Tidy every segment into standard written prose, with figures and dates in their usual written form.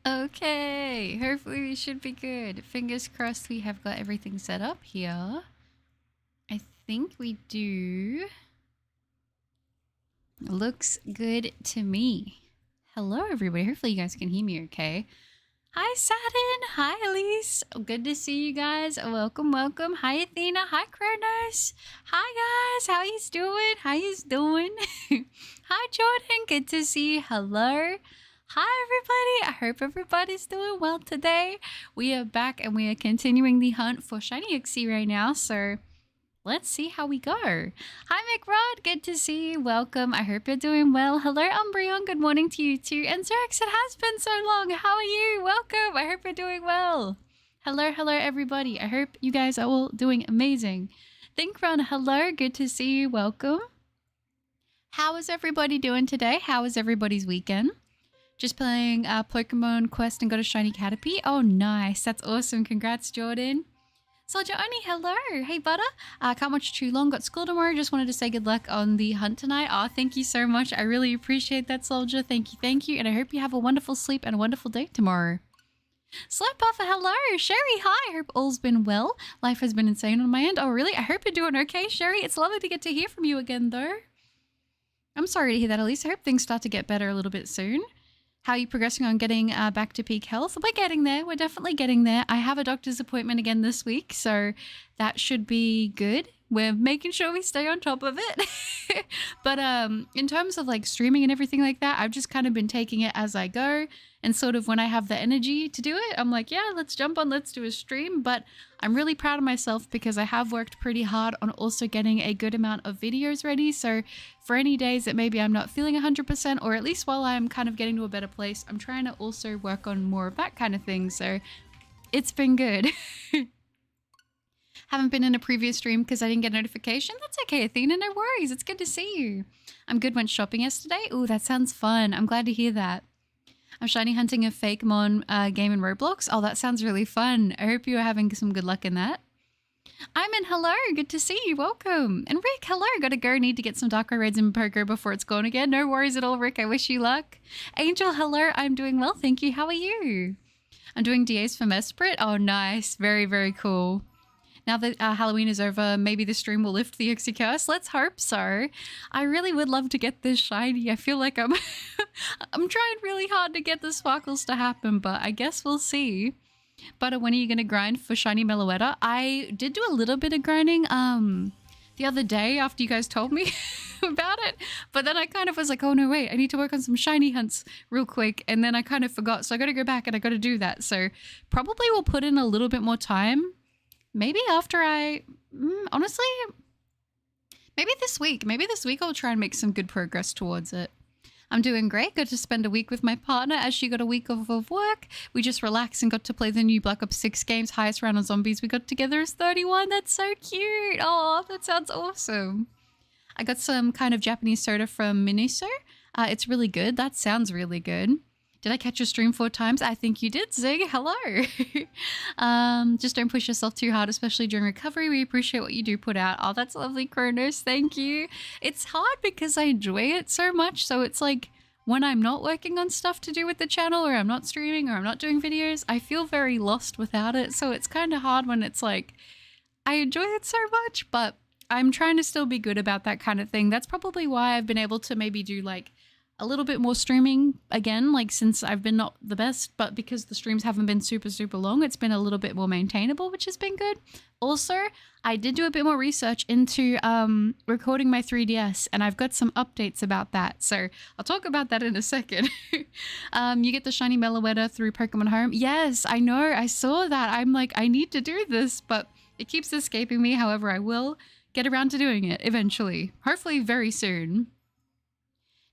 Okay, hopefully we should be good. Fingers crossed we have got everything set up here. I think we do. Looks good to me. Hello everybody, hopefully you guys can hear me okay. Hi Saturn, hi Elise, good to see you guys. Welcome, welcome. Hi Athena, hi Kronos. Hi guys, how yous doing? How yous doing? Hi Jordan, good to see you. Hello. Hi everybody, I hope everybody's doing well today. We are back and we are continuing the hunt for shiny Uxie right now, so let's see how we go. Hi McRod, good to see you. Welcome. I hope you're doing well. Hello Umbreon, good morning to you too. And Zerx, it has been so long. How are you? Welcome. I hope you're doing well. Hello everybody. I hope you guys are all doing amazing. Thinkron, hello, good to see you. Welcome. How is everybody doing today? How was everybody's weekend? Just playing Pokemon Quest and got a shiny Caterpie. Oh, nice. That's awesome. Congrats, Jordan. Soldier Oni, hello. Hey, Butter. Can't watch too long. Got school tomorrow. Just wanted to say good luck on the hunt tonight. Oh, thank you so much. I really appreciate that, Soldier. Thank you, thank you. And I hope you have a wonderful sleep and a wonderful day tomorrow. Slow Puffer, hello. Sherry, hi. I hope all's been well. Life has been insane on my end. Oh, really? I hope you're doing okay, Sherry. It's lovely to get to hear from you again, though. I'm sorry to hear that, Elise. I hope things start to get better a little bit soon. How are you progressing on getting back to peak health? We're getting there. We're definitely getting there. I have a doctor's appointment again this week, so that should be good. We're making sure we stay on top of it. But in terms of like streaming and everything like that, I've just kind of been taking it as I go. And sort of when I have the energy to do it, I'm like, yeah, let's jump on, let's do a stream. But I'm really proud of myself because I have worked pretty hard on also getting a good amount of videos ready. So for any days that maybe I'm not feeling 100%, or at least while I'm kind of getting to a better place, I'm trying to also work on more of that kind of thing. So it's been good. Haven't been in a previous stream because I didn't get a notification. That's okay, Athena, no worries. It's good to see you. I'm good, went shopping yesterday. Ooh, that sounds fun. I'm glad to hear that. I'm shiny hunting a Fakemon game in Roblox. Oh, that sounds really fun. I hope you are having some good luck in that. I'm in. Hello, good to see you. Welcome. And Rick, hello. Gotta go. Need to get some Dark raids in Poker before it's gone again. No worries at all, Rick. I wish you luck. Angel, hello. I'm doing well, thank you. How are you? I'm doing DAs for Mesprit. Oh, nice. Very, very cool. Now that Halloween is over, maybe the stream will lift the Uxie curse. Let's hope so. I really would love to get this shiny. I feel like I'm I'm trying really hard to get the sparkles to happen, but I guess we'll see. But when are you going to grind for shiny Meloetta? I did do a little bit of grinding the other day after you guys told me about it. But then I kind of was like, oh no, wait, I need to work on some shiny hunts real quick. And then I kind of forgot. So I got to go back and I got to do that. So probably we'll put in a little bit more time. Maybe after honestly, maybe this week. Maybe this week I'll try and make some good progress towards it. I'm doing great. Got to spend a week with my partner as she got a week off of work. We just relaxed and got to play the new Black Ops 6 games. Highest round on zombies we got together is 31. That's so cute. Oh, that sounds awesome. I got some kind of Japanese soda from Miniso. It's really good. That sounds really good. Did I catch your stream 4 times? I think you did, Zig. Hello. Just don't push yourself too hard, especially during recovery. We appreciate what you do put out. Oh, that's lovely, Kronos. Thank you. It's hard because I enjoy it so much. So it's like when I'm not working on stuff to do with the channel, or I'm not streaming, or I'm not doing videos, I feel very lost without it. So it's kind of hard when it's like I enjoy it so much, but I'm trying to still be good about that kind of thing. That's probably why I've been able to maybe do like a little bit more streaming again, like since I've been not the best, but because the streams haven't been super long, it's been a little bit more maintainable, which has been good. Also, I did do a bit more research into recording my 3DS, and I've got some updates about that. So I'll talk about that in a second. You get the shiny Meloetta through Pokemon Home. Yes, I know. I saw that. I'm like, I need to do this, but it keeps escaping me. However, I will get around to doing it eventually. Hopefully very soon.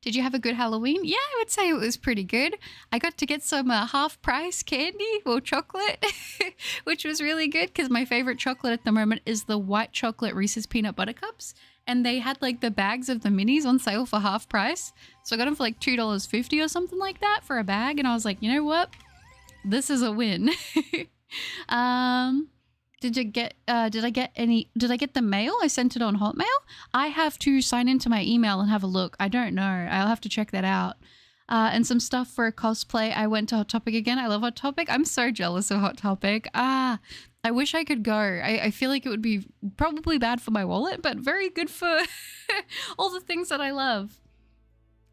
Did you have a good Halloween? Yeah, I would say it was pretty good. I got to get some half-price candy or chocolate, which was really good because my favorite chocolate at the moment is the white chocolate Reese's Peanut Butter Cups. And they had like the bags of the minis on sale for half price. So I got them for like $2.50 or something like that for a bag. And I was like, you know what? This is a win. Did I get the mail? I sent it on Hotmail. I have to sign into my email and have a look. I don't know. I'll have to check that out. and some stuff for cosplay. I went to Hot Topic again. I love Hot Topic. I'm so jealous of Hot Topic. I wish I could go. I feel like it would be probably bad for my wallet, but very good for all the things that I love.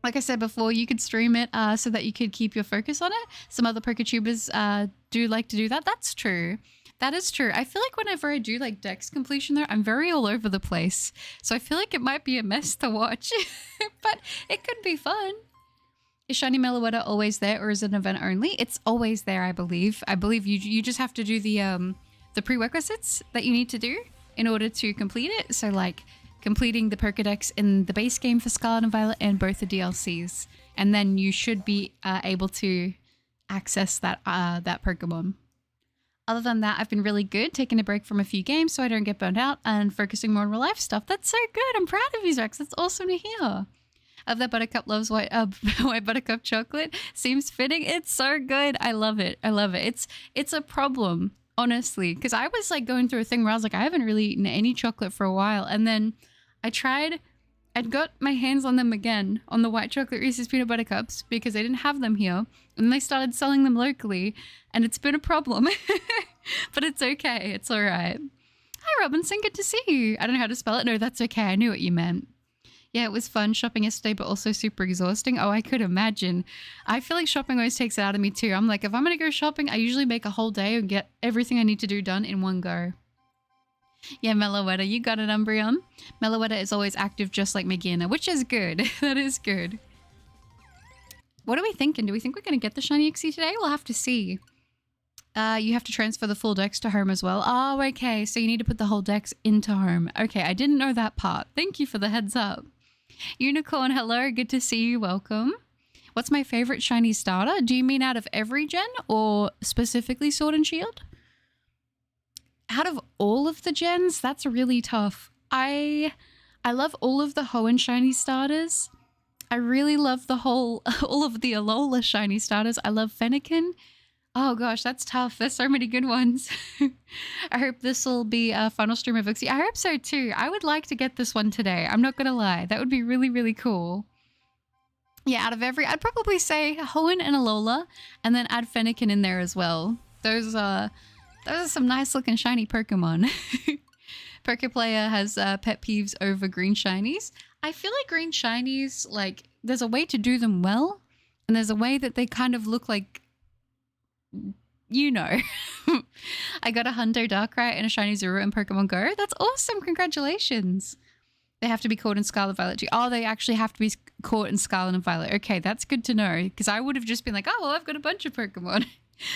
Like I said before, you could stream it so that you could keep your focus on it. Some other PokeTubers do like to do that. That's true. That is true. I feel like whenever I do like Dex completion though, I'm very all over the place. So I feel like it might be a mess to watch, but it could be fun. Is Shiny Meloetta always there or is it an event only? It's always there, I believe. I believe you just have to do the prerequisites that you need to do in order to complete it. So like completing the Pokedex in the base game for Scarlet and Violet and both the DLCs. And then you should be able to access that Pokemon. Other than that, I've been really good, taking a break from a few games so I don't get burnt out and focusing more on real life stuff. That's so good. I'm proud of you, Rex. That's awesome to hear. Of that Buttercup loves white Buttercup chocolate. Seems fitting. It's so good. I love it. I love it. It's a problem, honestly, because I was like going through a thing where I was like, I haven't really eaten any chocolate for a while. And then I'd got my hands on them again, on the white chocolate Reese's Peanut Butter Cups, because they didn't have them here. And they started selling them locally, and it's been a problem. But it's okay. It's all right. Hi, Robinson. Good to see you. I don't know how to spell it. No, that's okay. I knew what you meant. Yeah, it was fun shopping yesterday, but also super exhausting. Oh, I could imagine. I feel like shopping always takes it out of me too. I'm like, if I'm going to go shopping, I usually make a whole day and get everything I need to do done in one go. Yeah, Meloetta, you got it, Umbreon. Meloetta is always active just like Megina, which is good. That is good. What are we thinking? Do we think we're going to get the shiny Uxie today? We'll have to see. You have to transfer the full dex to home as well. Oh, okay. So you need to put the whole dex into home. Okay, I didn't know that part. Thank you for the heads up. Unicorn, hello. Good to see you. Welcome. What's my favorite shiny starter? Do you mean out of every gen or specifically Sword and Shield? Out of all of the gens, that's really tough. I love all of the Hoenn shiny starters. I really love all of the Alola shiny starters. I love Fennekin. Oh gosh, that's tough. There's so many good ones. I hope this will be a final stream of Uxie. I hope so too. I would like to get this one today. I'm not gonna lie. That would be really, really cool. Yeah, out of I'd probably say Hoenn and Alola, and then add Fennekin in there as well. Those are some nice looking shiny Pokemon. Pokeplayer has pet peeves over green shinies. I feel like green shinies, like, there's a way to do them well, and there's a way that they kind of look like, you know. I got a Hundo Darkrai and a shiny Zero in Pokemon Go. That's awesome. Congratulations. They have to be caught in Scarlet Violet too. Oh, they actually have to be caught in Scarlet and Violet. Okay, that's good to know, because I would have just been like, oh, well, I've got a bunch of Pokemon.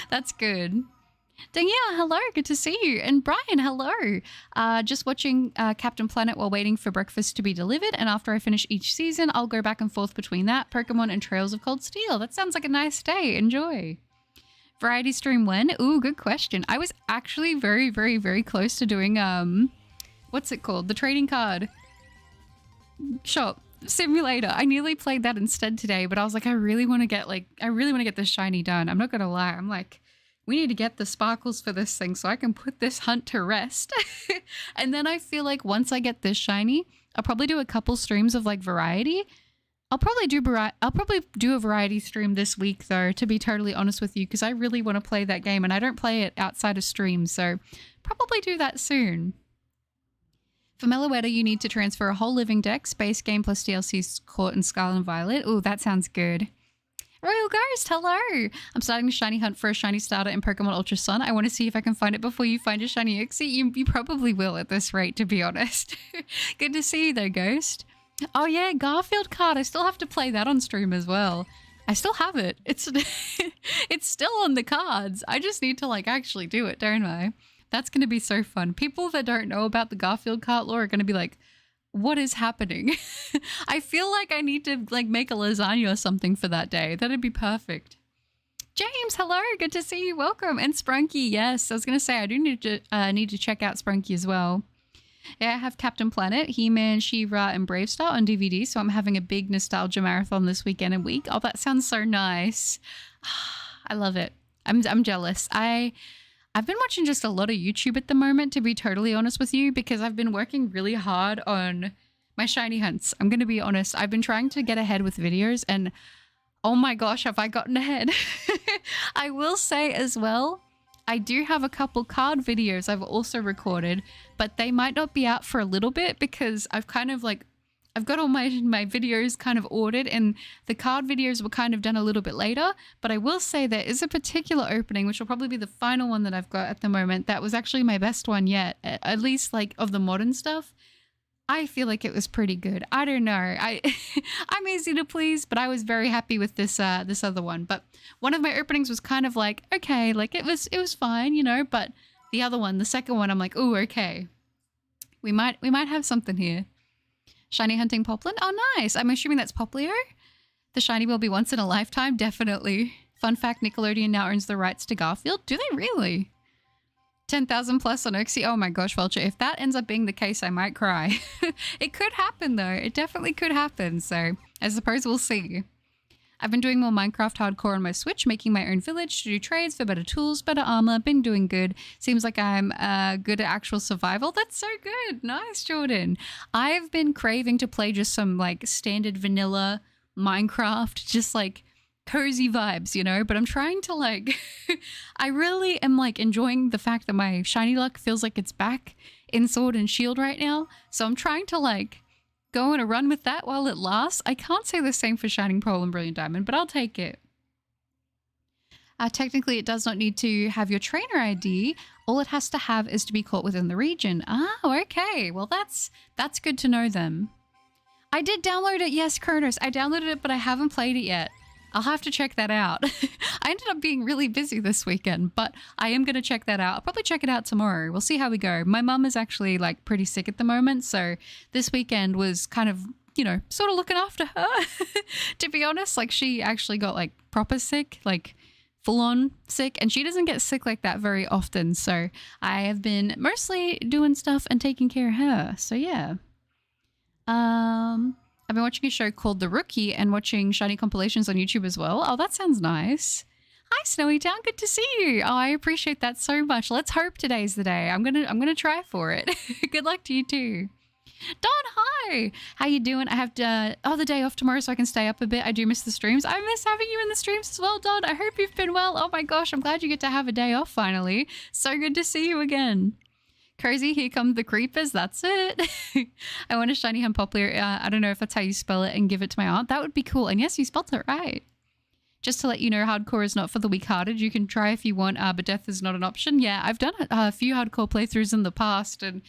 That's good. Danielle, hello. Good to see you. And Brian, hello. Just watching Captain Planet while waiting for breakfast to be delivered. And after I finish each season, I'll go back and forth between that, Pokemon, and Trails of Cold Steel. That sounds like a nice day. Enjoy. Variety stream when? Ooh, good question. I was actually very, very, very close to doing, what's it called? The trading card shop simulator. I nearly played that instead today, but I was like, I really want to get this shiny done. I'm not going to lie. I'm like, we need to get the sparkles for this thing so I can put this hunt to rest. And then I feel like once I get this shiny, I'll probably do a couple streams of like variety. I'll probably do a variety stream this week though, to be totally honest with you, because I really want to play that game and I don't play it outside of streams, so probably do that soon. For Meloetta, you need to transfer a whole living deck, base game plus DLC's caught in Scarlet and Violet. Ooh, that sounds good. Royal Ghost, hello! I'm starting a shiny hunt for a shiny starter in Pokemon Ultra Sun. I want to see if I can find it before you find a shiny Uxie. You probably will at this rate, to be honest. Good to see you though, Ghost. Oh yeah, Garfield card. I still have to play that on stream as well. I still have it. It's it's still on the cards. I just need to like actually do it, don't I? That's going to be so fun. People that don't know about the Garfield card lore are going to be like, what is happening? I feel like I need to like make a lasagna or something for that day. That'd be perfect. James, hello. Good to see you. Welcome. And Sprunky, yes. I was going to say, I do need to check out Sprunky as well. Yeah, I have Captain Planet, He-Man, She-Ra, and Bravestar on DVD, so I'm having a big nostalgia marathon this weekend and week. Oh, that sounds so nice. I love it. I'm jealous. I've been watching just a lot of YouTube at the moment, to be totally honest with you, because I've been working really hard on my shiny hunts. I'm going to be honest. I've been trying to get ahead with videos, and Oh my gosh, have I gotten ahead? I will say as well, I do have a couple card videos I've also recorded, but they might not be out for a little bit because I've kind of like, I've got all my videos kind of ordered, and the card videos were kind of done a little bit later. But I will say there is a particular opening, which will probably be the final one that I've got at the moment, that was actually my best one yet, at least like of the modern stuff. I feel like it was pretty good. I don't know. I'm easy to please, but I was very happy with this this other one. But one of my openings was kind of like, okay, like it was fine, you know, but the other one, the second one, I'm like, oh, okay. We might have something here. Shiny hunting Poplin? Oh, nice. I'm assuming that's Poplio? The shiny will be once in a lifetime? Definitely. Fun fact, Nickelodeon now owns the rights to Garfield. Do they really? 10,000 plus on Uxie. Oh my gosh, Vulture. If that ends up being the case, I might cry. It could happen though. It definitely could happen. So I suppose we'll see. I've been doing more Minecraft hardcore on my Switch, making my own village to do trades for better tools, better armor. Been doing good. Seems like I'm good at actual survival. That's so good. Nice, Jordan. I've been craving to play just some like standard vanilla Minecraft, just like cozy vibes, you know, but I'm trying to like, I really am like enjoying the fact that my shiny luck feels like it's back in Sword and Shield right now. So I'm trying to like go on a run with that while it lasts. I can't say the same for Shining Pearl and Brilliant Diamond, but I'll take it. Technically, it does not need to have your trainer ID. All it has to have is to be caught within the region. Oh, okay. Well, that's good to know then. I did download it. Yes, Kronos. I downloaded it, but I haven't played it yet. I'll have to check that out. I ended up being really busy this weekend, but I am going to check that out. I'll probably check it out tomorrow. We'll see how we go. My mum is actually like pretty sick at the moment, so this weekend was kind of, you know, sort of looking after her. To be honest, like she actually got like proper sick, like full on sick, and she doesn't get sick like that very often. So I have been mostly doing stuff and taking care of her. So yeah. I've been watching a show called The Rookie and watching shiny compilations on YouTube as well. Oh, that sounds nice. Hi, Snowy Town. Good to see you. Oh, I appreciate that so much. Let's hope today's the day. I'm gonna try for it. Good luck to you too. Don, hi. How you doing? I have the day off tomorrow so I can stay up a bit. I do miss the streams. I miss having you in the streams as well, Don. I hope you've been well. Oh my gosh, I'm glad you get to have a day off finally. So good to see you again. Crazy, here come the creepers. That's it. I want a shiny Humpopler. I don't know if that's how you spell it, and give it to my aunt. That would be cool. And yes, you spelled it right. Just to let you know, hardcore is not for the weak-hearted. You can try if you want, but death is not an option. Yeah, I've done a few hardcore playthroughs in the past, and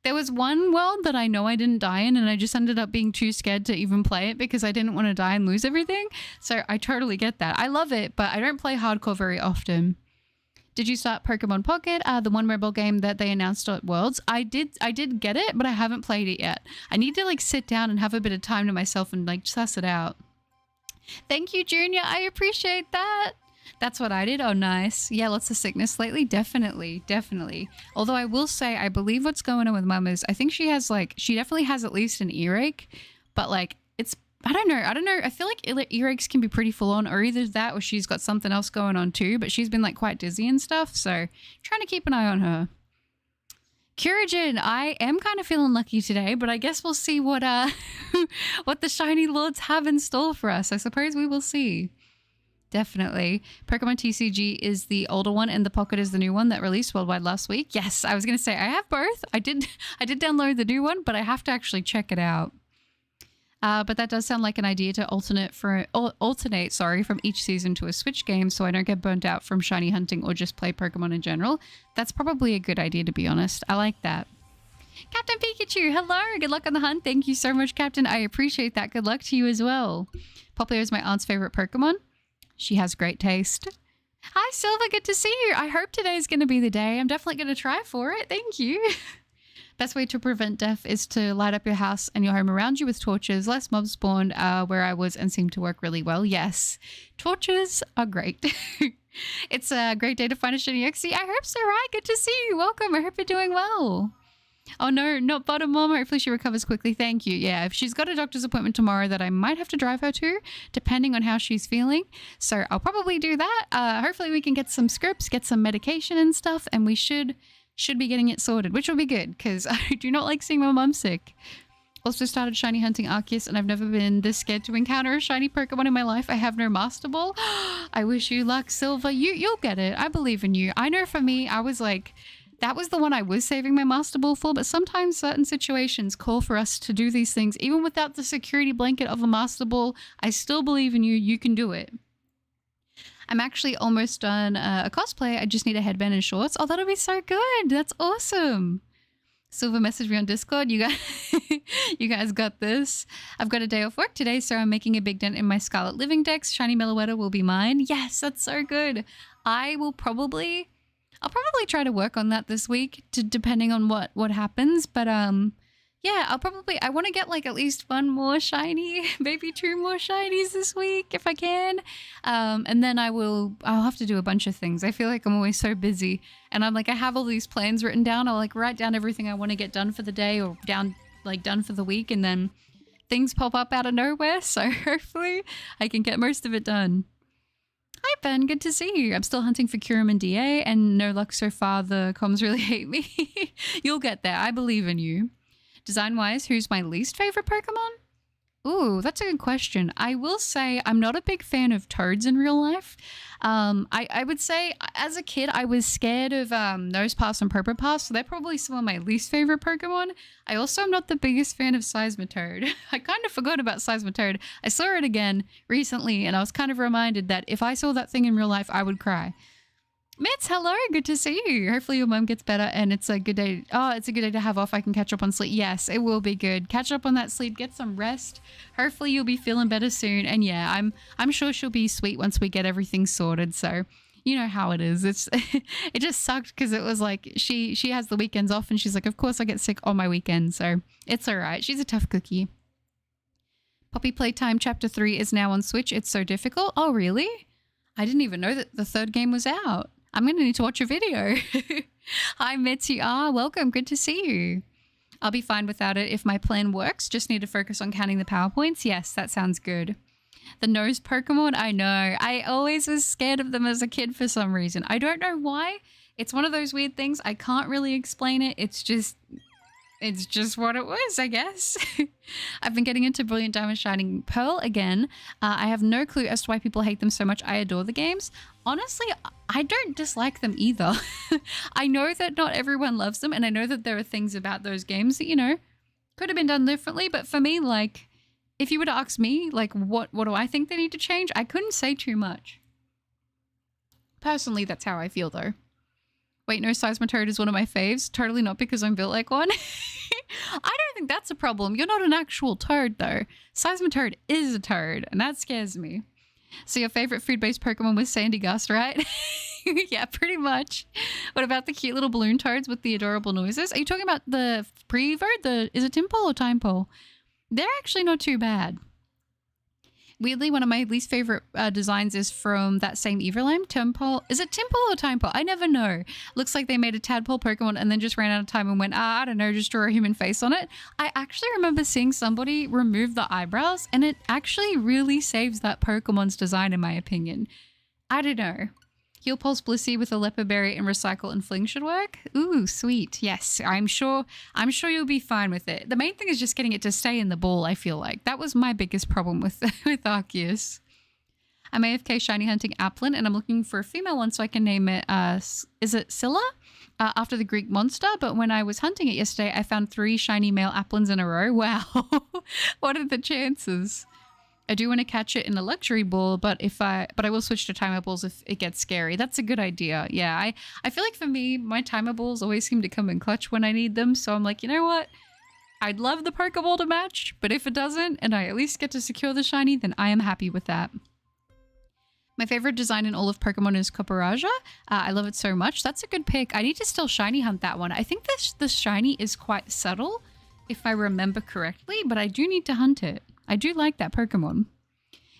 there was one world that I know I didn't die in, and I just ended up being too scared to even play it because I didn't want to die and lose everything. So I totally get that. I love it, but I don't play hardcore very often. Did you start Pokemon Pocket, the one mobile game that they announced at Worlds? I did get it, but I haven't played it yet. I need to like sit down and have a bit of time to myself and like suss it out. Thank you, Junior. I appreciate that. That's what I did. Oh, nice. Yeah, lots of sickness lately. Definitely, definitely. Although I will say, I believe what's going on with Mum is I think she definitely has at least an earache, but like I don't know. I feel like earaches can be pretty full on, or either that or she's got something else going on too, but she's been like quite dizzy and stuff. So trying to keep an eye on her. Curajin, I am kind of feeling lucky today, but I guess we'll see what what the shiny lords have in store for us. I suppose we will see. Definitely. Pokemon TCG is the older one and the Pocket is the new one that released worldwide last week. Yes, I was going to say I have both. I did download the new one, but I have to actually check it out. But that does sound like an idea to alternate from each season to a Switch game so I don't get burnt out from shiny hunting or just play Pokemon in general. That's probably a good idea, to be honest. I like that. Captain Pikachu, hello. Good luck on the hunt. Thank you so much, Captain. I appreciate that. Good luck to you as well. Poplio is my aunt's favorite Pokemon. She has great taste. Hi, Silva. Good to see you. I hope today's going to be the day. I'm definitely going to try for it. Thank you. Best way to prevent death is to light up your house and your home around you with torches. Less mobs spawned where I was and seemed to work really well. Yes, torches are great. It's a great day to find a shiny Uxie. I hope so, right? Good to see you. Welcome. I hope you're doing well. Oh no, not Bottom Mom. Hopefully she recovers quickly. Thank you. Yeah, if she's got a doctor's appointment tomorrow that I might have to drive her to, depending on how she's feeling. So I'll probably do that. Hopefully we can get some scripts, get some medication and stuff, and we should be getting it sorted, which will be good because I do not like seeing my mum sick. Also started shiny hunting Arceus, and I've never been this scared to encounter a shiny Pokemon in my life. I have no Master Ball. I wish you luck, Silver. You'll get it. I believe in you. I know for me, I was like, that was the one I was saving my Master Ball for, but sometimes certain situations call for us to do these things. Even without the security blanket of a Master Ball, I still believe in you. You can do it. I'm actually almost done a cosplay. I just need a headband and shorts. Oh, that'll be so good. That's awesome. Silver messaged me on Discord. You guys got this. I've got a day off work today, so I'm making a big dent in my Scarlet Living Dex. Shiny Meloetta will be mine. Yes, that's so good. I'll probably try to work on that this week, depending on what happens. But yeah, I want to get like at least one more shiny, maybe 2 more shinies this week if I can. And then I'll have to do a bunch of things. I feel like I'm always so busy, and I'm like, I have all these plans written down. I'll like write down everything I want to get done for the day or done for the week, and then things pop up out of nowhere. So hopefully I can get most of it done. Hi Ben, good to see you. I'm still hunting for Kyurem and DA, and no luck so far. The comms really hate me. You'll get there. I believe in you. Design-wise, who's my least favorite Pokemon? Ooh, that's a good question. I will say I'm not a big fan of Toads in real life. I would say as a kid, I was scared of Nosepass and Probopass, so they're probably some of my least favorite Pokemon. I also am not the biggest fan of Seismitoad. I kind of forgot about Seismitoad. I saw it again recently, and I was kind of reminded that if I saw that thing in real life, I would cry. Mitz, hello, good to see you. Hopefully your mom gets better and it's a good day. Oh, it's a good day to have off. I can catch up on sleep. Yes, it will be good. Catch up on that sleep, get some rest. Hopefully you'll be feeling better soon. And yeah, I'm sure she'll be sweet once we get everything sorted. So you know how it is. It just sucked because it was like she has the weekends off, and she's like, of course I get sick on my weekends. So it's all right. She's a tough cookie. Poppy Playtime Chapter 3 is now on Switch. It's so difficult. Oh, really? I didn't even know that the 3rd game was out. I'm going to need to watch a video. Hi, Mitzi. Welcome. Good to see you. I'll be fine without it if my plan works. Just need to focus on counting the power points. Yes, that sounds good. The nose Pokemon, I know. I always was scared of them as a kid for some reason. I don't know why. It's one of those weird things. I can't really explain it. It's just what it was, I guess. I've been getting into Brilliant Diamond Shining Pearl again. I have no clue as to why people hate them so much. I adore the games. Honestly, I don't dislike them either. I know that not everyone loves them, and I know that there are things about those games that, you know, could have been done differently. But for me, like, if you were to ask me, like, what do I think they need to change? I couldn't say too much. Personally, that's how I feel, though. Wait, no, Seismitoad is one of my faves. Totally not because I'm built like one. I don't think that's a problem. You're not an actual toad, though. Seismitoad is a toad, and that scares me. So your favorite food-based Pokemon was Sandygast, right? Yeah, pretty much. What about the cute little balloon toads with the adorable noises? Are you talking about the Prevert? Is it Timpole or Timepole? They're actually not too bad. Weirdly, one of my least favorite designs is from that same Everlame, Timpole. Is it Timpole or Timepole? I never know. Looks like they made a tadpole Pokemon and then just ran out of time and went, I don't know, just draw a human face on it. I actually remember seeing somebody remove the eyebrows, and it actually really saves that Pokemon's design, in my opinion. I don't know. Heal Pulse Blissey with a Leopard Berry and Recycle and Fling should work. Ooh, sweet. Yes, I'm sure you'll be fine with it. The main thing is just getting it to stay in the ball, I feel like. That was my biggest problem with Arceus. I'm AFK shiny hunting Applin, and I'm looking for a female one so I can name it, is it Scylla? After the Greek monster, but when I was hunting it yesterday, I found 3 shiny male Applins in a row. Wow. What are the chances? I do want to catch it in a luxury ball, but I will switch to timer balls if it gets scary. That's a good idea. Yeah, I feel like for me, my timer balls always seem to come in clutch when I need them. So I'm like, you know what? I'd love the Pokeball to match, but if it doesn't, and I at least get to secure the shiny, then I am happy with that. My favorite design in all of Pokemon is Copperajah. I love it so much. That's a good pick. I need to still shiny hunt that one. I think the shiny is quite subtle, if I remember correctly, but I do need to hunt it. I do like that Pokemon.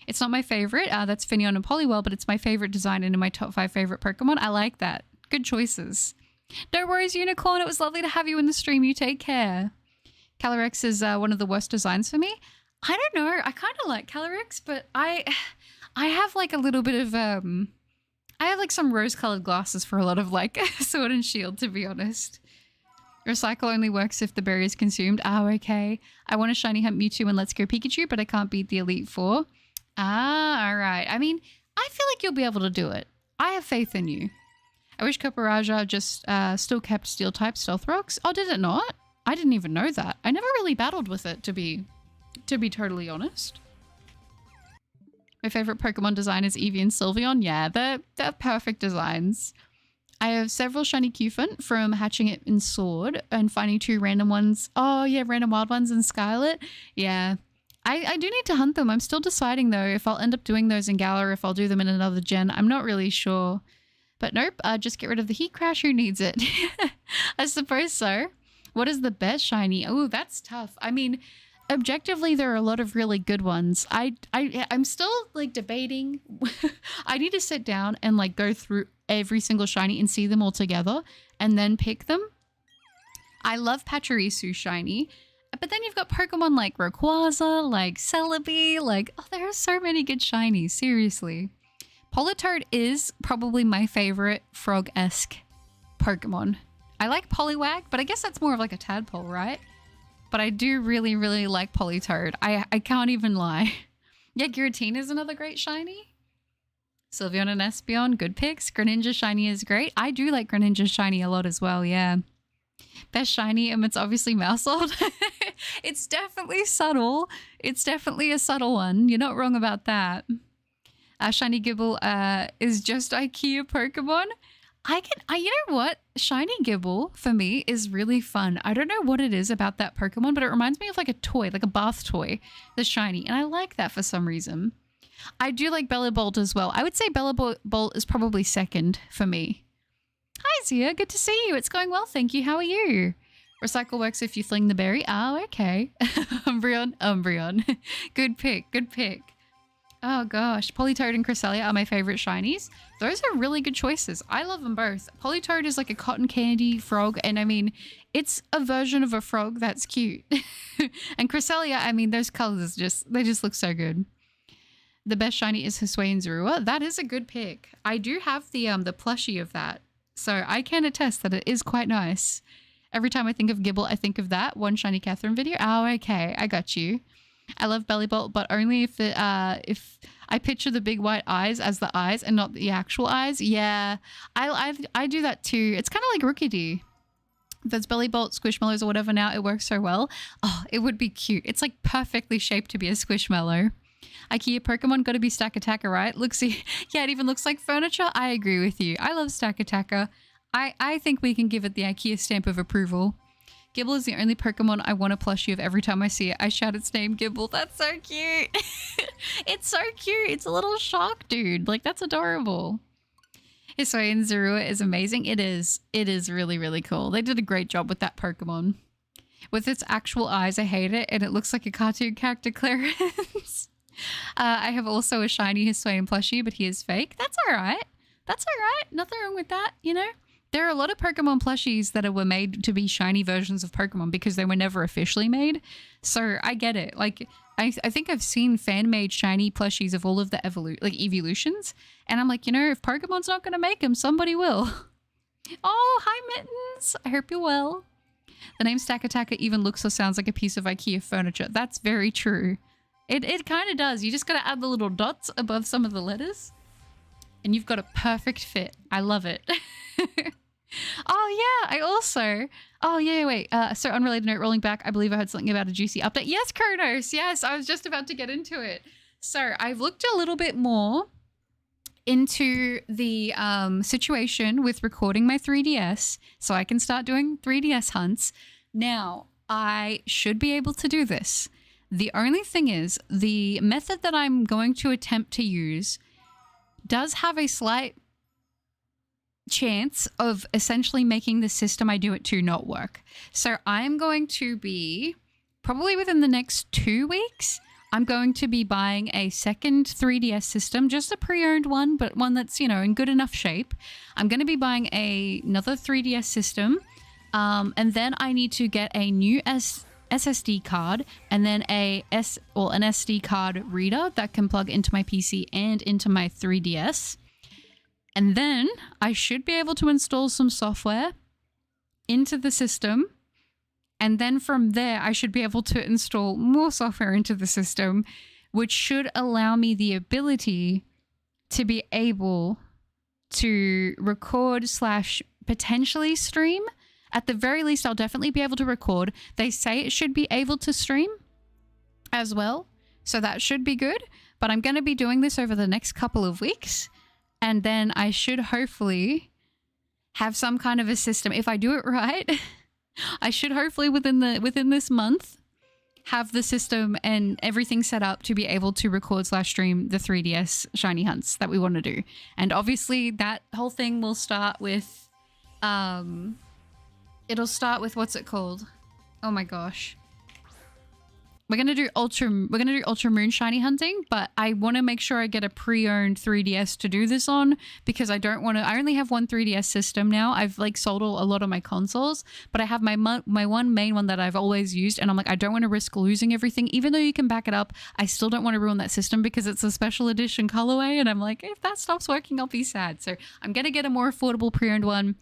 It's not my favorite. That's Finneon and Poliwhirl, but it's my favorite design and in my top 5 favorite Pokemon. I like that. Good choices. No worries, Unicorn. It was lovely to have you in the stream. You take care. Calyrex is one of the worst designs for me. I don't know. I kind of like Calyrex, but I have like a little bit of I have like some rose-colored glasses for a lot of like Sword and Shield, to be honest. Recycle only works if the berry is consumed. Oh, okay. I want to shiny hunt Mewtwo and Let's Go Pikachu, but I can't beat the Elite Four. Ah, all right. I mean, I feel like you'll be able to do it. I have faith in you. I wish Copperajah just still kept Steel-type Stealth Rocks. Oh, did it not? I didn't even know that. I never really battled with it, to be totally honest. My favorite Pokemon design is Eevee and Sylveon. Yeah, they're perfect designs. I have several shiny Cufant from hatching it in Sword and finding 2 random ones. Oh, yeah, random wild ones in Scarlet. Yeah. I do need to hunt them. I'm still deciding, though, if I'll end up doing those in Galar or if I'll do them in another gen. I'm not really sure. But nope, just get rid of the Heat Crash. Who needs it? I suppose so. What is the best shiny? Oh, that's tough. I mean, objectively, there are a lot of really good ones. I'm still, like, debating. I need to sit down and, like, go through every single shiny and see them all together and then pick them. I love Pachirisu shiny. But then you've got Pokemon like Rayquaza, like Celebi, like, oh, there are so many good shinies, seriously. Politoed is probably my favorite frog-esque Pokemon. I like Poliwag, but I guess that's more of like a tadpole, right? But I do really, really like Politoed. I can't even lie. Yeah, Giratina is another great shiny. Sylveon and Espeon, good picks. Greninja shiny is great. I do like Greninja shiny a lot as well, yeah. Best shiny, it's obviously Mousehold. It's definitely subtle. It's definitely a subtle one. You're not wrong about that. Shiny Gibble is just IKEA Pokemon. You know what? Shiny Gibble for me is really fun. I don't know what it is about that Pokemon, but it reminds me of like a toy, like a bath toy that's shiny. And I like that for some reason. I do like Bellibolt as well. I would say Bellibolt is probably second for me. Hi, Zia. Good to see you. It's going well, thank you. How are you? Recycle works if you fling the berry. Oh, okay. Umbreon. Good pick. Good pick. Oh, gosh. Politoed and Cresselia are my favorite shinies. Those are really good choices. I love them both. Politoed is like a cotton candy frog, and I mean, it's a version of a frog that's cute. And Cresselia, I mean, those colors they just look so good. The best shiny is Hisuian Zorua. That is a good pick. I do have the plushie of that. So I can attest that it is quite nice. Every time I think of Gibble, I think of that one shiny Catherine video. Oh, okay. I got you. I love Bellibolt, but only if I picture the big white eyes as the eyes and not the actual eyes. Yeah, I do that too. It's kind of like Rookidee. That's Bellibolt, Squishmallows or whatever now. It works so well. Oh, it would be cute. It's like perfectly shaped to be a Squishmallow. IKEA Pokemon got to be Stack Attacker, right? Yeah, it even looks like furniture. I agree with you. I love Stack Attacker. I think we can give it the IKEA stamp of approval. Gibble is the only Pokemon I want a plushie of every time I see it. I shout its name, Gibble. That's so cute. It's so cute. It's a little shark dude. Like, that's adorable. Hisuian Zorua is amazing. It is. It is really, really cool. They did a great job with that Pokemon. With its actual eyes, I hate it. And it looks like a cartoon character, Clarence. I have also a shiny Hisuian plushie, but he is fake. That's all right. That's all right. Nothing wrong with that, you know? There are a lot of Pokemon plushies that were made to be shiny versions of Pokemon because they were never officially made. So I get it. Like, I think I've seen fan-made shiny plushies of all of the evolutions. And I'm like, you know, if Pokemon's not going to make them, somebody will. Oh, hi, Mittens. I hope you're well. The name Stack Attacker even looks or sounds like a piece of IKEA furniture. That's very true. It kind of does. You just got to add the little dots above some of the letters. And you've got a perfect fit. I love it. Oh, yeah. Wait. So unrelated note, rolling back, I believe I heard something about a juicy update. Yes, Kronos. Yes, I was just about to get into it. So I've looked a little bit more into the situation with recording my 3DS so I can start doing 3DS hunts. Now, I should be able to do this. The only thing is, the method that I'm going to attempt to use does have a slight chance of essentially making the system I do it to not work. So I'm going to be, probably within the next 2 weeks, I'm going to be buying a second 3DS system, just a pre-owned one, but one that's, you know, in good enough shape. I'm going to be buying another 3DS system, and then I need to get a new SSD card and then an SD card reader that can plug into my PC and into my 3DS. And then I should be able to install some software into the system And then from there, I should be able to install more software into the system, which should allow me the ability to be able to record / potentially stream. At the very least, I'll definitely be able to record. They say it should be able to stream as well, so that should be good. But I'm going to be doing this over the next couple of weeks, and then I should hopefully have some kind of a system. If I do it right, I should hopefully within this month have the system and everything set up to be able to record / stream the 3DS shiny hunts that we want to do. And obviously that whole thing will start with it'll start with, what's it called? Oh my gosh. We're gonna do Ultra Moon shiny hunting, but I want to make sure I get a pre-owned 3DS to do this on, because I don't want to. I only have one 3DS system now. I've like sold a lot of my consoles, but I have my one main one that I've always used, and I'm like, I don't want to risk losing everything. Even though you can back it up, I still don't want to ruin that system because it's a special edition colorway, and I'm like, if that stops working, I'll be sad. So I'm gonna get a more affordable pre-owned one.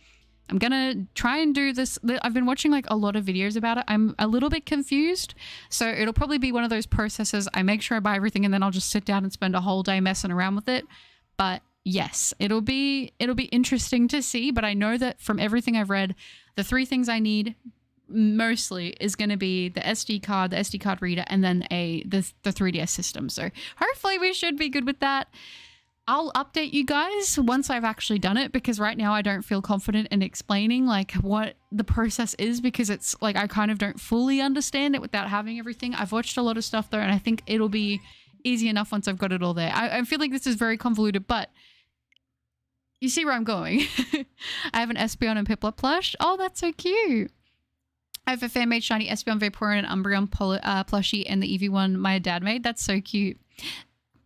I'm gonna try and do this. I've been watching like a lot of videos about it. I'm a little bit confused. So it'll probably be one of those processes. I make sure I buy everything and then I'll just sit down and spend a whole day messing around with it. But yes, it'll be interesting to see. But I know that from everything I've read, the 3 things I need mostly is going to be the SD card reader, and then the 3DS system. So hopefully we should be good with that. I'll update you guys once I've actually done it, because right now I don't feel confident in explaining like what the process is, because it's like I kind of don't fully understand it without having everything. I've watched a lot of stuff though, and I think it'll be easy enough once I've got it all there. I feel like this is very convoluted, but you see where I'm going. I have an Espeon and Piplup plush. Oh, that's so cute. I have a fan-made shiny Espeon, Vaporeon, and Umbreon plushie, and the Eevee one my dad made. That's so cute.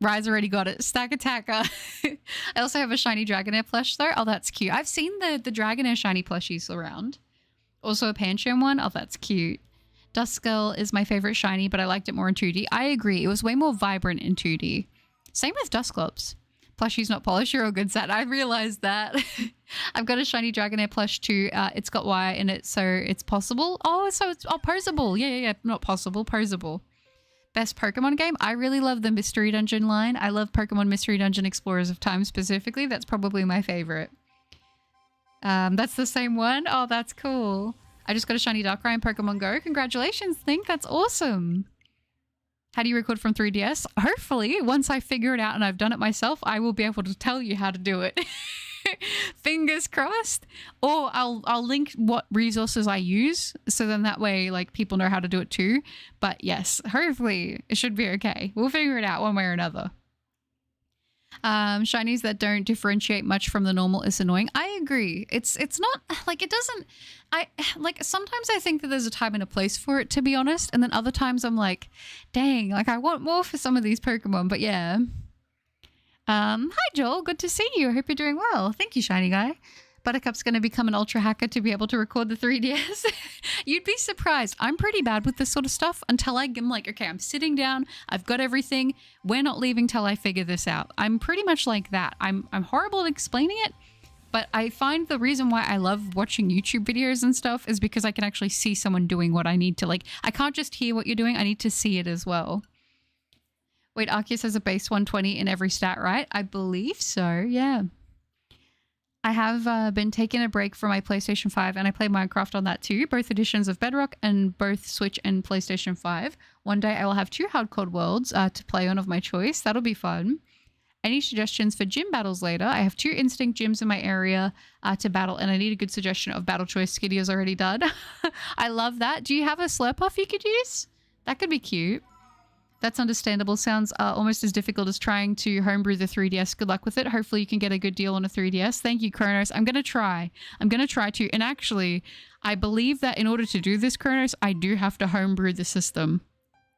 Rise already got it. Stack Attacker. I also have a shiny Dragonair plush though. Oh, that's cute. I've seen the Dragonair shiny plushies around. Also a Pancham one. Oh, that's cute. Duskull is my favorite shiny, but I liked it more in 2D. I agree. It was way more vibrant in 2D. Same with Dusclops. Plushie's not polished. You're all good, Sat. I realized that. I've got a shiny Dragonair plush too. It's got wire in it, so it's possible. Oh, so it's posable. Yeah. Not possible. Posable. Best Pokemon game? I really love the Mystery Dungeon line. I love Pokemon Mystery Dungeon Explorers of Time specifically. That's probably my favorite. That's the same one? Oh, that's cool. I just got a shiny Darkrai in Pokemon Go. Congratulations, Think. That's awesome. How do you record from 3DS? Hopefully, once I figure it out and I've done it myself, I will be able to tell you how to do it. Fingers crossed. Or I'll link what resources I use, so then that way like people know how to do it too. But yes, hopefully it should be okay. We'll figure it out one way or another. Shinies that don't differentiate much from the normal is annoying. I agree. It's not like, it doesn't, sometimes I think that there's a time and a place for it, to be honest, and then other times I'm like, dang, like I want more for some of these Pokemon. But yeah. Hi Joel, good to see you. I hope you're doing well. Thank you, shiny guy. Buttercup's going to become an ultra hacker to be able to record the 3DS. You'd be surprised. I'm pretty bad with this sort of stuff until I'm like, okay, I'm sitting down. I've got everything. We're not leaving till I figure this out. I'm pretty much like that. I'm horrible at explaining it, but I find the reason why I love watching YouTube videos and stuff is because I can actually see someone doing what I need to. Like, I can't just hear what you're doing. I need to see it as well. Wait, Arceus has a base 120 in every stat, right? I believe so, yeah. I have been taking a break from my PlayStation 5, and I play Minecraft on that too. Both editions of Bedrock and both Switch and PlayStation 5. One day I will have 2 hardcore worlds to play on of my choice. That'll be fun. Any suggestions for gym battles later? I have 2 Instinct gyms in my area to battle, and I need a good suggestion of battle choice. Skitty has already done. I love that. Do you have a Slurpuff you could use? That could be cute. That's understandable. Sounds almost as difficult as trying to homebrew the 3DS. Good luck with it. Hopefully you can get a good deal on a 3DS. Thank you, Kronos. I'm going to try. I'm going to try to. And actually, I believe that in order to do this, Kronos, I do have to homebrew the system,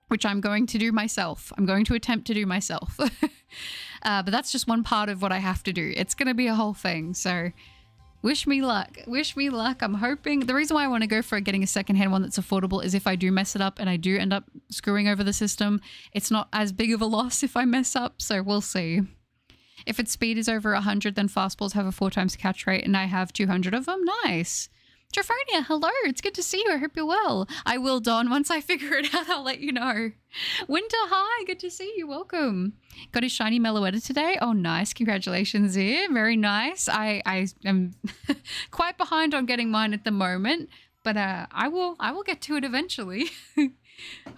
which I'm going to do myself. I'm going to attempt to do myself. But that's just one part of what I have to do. It's going to be a whole thing. So wish me luck. Wish me luck. I'm hoping. The reason why I want to go for getting a secondhand one that's affordable is if I do mess it up and I do end up screwing over the system, it's not as big of a loss if I mess up. So we'll see. If its speed is over 100, then fastballs have a 4 times catch rate, and I have 200 of them. Nice. Trifronia, hello. It's good to see you. I hope you're well. I will, Dawn. Once I figure it out, I'll let you know. Winter, hi. Good to see you. Welcome. Got a shiny Meloetta today. Oh, nice. Congratulations, here. Very nice. I am quite behind on getting mine at the moment, but I will get to it eventually.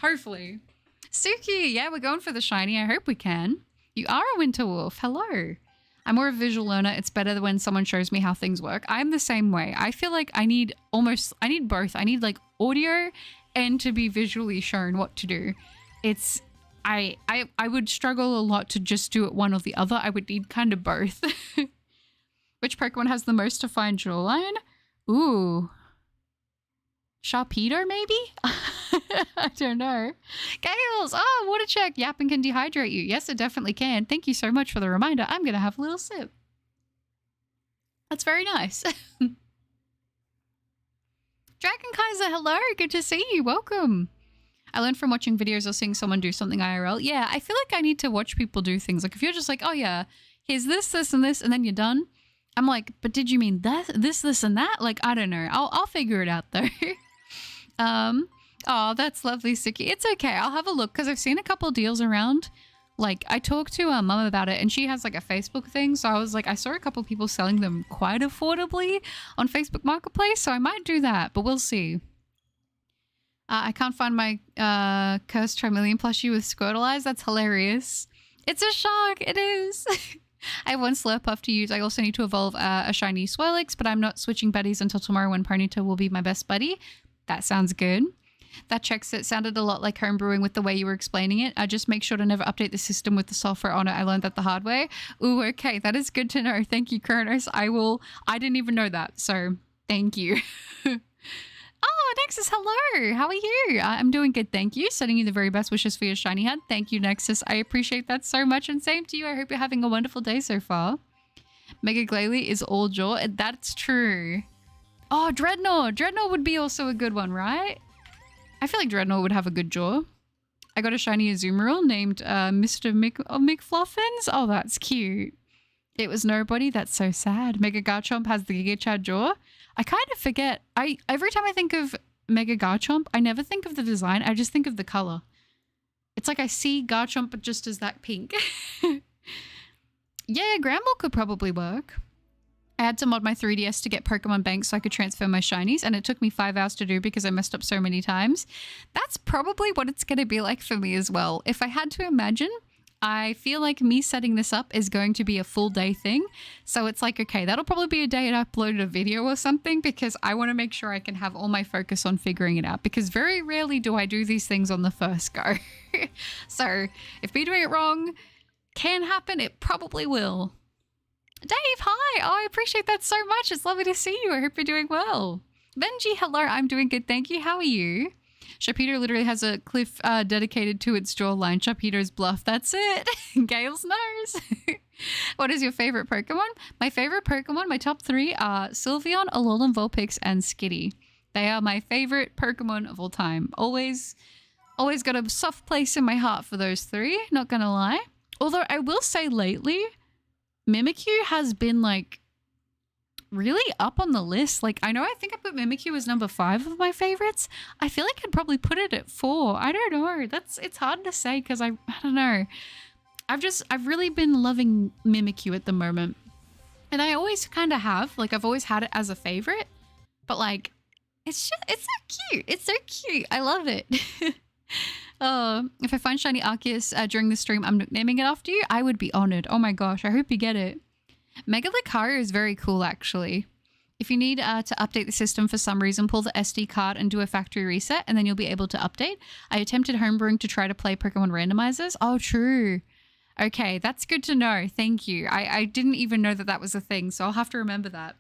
Hopefully. Suki, yeah, we're going for the shiny. I hope we can. You are a winter wolf. Hello. I'm more of a visual learner. It's better when someone shows me how things work. I'm the same way. I feel like I need both. I need like audio and to be visually shown what to do. I would struggle a lot to just do it one or the other. I would need kind of both. Which Pokemon has the most defined jawline? Ooh. Sharpedo, maybe? I don't know. Gales! Oh, water check. Yapping can dehydrate you. Yes, it definitely can. Thank you so much for the reminder. I'm going to have a little sip. That's very nice. Dragon Kaiser, hello. Good to see you. Welcome. I learned from watching videos or seeing someone do something IRL. Yeah, I feel like I need to watch people do things. Like if you're just like, oh yeah, here's this, this, and this, and then you're done. I'm like, but did you mean that, this, and that? Like, I don't know. I'll figure it out though. Oh, that's lovely, Suki. It's okay. I'll have a look because I've seen a couple deals around. Like, I talked to Mum about it and she has like a Facebook thing. So I was like, I saw a couple people selling them quite affordably on Facebook Marketplace. So I might do that, but we'll see. I can't find my Cursed Trimillion plushie with Squirtle eyes. That's hilarious. It's a shark. It is. I have one Slurpuff to use. I also need to evolve a shiny Swirlix, but I'm not switching buddies until tomorrow when Ponyta will be my best buddy. That sounds good. That checks it. Sounded a lot like homebrewing with the way you were explaining it. Just make sure to never update the system with the software on it. I learned that the hard way. Ooh, okay. That is good to know. Thank you, Kronos. I didn't even know that. So thank you. Oh, Nexus, hello. How are you? I'm doing good, thank you. Sending you the very best wishes for your shiny head. Thank you, Nexus. I appreciate that so much. And same to you. I hope you're having a wonderful day so far. Mega Glalie is all jaw. That's true. Oh, Dreadnought. Dreadnought would be also a good one, right? I feel like Dreadnought would have a good jaw. I got a shiny Azumarill named Mr. McFluffins. Oh, that's cute. It was nobody. That's so sad. Mega Garchomp has the Giga Chad jaw. I kind of forget. Every time I think of Mega Garchomp, I never think of the design. I just think of the color. It's like I see Garchomp but just as that pink. Yeah, Granbull could probably work. I had to mod my 3DS to get Pokemon Bank so I could transfer my shinies, and it took me 5 hours to do because I messed up so many times. That's probably what it's going to be like for me as well. If I had to imagine, I feel like me setting this up is going to be a full day thing. So it's like, okay, that'll probably be a day I uploaded a video or something because I want to make sure I can have all my focus on figuring it out because very rarely do I do these things on the first go. So if me doing it wrong can happen, it probably will. Dave, hi. Oh, I appreciate that so much. It's lovely to see you. I hope you're doing well. Benji, hello. I'm doing good. Thank you. How are you? Sharpedo literally has a cliff dedicated to its jawline. Sharpedo's bluff. That's it. Gale's nose. What is your favorite Pokemon? My favorite Pokemon, my top 3 are Sylveon, Alolan Vulpix, and Skitty. They are my favorite Pokemon of all time. Always got a soft place in my heart for those 3. Not gonna lie. Although I will say lately, Mimikyu has been like really up on the list. Like I know I think I put Mimikyu as number 5 of my favorites. I feel like I'd probably put it at 4. I don't know. It's hard to say because I don't know. I've really been loving Mimikyu at the moment. And I always kind of have. Like I've always had it as a favorite. But like it's so cute. It's so cute. I love it. If I find shiny Arceus during the stream, I'm naming it after you. I would be honored. Oh my gosh, I hope you get it. Mega Lucario is very cool, actually. If you need to update the system for some reason, pull the SD card and do a factory reset, and then you'll be able to update. I attempted homebrewing to try to play Pokemon randomizers. Oh, true. Okay, that's good to know. Thank you. I didn't even know that was a thing, so I'll have to remember that.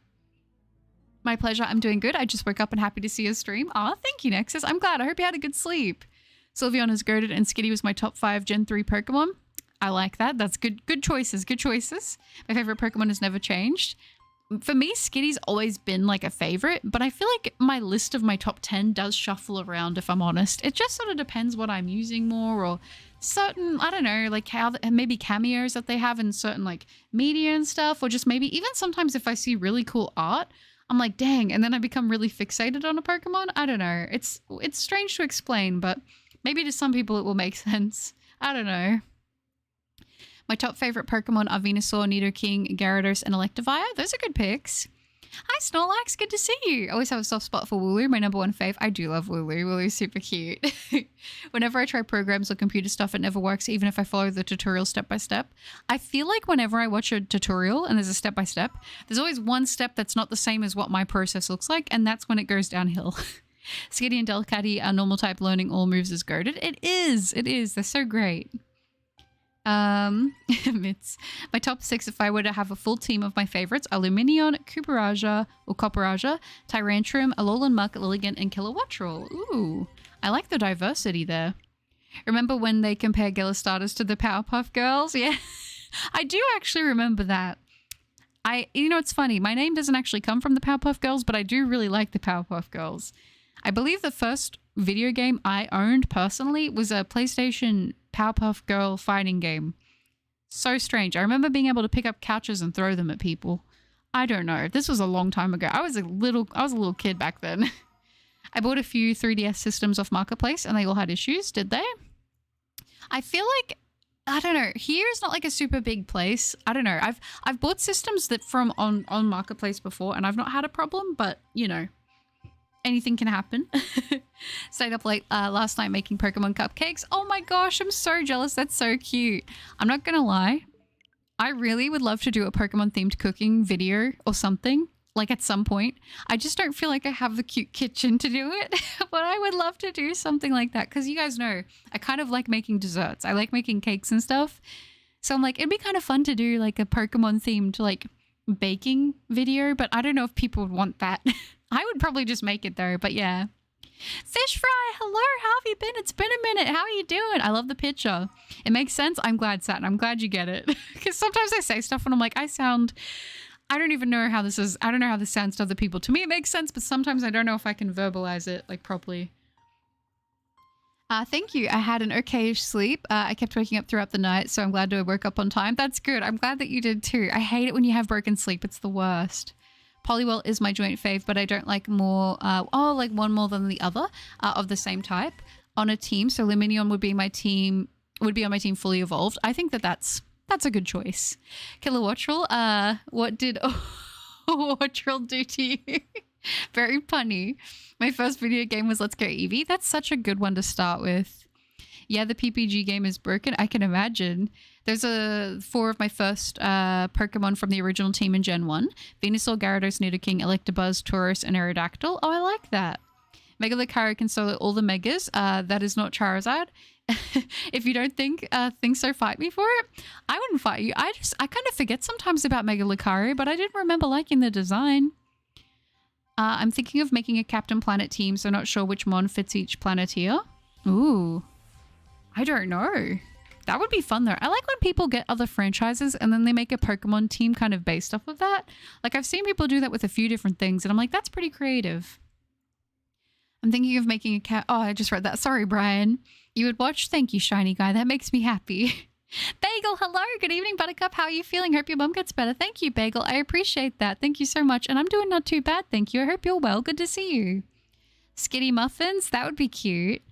My pleasure. I'm doing good. I just woke up and happy to see your stream. Aw, thank you, Nexus. I'm glad. I hope you had a good sleep. Sylveon is goated and Skitty was my top 5 Gen 3 Pokemon. I like that. That's good. Good choices. Good choices. My favorite Pokemon has never changed. For me, Skitty's always been like a favorite, but I feel like my list of my top 10 does shuffle around if I'm honest. It just sort of depends what I'm using more or certain, I don't know, like how maybe cameos that they have in certain like media and stuff, or just maybe even sometimes if I see really cool art, I'm like, dang. And then I become really fixated on a Pokemon. I don't know. It's strange to explain, but maybe to some people it will make sense. I don't know. My top favorite Pokemon are Venusaur, Nidoking, Gyarados, and Electivire. Those are good picks. Hi, Snorlax. Good to see you. I always have a soft spot for Wooloo, my number one fave. I do love Wooloo. Wooloo's super cute. Whenever I try programs or computer stuff, it never works, even if I follow the tutorial step by step. I feel like whenever I watch a tutorial and there's a step by step, there's always one step that's not the same as what my process looks like, and that's when it goes downhill. Skitty and Delcatty are normal type learning all moves is goated. It is. It is. They're so great. It's my top 6 if I were to have a full team of my favorites are Luminion, Copperajah, Tyrantrum, Alolan Muck, Lilligant, and Kilowattrel. Ooh, I like the diversity there. Remember when they compare Gillistarters to the Powerpuff Girls? Yeah, I do actually remember that. You know, it's funny. My name doesn't actually come from the Powerpuff Girls, but I do really like the Powerpuff Girls. I believe the first video game I owned personally was a PlayStation Powerpuff Girl fighting game. So strange. I remember being able to pick up couches and throw them at people. I don't know. This was a long time ago. I was a little kid back then. I bought a few 3DS systems off Marketplace and they all had issues, did they? I feel like, I don't know, here is not like a super big place. I don't know. I've bought systems that from on Marketplace before and I've not had a problem, but you know, anything can happen. Stayed up late last night making Pokemon cupcakes. Oh my gosh, I'm so jealous. That's so cute. I'm not gonna lie. I really would love to do a Pokemon themed cooking video or something, like at some point. I just don't feel like I have the cute kitchen to do it, but I would love to do something like that because you guys know I kind of like making desserts. I like making cakes and stuff. So I'm like, it'd be kind of fun to do like a Pokemon themed like baking video, but I don't know if people would want that. I would probably just make it though, but yeah. Fish Fry, hello, how have you been? It's been a minute. How are you doing? I love the picture. It makes sense. I'm glad, Satin. I'm glad you get it. Because sometimes I say stuff and I'm like, I don't even know how this is. I don't know how this sounds to other people. To me, it makes sense, but sometimes I don't know if I can verbalize it like properly. Thank you. I had an okay-ish sleep. I kept waking up throughout the night, so I'm glad to have woke up on time. That's good. I'm glad that you did too. I hate it when you have broken sleep. It's the worst. Poliwhirl is my joint fave, but I don't like more, like one more than the other of the same type on a team. So Luminion would be on my team fully evolved. I think that's a good choice. Kilowattrel, what did Wattrel do to you? Very punny. My first video game was Let's Go Eevee. That's such a good one to start with. Yeah, the PPG game is broken. I can imagine. There's 4 of my first Pokemon from the original team in Gen 1. Venusaur, Gyarados, Nidoking, Electabuzz, Tauros, and Aerodactyl. Oh, I like that. Mega Lucario can solo all the Megas. That is not Charizard. If you don't think so, fight me for it. I wouldn't fight you. I kind of forget sometimes about Mega Lucario, but I didn't remember liking the design. I'm thinking of making a Captain Planet team, so not sure which mon fits each planeteer. Ooh. I don't know. That would be fun though. I like when people get other franchises and then they make a Pokemon team kind of based off of that. Like I've seen people do that with a few different things and I'm like, that's pretty creative. I'm thinking of making a cat. Oh, I just read that. Sorry, Brian. You would watch? Thank you, Shiny Guy. That makes me happy. Bagel, hello. Good evening, Buttercup. How are you feeling? Hope your mum gets better. Thank you, Bagel. I appreciate that. Thank you so much. And I'm doing not too bad. Thank you. I hope you're well. Good to see you. Skitty Muffins. That would be cute.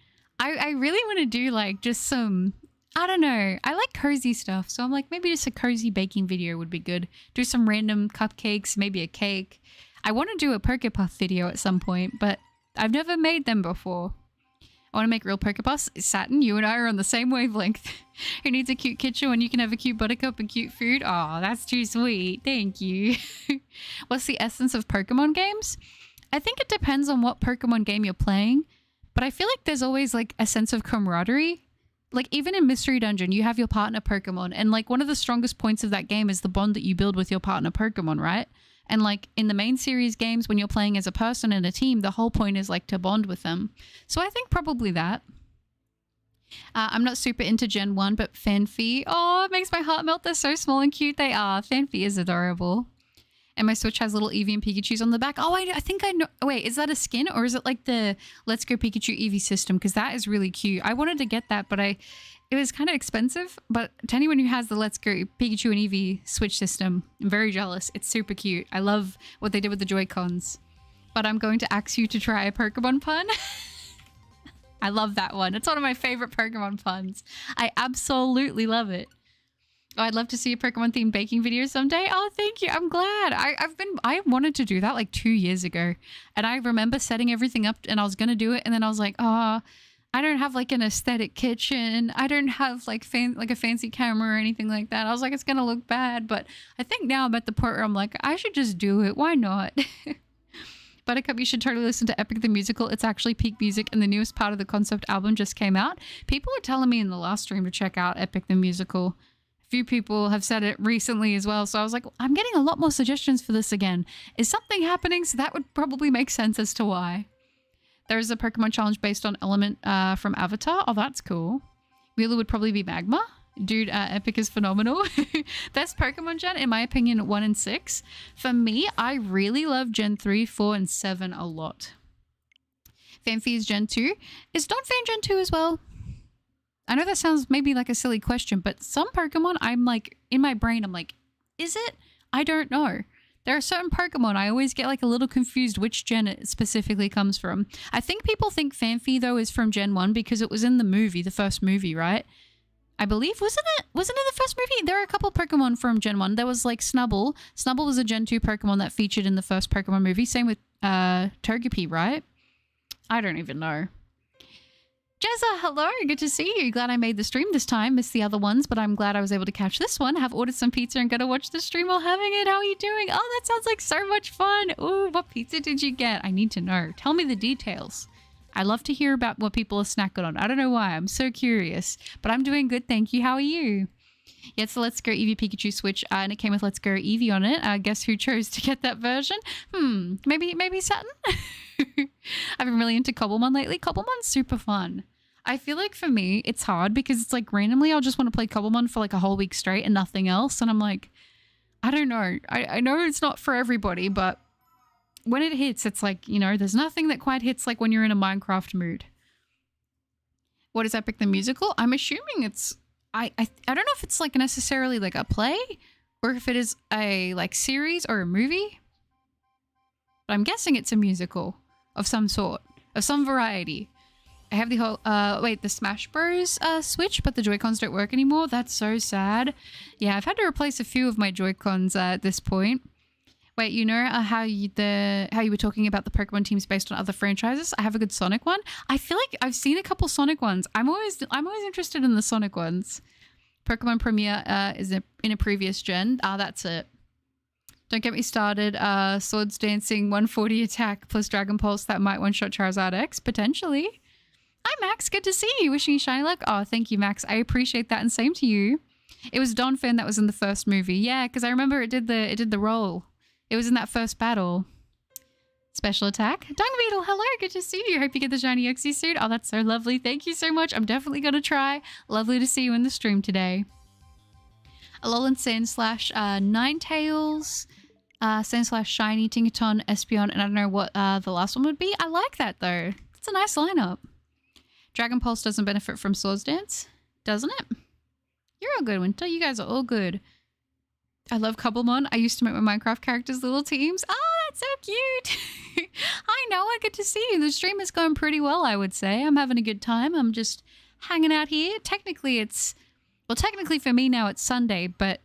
I really want to do like just some, I don't know. I like cozy stuff. So I'm like, maybe just a cozy baking video would be good. Do some random cupcakes, maybe a cake. I want to do a Pokepuff video at some point, but I've never made them before. I want to make real Pokepuffs. Satin, you and I are on the same wavelength. Who needs a cute kitchen when you can have a cute Buttercup and cute food? Oh, that's too sweet. Thank you. What's the essence of Pokemon games? I think it depends on what Pokemon game you're playing. But I feel like there's always like a sense of camaraderie. Like even in Mystery Dungeon, you have your partner Pokemon. And like one of the strongest points of that game is the bond that you build with your partner Pokemon, right? And like in the main series games, when you're playing as a person in a team, the whole point is like to bond with them. So I think probably that. I'm not super into Gen 1, but Fanfi. Oh, it makes my heart melt. They're so small and cute they are. Fanfi is adorable. And my Switch has little Eevee and Pikachu's on the back. Oh, I think I know. Wait, is that a skin or is it like the Let's Go Pikachu Eevee system? Because that is really cute. I wanted to get that, but it was kind of expensive, but to anyone who has the Let's Go Pikachu and Eevee Switch system, I'm very jealous. It's super cute. I love what they did with the Joy-Cons. But I'm going to ask you to try a Pokemon pun. I love that one. It's one of my favorite Pokemon puns. I absolutely love it. Oh, I'd love to see a Pokemon themed baking video someday. Oh, thank you. I'm glad. I wanted to do that like 2 years ago. And I remember setting everything up and I was going to do it. And then I was like, oh, I don't have like an aesthetic kitchen. I don't have like a fancy camera or anything like that. I was like, it's going to look bad. But I think now I'm at the point where I'm like, I should just do it. Why not? Buttercup, you should totally listen to Epic the Musical. It's actually peak music and the newest part of the concept album just came out. People were telling me in the last stream to check out Epic the Musical. Few people have said it recently as well, so I was like, I'm getting a lot more suggestions for this again. Is something happening? So that would probably make sense as to why. There is a Pokemon challenge based on Element from Avatar. Oh, that's cool. Wheeler would probably be Magma. Dude, Epic is phenomenal. Best Pokemon gen, in my opinion, 1 and 6. For me, I really love Gen 3, 4, and 7 a lot. Fanfi is Gen 2. Is Donphan Gen 2 as well? I know that sounds maybe like a silly question, but some Pokemon, I'm like, in my brain, I'm like, is it? I don't know. There are certain Pokemon, I always get like a little confused which gen it specifically comes from. I think people think Fanfi, though, is from Gen 1 because it was in the movie, the first movie, right? I believe, wasn't it the first movie? There are a couple Pokemon from Gen 1. There was like Snubbull. Snubbull was a Gen 2 Pokemon that featured in the first Pokemon movie. Same with Togepi, right? I don't even know. Jezza, hello, good to see you. Glad I made the stream this time. Missed the other ones, but I'm glad I was able to catch this one. Have ordered some pizza and gonna watch the stream while having it. How are you doing? Oh, that sounds like so much fun. Ooh, what pizza did you get? I need to know. Tell me the details. I love to hear about what people are snacking on. I don't know why. I'm so curious, but I'm doing good. Thank you. How are you? Yeah, it's the Let's Go Eevee Pikachu Switch, and it came with Let's Go Eevee on it. Guess who chose to get that version? Maybe Saturn? I've been really into Cobblemon lately. Cobblemon's super fun. I feel like for me, it's hard because it's like randomly I'll just want to play Cobblemon for like a whole week straight and nothing else. And I'm like, I don't know. I know it's not for everybody, but when it hits, it's like, you know, there's nothing that quite hits like when you're in a Minecraft mood. What is Epic the Musical? I'm assuming it's, I don't know if it's like necessarily like a play or if it is a like series or a movie, but I'm guessing it's a musical of some sort, of some variety. I have the whole, the Smash Bros. Switch, but the Joy-Cons don't work anymore. That's so sad. Yeah, I've had to replace a few of my Joy-Cons at this point. Wait, you know how you were talking about the Pokemon teams based on other franchises? I have a good Sonic one. I feel like I've seen a couple Sonic ones. I'm always interested in the Sonic ones. Pokemon Premier is in a previous gen. That's it. Don't get me started. Swords Dancing, 140 attack plus Dragon Pulse that might one-shot Charizard X, potentially. Hi, Max. Good to see you. Wishing you shiny luck. Oh, thank you, Max. I appreciate that, and same to you. It was Donphan that was in the first movie. Yeah, because I remember it did the role. It was in that first battle. Special attack. Dung Beetle, hello. Good to see you. Hope you get the shiny Uxie suit. Oh, that's so lovely. Thank you so much. I'm definitely going to try. Lovely to see you in the stream today. Alolan Sandslash, Ninetales, Sandslash Shiny, Tinkaton, Espeon, and I don't know what the last one would be. I like that, though. It's a nice lineup. Dragon Pulse doesn't benefit from Swords Dance, doesn't it? You're all good, Winter. You guys are all good. I love Cobblemon. I used to make my Minecraft characters little teams. Oh, that's so cute. Hi, Noah. Good to see you. The stream is going pretty well, I would say. I'm having a good time. I'm just hanging out here. Technically for me now it's Sunday, but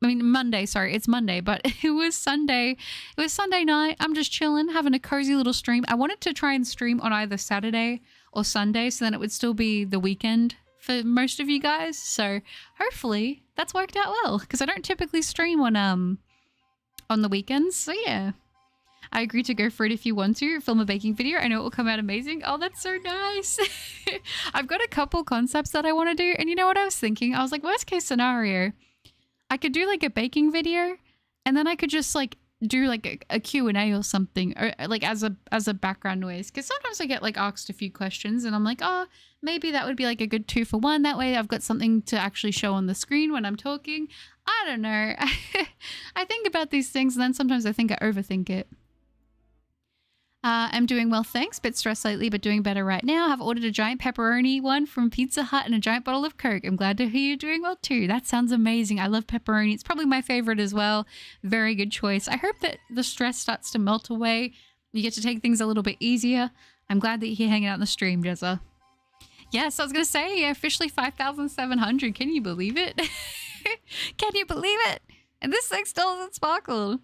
Monday, sorry. It's Monday, but it was Sunday. It was Sunday night. I'm just chilling, having a cozy little stream. I wanted to try and stream on either Saturday or Sunday, so then it would still be the weekend for most of you guys. So hopefully that's worked out well, because I don't typically stream on the weekends. So yeah, I agree to go for it if you want to film a baking video. I know it will come out amazing. Oh, that's so nice. I've got a couple concepts that I want to do, and you know what I was thinking? I was like, worst case scenario, I could do like a baking video, and then I could just like do like a Q&A or something, or like as a background noise, because sometimes I get like asked a few questions and I'm like, oh, maybe that would be like a good 2-for-1. That way I've got something to actually show on the screen when I'm talking. I don't know. I think about these things and then sometimes I think I overthink it. I'm doing well, thanks. Bit stressed lately, but doing better right now. Have ordered a giant pepperoni one from Pizza Hut and a giant bottle of Coke. I'm glad to hear you're doing well too. That sounds amazing. I love pepperoni. It's probably my favorite as well. Very good choice. I hope that the stress starts to melt away. You get to take things a little bit easier. I'm glad that you're hanging out in the stream, Jezza. Yes, I was going to say, officially 5,700. Can you believe it? Can you believe it? And this thing still hasn't sparkled.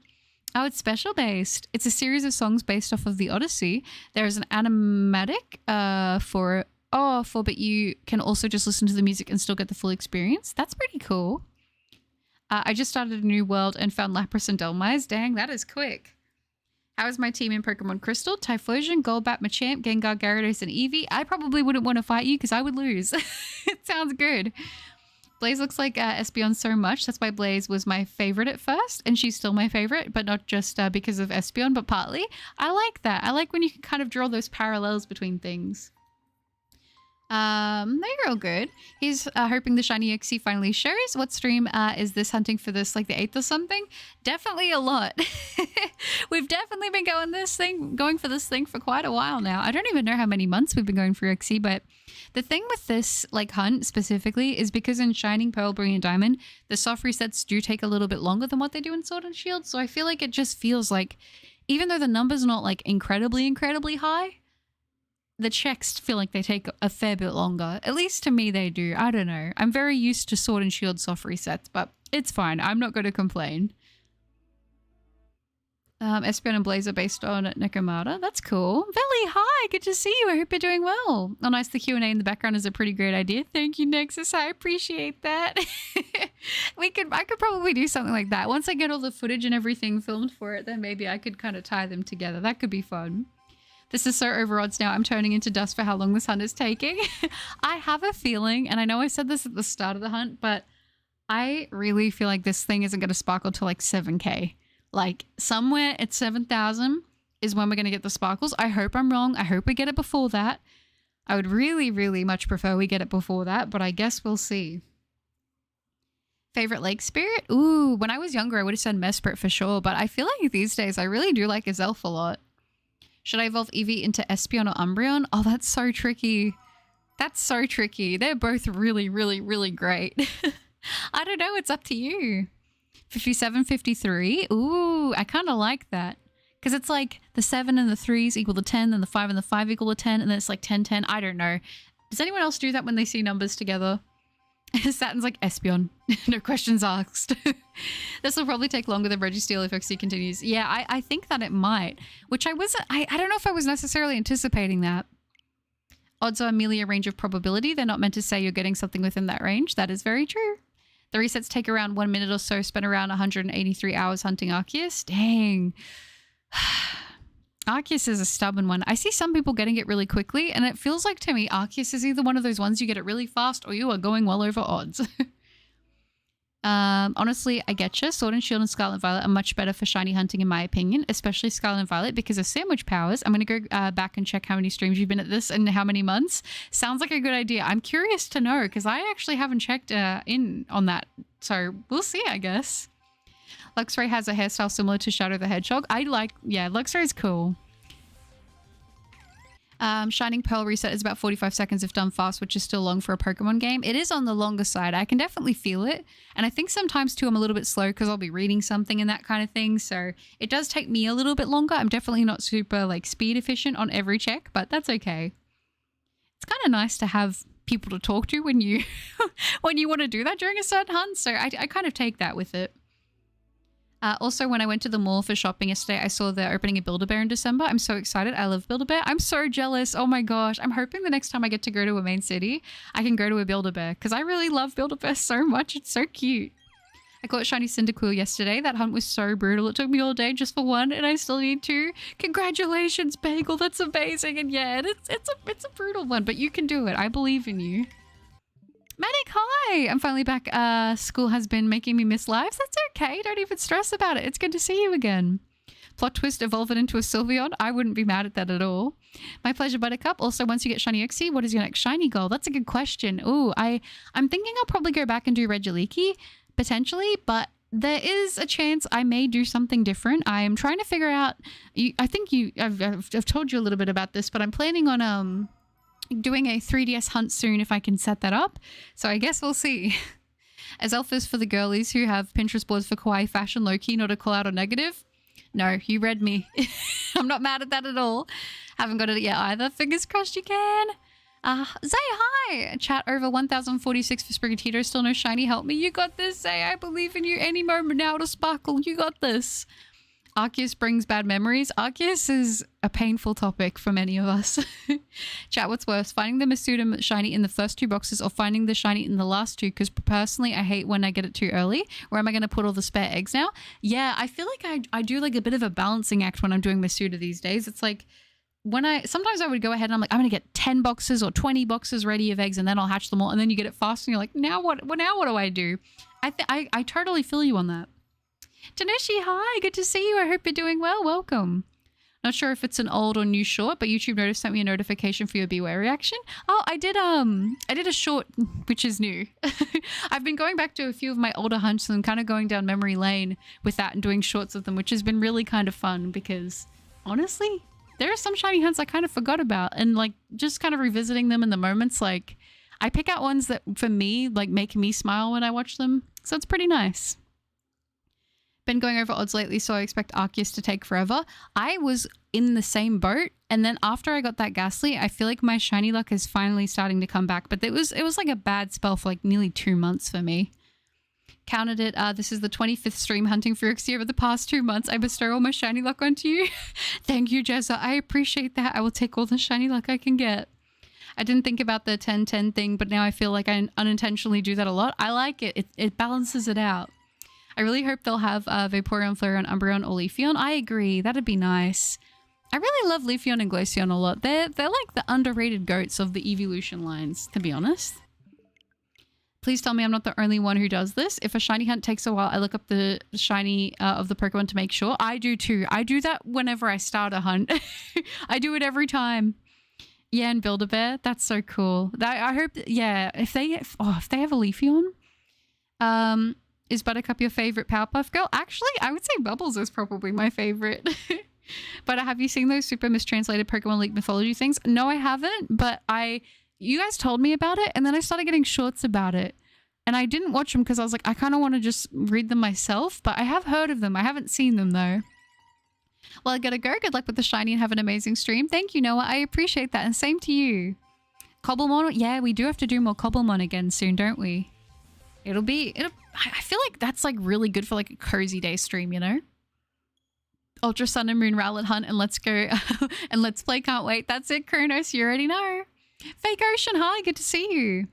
Oh, it's special based. It's a series of songs based off of the Odyssey. There is an animatic but you can also just listen to the music and still get the full experience. That's pretty cool. I just started a new world and found Lapras and Dhelmise. Dang, that is quick. How is my team in Pokemon Crystal? Typhlosion, Golbat, Machamp, Gengar, Gyarados, and Eevee. I probably wouldn't want to fight you because I would lose. It sounds good. Blaze looks like Espeon so much. That's why Blaze was my favorite at first, and she's still my favorite, but not just because of Espeon, but partly. I like that. I like when you can kind of draw those parallels between things. They're all good. He's hoping the shiny Uxie finally shows. What stream is this hunting for this, like the 8th or something? Definitely a lot. We've definitely been going for this thing for quite a while now. I don't even know how many months we've been going for Uxie, but the thing with this like hunt specifically is because in Shining, Pearl, Brilliant, Diamond, the soft resets do take a little bit longer than what they do in Sword and Shield. So I feel like it just feels like, even though the number's not like incredibly high, the checks feel like they take a fair bit longer. At least to me they do. I don't know. I'm very used to Sword and Shield soft resets, but it's fine. I'm not going to complain. Espeon and Blaze are based on Nekomata. That's cool. Velly, hi! Good to see you. I hope you're doing well. Oh, nice. The Q&A in the background is a pretty great idea. Thank you, Nexus. I appreciate that. I could probably do something like that. Once I get all the footage and everything filmed for it, then maybe I could kind of tie them together. That could be fun. This is so over odds now. I'm turning into dust for how long this hunt is taking. I have a feeling, and I know I said this at the start of the hunt, but I really feel like this thing isn't going to sparkle till like 7k. Like somewhere at 7,000 is when we're going to get the sparkles. I hope I'm wrong. I hope we get it before that. I would really, really much prefer we get it before that, but I guess we'll see. Favorite lake spirit? Ooh, when I was younger, I would have said Mesprit for sure, but I feel like these days I really do like Azelf a lot. Should I evolve Eevee into Espeon or Umbreon? Oh, that's so tricky. That's so tricky. They're both really, really, really great. I don't know. It's up to you. 57, 53. Ooh, I kind of like that. Because it's like the 7 and the 3s equal to 10, then the 5 and the 5 equal to 10, and then it's like 10, 10. I don't know. Does anyone else do that when they see numbers together? Saturn's like Espeon. No questions asked. This will probably take longer than Registeel if Uxie continues. Yeah, I think that it might. Which I don't know if I was necessarily anticipating that. Odds are merely a range of probability. They're not meant to say you're getting something within that range. That is very true. The resets take around 1 minute or so. Spent around 183 hours hunting Arceus. Dang. Arceus is a stubborn one. I see some people getting it really quickly, and it feels like to me Arceus is either one of those ones you get it really fast or you are going well over odds. Honestly, I getcha. Sword and Shield and Scarlet Violet are much better for shiny hunting in my opinion, especially Scarlet and Violet because of sandwich powers. I'm going to go back and check how many streams you've been at this and how many months. Sounds like a good idea. I'm curious to know because I actually haven't checked in on that. So we'll see, I guess. Luxray has a hairstyle similar to Shadow the Hedgehog. Yeah, Luxray is cool. Shining Pearl reset is about 45 seconds if done fast, which is still long for a Pokemon game. It is on the longer side. I can definitely feel it. And I think sometimes too I'm a little bit slow because I'll be reading something and that kind of thing. So it does take me a little bit longer. I'm definitely not super like speed efficient on every check, but that's okay. It's kind of nice to have people to talk to when you when you want to do that during a certain hunt. So I kind of take that with it. Also, when I went to the mall for shopping yesterday, I saw they're opening a Build-A-Bear in December. I'm so excited. I love Build-A-Bear. I'm so jealous. Oh my gosh. I'm hoping the next time I get to go to a main city, I can go to a Build-A-Bear because I really love Build-A-Bear so much. It's so cute. I caught Shiny Cyndaquil yesterday. That hunt was so brutal. It took me all day just for one, and I still need two. Congratulations, Bagel. That's amazing. And yeah, it's a brutal one, but you can do it. I believe in you. Medic, hi! I'm finally back. School has been making me miss lives. That's okay. Don't even stress about it. It's good to see you again. Plot twist, evolve it into a Sylveon. I wouldn't be mad at that at all. My pleasure, Buttercup. Also, once you get Shiny Uxie, what is your next shiny goal? That's a good question. Ooh, I'm thinking I'll probably go back and do Regieleki, potentially, but there is a chance I may do something different. I am trying to figure out. I've told you a little bit about this, but I'm planning on doing a 3DS hunt soon if I can set that up. So I guess we'll see. As alphas for the girlies who have Pinterest boards for kawaii fashion, low-key, not a call out or negative. No, you read me. I'm not mad at that at all. Haven't got it yet either. Fingers crossed you can. Zay, hi! Chat over 1046 for Sprigatito. Still no shiny. Help me. You got this, Zay. I believe in you. Any moment now to sparkle. You got this. Arceus brings bad memories. Arceus is a painful topic for many of us. Chat, what's worse? Finding the Masuda shiny in the first 2 boxes or finding the shiny in the last 2? Because personally, I hate when I get it too early. Where am I going to put all the spare eggs now? Yeah, I feel like I do like a bit of a balancing act when I'm doing Masuda these days. It's like sometimes I would go ahead and I'm like, I'm going to get 10 boxes or 20 boxes ready of eggs and then I'll hatch them all. And then you get it fast and you're like, now what do I do? I totally feel you on that. Tanushi, hi, good to see you. I hope you're doing well. Welcome. Not sure if it's an old or new short, but YouTube sent me a notification for your Beware reaction. Oh, I did a short, which is new. I've been going back to a few of my older hunts and kind of going down memory lane with that and doing shorts of them, which has been really kind of fun because honestly, there are some shiny hunts I kind of forgot about and like just kind of revisiting them in the moments. Like I pick out ones that for me, like make me smile when I watch them. So it's pretty nice. Been going over odds lately, so I expect Arceus to take forever. I was in the same boat, and then after I got that Ghastly, I feel like my shiny luck is finally starting to come back, but it was like a bad spell for like nearly 2 months for me. Counted it. This is the 25th stream hunting for Uxie over the past 2 months. I bestow all my shiny luck onto you. Thank you, Jezza. I appreciate that. I will take all the shiny luck I can get. I didn't think about the 10-10 thing, but now I feel like I unintentionally do that a lot. I like it. It balances it out. I really hope they'll have Vaporeon, Flareon, Umbreon, or Leafeon. I agree. That'd be nice. I really love Leafeon and Glaceon a lot. They're like the underrated goats of the evolution lines, to be honest. Please tell me I'm not the only one who does this. If a shiny hunt takes a while, I look up the shiny of the Pokemon to make sure. I do too. I do that whenever I start a hunt. I do it every time. Yeah, and Build-A-Bear. That's so cool. I hope, yeah, if they have a Leafeon, is Buttercup your favorite Powerpuff Girl? Actually, I would say Bubbles is probably my favorite. But have you seen those super mistranslated Pokemon League mythology things? No, I haven't, but you guys told me about it, and then I started getting shorts about it. And I didn't watch them because I was like, I kind of want to just read them myself, but I have heard of them. I haven't seen them, though. Well, I gotta go. Good luck with the shiny and have an amazing stream. Thank you, Noah. I appreciate that, and same to you. Cobblemon? Yeah, we do have to do more Cobblemon again soon, don't we? I feel like that's like really good for like a cozy day stream, you know? Ultra Sun and Moon Rowlet Hunt and let's go and let's play. Can't wait. That's it, Kronos. You already know. Fake Ocean, hi. Good to see you.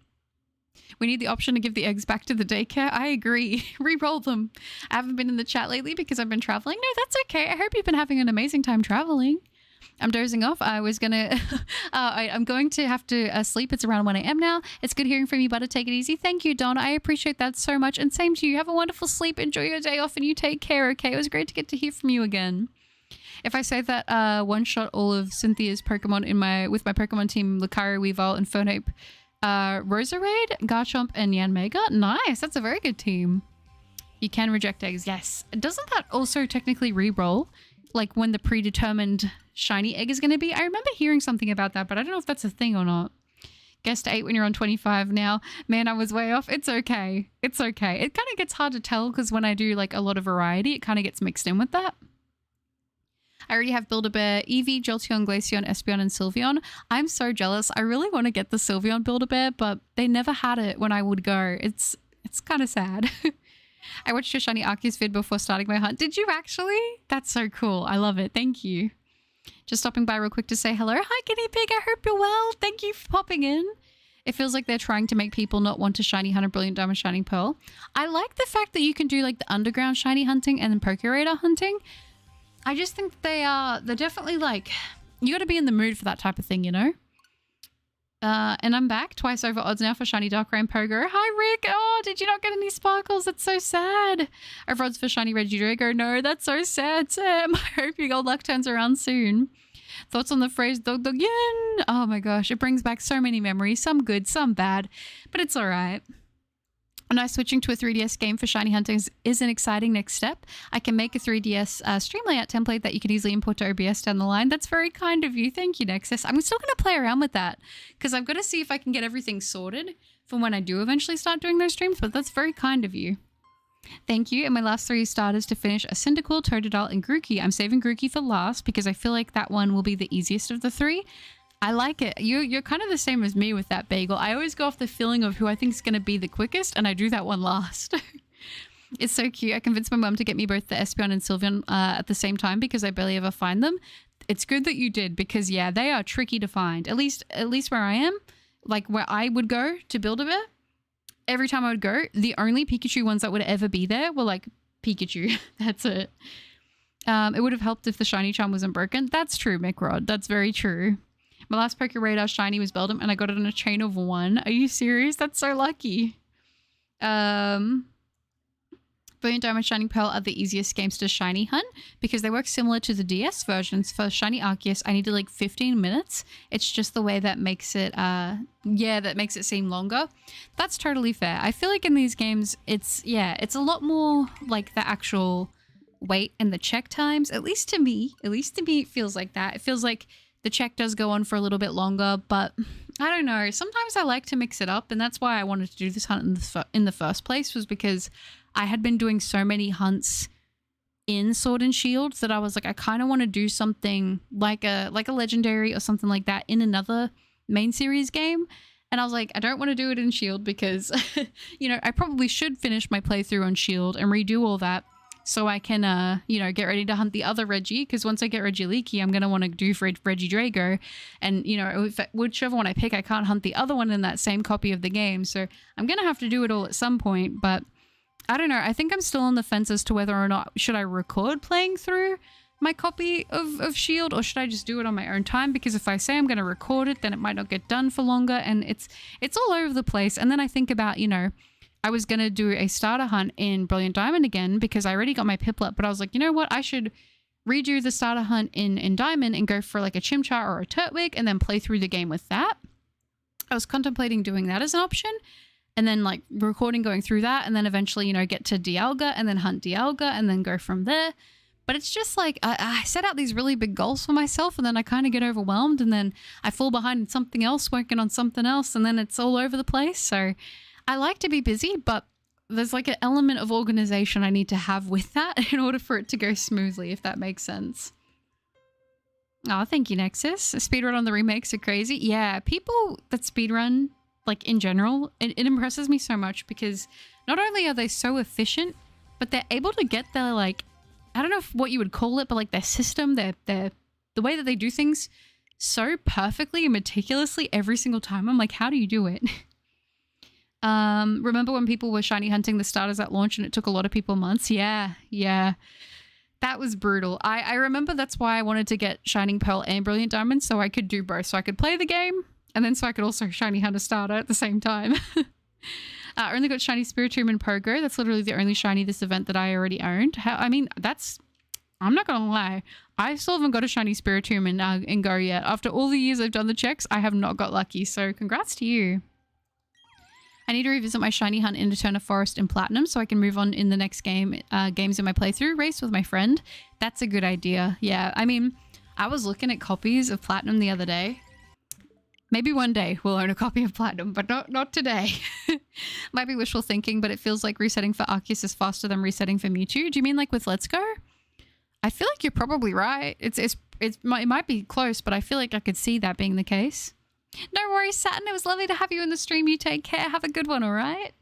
We need the option to give the eggs back to the daycare. I agree. Re-roll them. I haven't been in the chat lately because I've been traveling. No, that's okay. I hope you've been having an amazing time traveling. I'm dozing off. I'm going to have to sleep. It's around 1 a.m. now. It's good hearing from you, Butter. Take it easy. Thank you, Don. I appreciate that so much. And same to you. Have a wonderful sleep. Enjoy your day off and you take care, okay? It was great to get to hear from you again. If I say that one-shot all of Cynthia's Pokemon with my Pokemon team, Lucario, Weavile, and Phonape, Roserade, Garchomp, and Yanmega. Nice. That's a very good team. You can reject eggs. Yes. Doesn't that also technically re-roll? Like when the predetermined shiny egg is going to be? I remember hearing something about that, but I don't know if that's a thing or not. Guessed 8 when you're on 25 now. Man, I was way off. It's okay. It's okay. It kind of gets hard to tell because when I do like a lot of variety, it kind of gets mixed in with that. I already have Build-A-Bear, Eevee, Jolteon, Glaceon, Espeon, and Sylveon. I'm so jealous. I really want to get the Sylveon Build-A-Bear, but they never had it when I would go. It's kind of sad. I watched your shiny Arceus vid before starting my hunt. Did you actually? That's so cool. I love it. Thank you. Just stopping by real quick to say hello. Hi, Guinea Pig. I hope you're well. Thank you for popping in. It feels like they're trying to make people not want to shiny hunt a Brilliant Diamond Shining Pearl. I like the fact that you can do like the underground shiny hunting and then Pokéradar hunting. I just think they're definitely like, you got to be in the mood for that type of thing, you know? And I'm back twice over odds now for shiny Darkrai and Pogo. Hi, Rick. Oh, did you not get any sparkles? That's so sad. Over odds for shiny Regidrago. No, that's so sad, Sam. I hope your gold luck turns around soon. Thoughts on the phrase dog dog yin? Oh my gosh, it brings back so many memories. Some good, some bad, but it's all right. Now switching to a 3DS game for shiny hunting is an exciting next step. I can make a 3DS stream layout template that you can easily import to OBS down the line. That's very kind of you. Thank you, Nexus. I'm still going to play around with that because I've got to see if I can get everything sorted for when I do eventually start doing those streams, but that's very kind of you. Thank you. And my last 3 starters to finish are Cyndaquil, Totodile, and Grookey. I'm saving Grookey for last because I feel like that one will be the easiest of the 3. I like it. You're kind of the same as me with that bagel. I always go off the feeling of who I think is going to be the quickest, and I do that one last. It's so cute. I convinced my mum to get me both the Espeon and Sylveon at the same time because I barely ever find them. It's good that you did because, yeah, they are tricky to find. At least where I am, like where I would go to Build-A-Bear, every time I would go, the only Pikachu ones that would ever be there were like Pikachu. That's it. It would have helped if the shiny charm wasn't broken. That's true, Microd. That's very true. My last Pokéradar shiny was Beldum, and I got it on a chain of 1. Are you serious? That's so lucky. Brilliant Diamond, Shining Pearl are the easiest games to shiny hunt because they work similar to the DS versions. For Shiny Arceus, I needed like 15 minutes. It's just the way that makes it, that makes it seem longer. That's totally fair. I feel like in these games, it's a lot more like the actual wait and the check times. At least to me, it feels like that. It feels like the check does go on for a little bit longer, but I don't know. Sometimes I like to mix it up, and that's why I wanted to do this hunt in the first place, was because I had been doing so many hunts in Sword and Shield that I was like, I kind of want to do something like a legendary or something like that in another main series game. And I was like, I don't want to do it in Shield because, I probably should finish my playthrough on Shield and redo all that. So I can, get ready to hunt the other Reggie, because once I get Regieleki, I'm going to want to do for Regidrago. And, whichever one I pick, I can't hunt the other one in that same copy of the game. So I'm going to have to do it all at some point. But I don't know. I think I'm still on the fence as to whether or not should I record playing through my copy of Shield, or should I just do it on my own time? Because if I say I'm going to record it, then it might not get done for longer. And it's all over the place. And then I think about, I was going to do a starter hunt in Brilliant Diamond again because I already got my Piplup, but I was like, you know what? I should redo the starter hunt in Diamond and go for like a Chimchar or a Turtwig and then play through the game with that. I was contemplating doing that as an option and then like recording going through that and then eventually, get to Dialga and then hunt Dialga and then go from there. But it's just like I set out these really big goals for myself and then I kind of get overwhelmed and then I fall behind in something else, working on something else, and then it's all over the place. So I like to be busy, but there's like an element of organization I need to have with that in order for it to go smoothly, if that makes sense. Oh, thank you, Nexus. Speedrun on the remakes are crazy. Yeah, people that speedrun, like in general, it impresses me so much because not only are they so efficient, but they're able to get their, like, I don't know what you would call it, but like their system, the way that they do things so perfectly and meticulously every single time. I'm like, how do you do it? Remember when people were shiny hunting the starters at launch and it took a lot of people months? Yeah. That was brutal. I remember that's why I wanted to get Shining Pearl and Brilliant Diamond so I could do both. So I could play the game and then so I could also shiny hunt a starter at the same time. I only got shiny Spiritomb and Pogo. That's literally the only shiny this event that I already owned. I'm not gonna lie. I still haven't got a shiny Spiritomb in Go yet. After all the years I've done the checks, I have not got lucky. So congrats to you. I need to revisit my shiny hunt in Eterna Forest in Platinum so I can move on in the next games in my playthrough race with my friend. That's a good idea. Yeah, I was looking at copies of Platinum the other day. Maybe one day we'll own a copy of Platinum, but not today. Might be wishful thinking, but it feels like resetting for Arceus is faster than resetting for Mewtwo. Do you mean like with Let's Go? I feel like you're probably right. It might be close, but I feel like I could see that being the case. No worries, Saturn. It was lovely to have you in the stream. You take care. Have a good one, all right?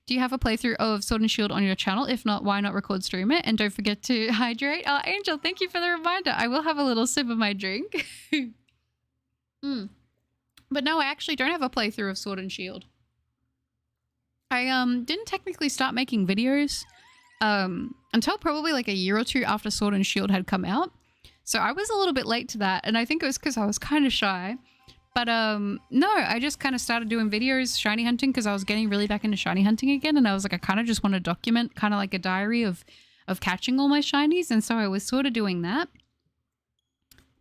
Do you have a playthrough of Sword and Shield on your channel? If not, why not record stream it? And don't forget to hydrate. Oh, Angel, thank you for the reminder. I will have a little sip of my drink. But no, I actually don't have a playthrough of Sword and Shield. I didn't technically start making videos until probably like a year or two after Sword and Shield had come out. So I was a little bit late to that. And I think it was because I was kind of shy. But no, I just kind of started doing videos, shiny hunting, because I was getting really back into shiny hunting again. And I was like, I kind of just want to document kind of like a diary of catching all my shinies. And so I was sort of doing that.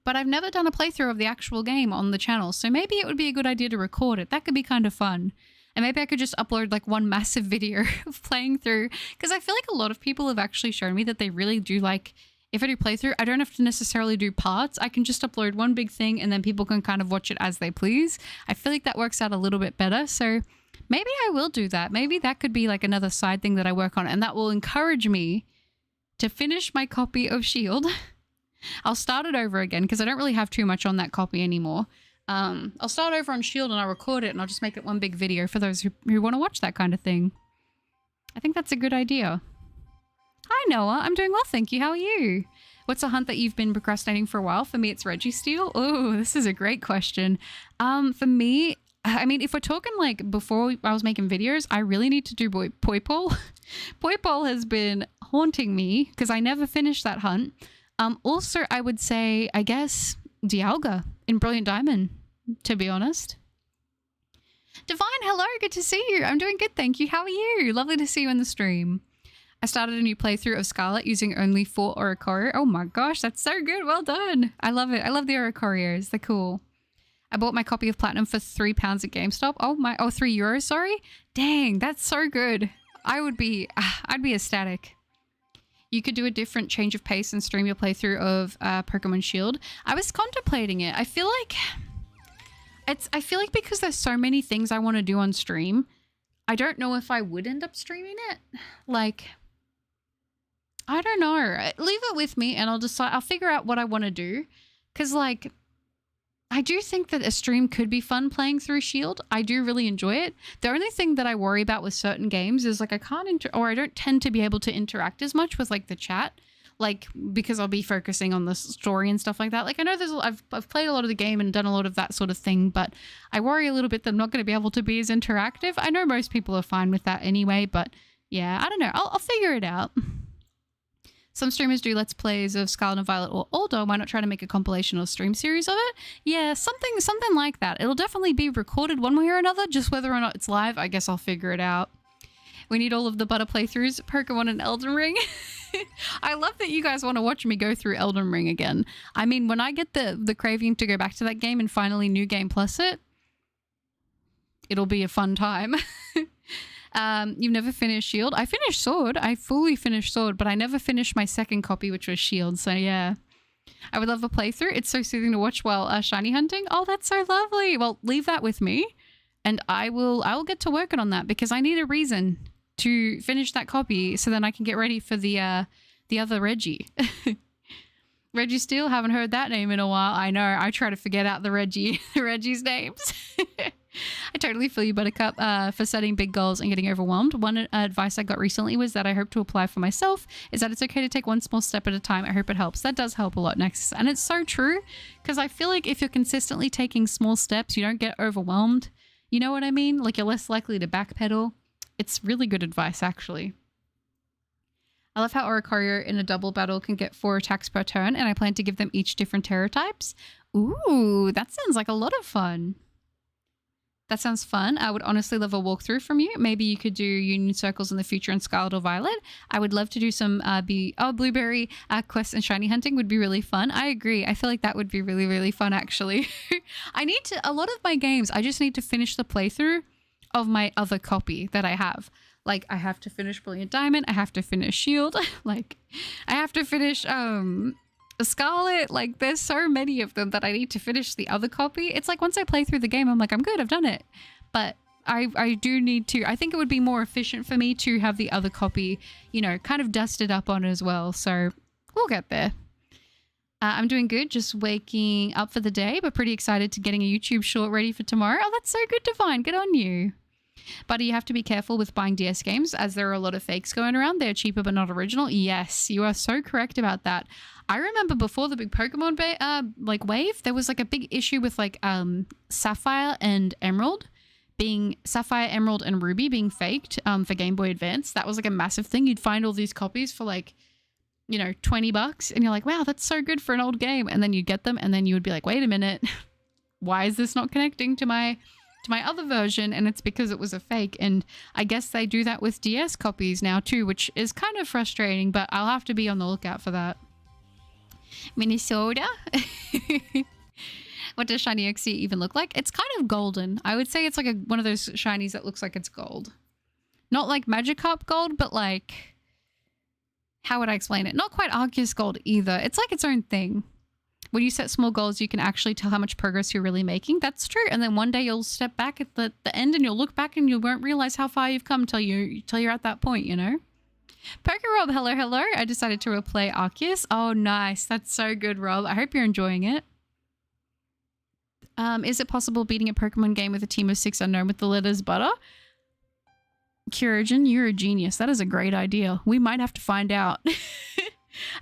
But I've never done a playthrough of the actual game on the channel. So maybe it would be a good idea to record it. That could be kind of fun. And maybe I could just upload like one massive video of playing through, because I feel like a lot of people have actually shown me that they really do like, if I do playthrough, I don't have to necessarily do parts. I can just upload one big thing and then people can kind of watch it as they please. I feel like that works out a little bit better. So maybe I will do that. Maybe that could be like another side thing that I work on, and that will encourage me to finish my copy of Shield. I'll start it over again because I don't really have too much on that copy anymore. I'll start over on Shield and I'll record it and I'll just make it one big video for those who want to watch that kind of thing. I think that's a good idea. Hi Noah, I'm doing well, thank you. How are you? What's a hunt that you've been procrastinating for a while? For me, it's Registeel. Oh, this is a great question. For me, I mean, if we're talking like before I was making videos, I really need to do Poipole. Poipole has been haunting me because I never finished that hunt. Also, I would say, I guess, Dialga in Brilliant Diamond, to be honest. Divine, hello, good to see you. I'm doing good, thank you. How are you? Lovely to see you in the stream. I started a new playthrough of Scarlet using only 4 Oricorio. Oh my gosh, that's so good. Well done. I love it. I love the Oricorios. They're cool. I bought my copy of Platinum for £3 at GameStop. Oh, €3, sorry. Dang, that's so good. I'd be ecstatic. You could do a different change of pace and stream your playthrough of Pokemon Shield. I was contemplating it. I feel like because there's so many things I want to do on stream, I don't know if I would end up streaming it. Like, I don't know. Leave it with me and I'll decide. I'll figure out what I want to do. Because, like, I do think that a stream could be fun playing through Shield. I do really enjoy it. The only thing that I worry about with certain games is like I don't tend to be able to interact as much with like the chat, like because I'll be focusing on the story and stuff like that. Like I know I've played a lot of the game and done a lot of that sort of thing, but I worry a little bit that I'm not going to be able to be as interactive. I know most people are fine with that anyway, but yeah, I don't know. I'll figure it out. Some streamers do Let's Plays of Scarlet and Violet or older. Why not try to make a compilation or stream series of it? Yeah, something like that. It'll definitely be recorded one way or another, just whether or not it's live, I guess I'll figure it out. We need all of the butter playthroughs, Pokemon and Elden Ring. I love that you guys want to watch me go through Elden Ring again. I mean, when I get the craving to go back to that game and finally New Game Plus it'll be a fun time. You've never finished Shield? I finished Sword. I fully finished Sword, but I never finished my second copy, which was Shield. So yeah, I would love a playthrough. It's so soothing to watch while shiny hunting. Oh, that's so lovely. Well, leave that with me and I will get to working on that because I need a reason to finish that copy so then I can get ready for the other Reggie. Registeel, haven't heard that name in a while. I know, I try to forget out the Reggie's names. I totally feel you, Buttercup, for setting big goals and getting overwhelmed. One advice I got recently was that I hope to apply for myself is that it's okay to take one small step at a time. I hope it helps. That does help a lot, Nexus. And it's so true because I feel like if you're consistently taking small steps, you don't get overwhelmed. You know what I mean? Like you're less likely to backpedal. It's really good advice, actually. I love how Oricorio in a double battle can get 4 attacks per turn, and I plan to give them each different terror types. Ooh, that sounds like a lot of fun. That sounds fun. I would honestly love a walkthrough from you. Maybe you could do Union Circles in the future in Scarlet or Violet. I would love to do some Blueberry quests and shiny hunting would be really fun. I agree. I feel like that would be really, really fun, actually. A lot of my games, I just need to finish the playthrough of my other copy that I have. Like, I have to finish Brilliant Diamond. I have to finish Shield. Like, I have to finish Scarlet. Like, there's so many of them that I need to finish the other copy. It's like once I play through the game, I'm like, I'm good, I've done it. But I do need to, I think it would be more efficient for me to have the other copy, you know, kind of dusted up on as well. So we'll get there. I'm doing good, just waking up for the day, but pretty excited to getting a YouTube short ready for tomorrow. Oh, that's so good, Divine. Good on you. But you have to be careful with buying DS games as there are a lot of fakes going around. They're cheaper but not original. Yes, you are so correct about that. I remember before the big Pokemon wave, there was like a big issue with like Sapphire, Emerald, and Ruby being faked for Game Boy Advance. That was like a massive thing. You'd find all these copies for like, you know, $20 and you're like, wow, that's so good for an old game. And then you'd get them and then you would be like, wait a minute, why is this not connecting to my other version? And it's because it was a fake. And I guess they do that with DS copies now too, which is kind of frustrating, but I'll have to be on the lookout for that. Minnesota. What does shiny Uxie even look like? It's kind of golden. I would say it's like one of those shinies that looks like it's gold. Not like Magikarp gold, but like, how would I explain it? Not quite Arceus gold either. It's like its own thing. When you set small goals, you can actually tell how much progress you're really making. That's true. And then one day you'll step back at the end and you'll look back and you won't realize how far you've come till you're at that point, you know? Rob, hello, hello. I decided to replay Arceus. Oh, nice. That's so good, Rob. I hope you're enjoying it. Is it possible beating a Pokemon game with a team of 6 unknown with the letters butter? Kyurajin, you're a genius. That is a great idea. We might have to find out.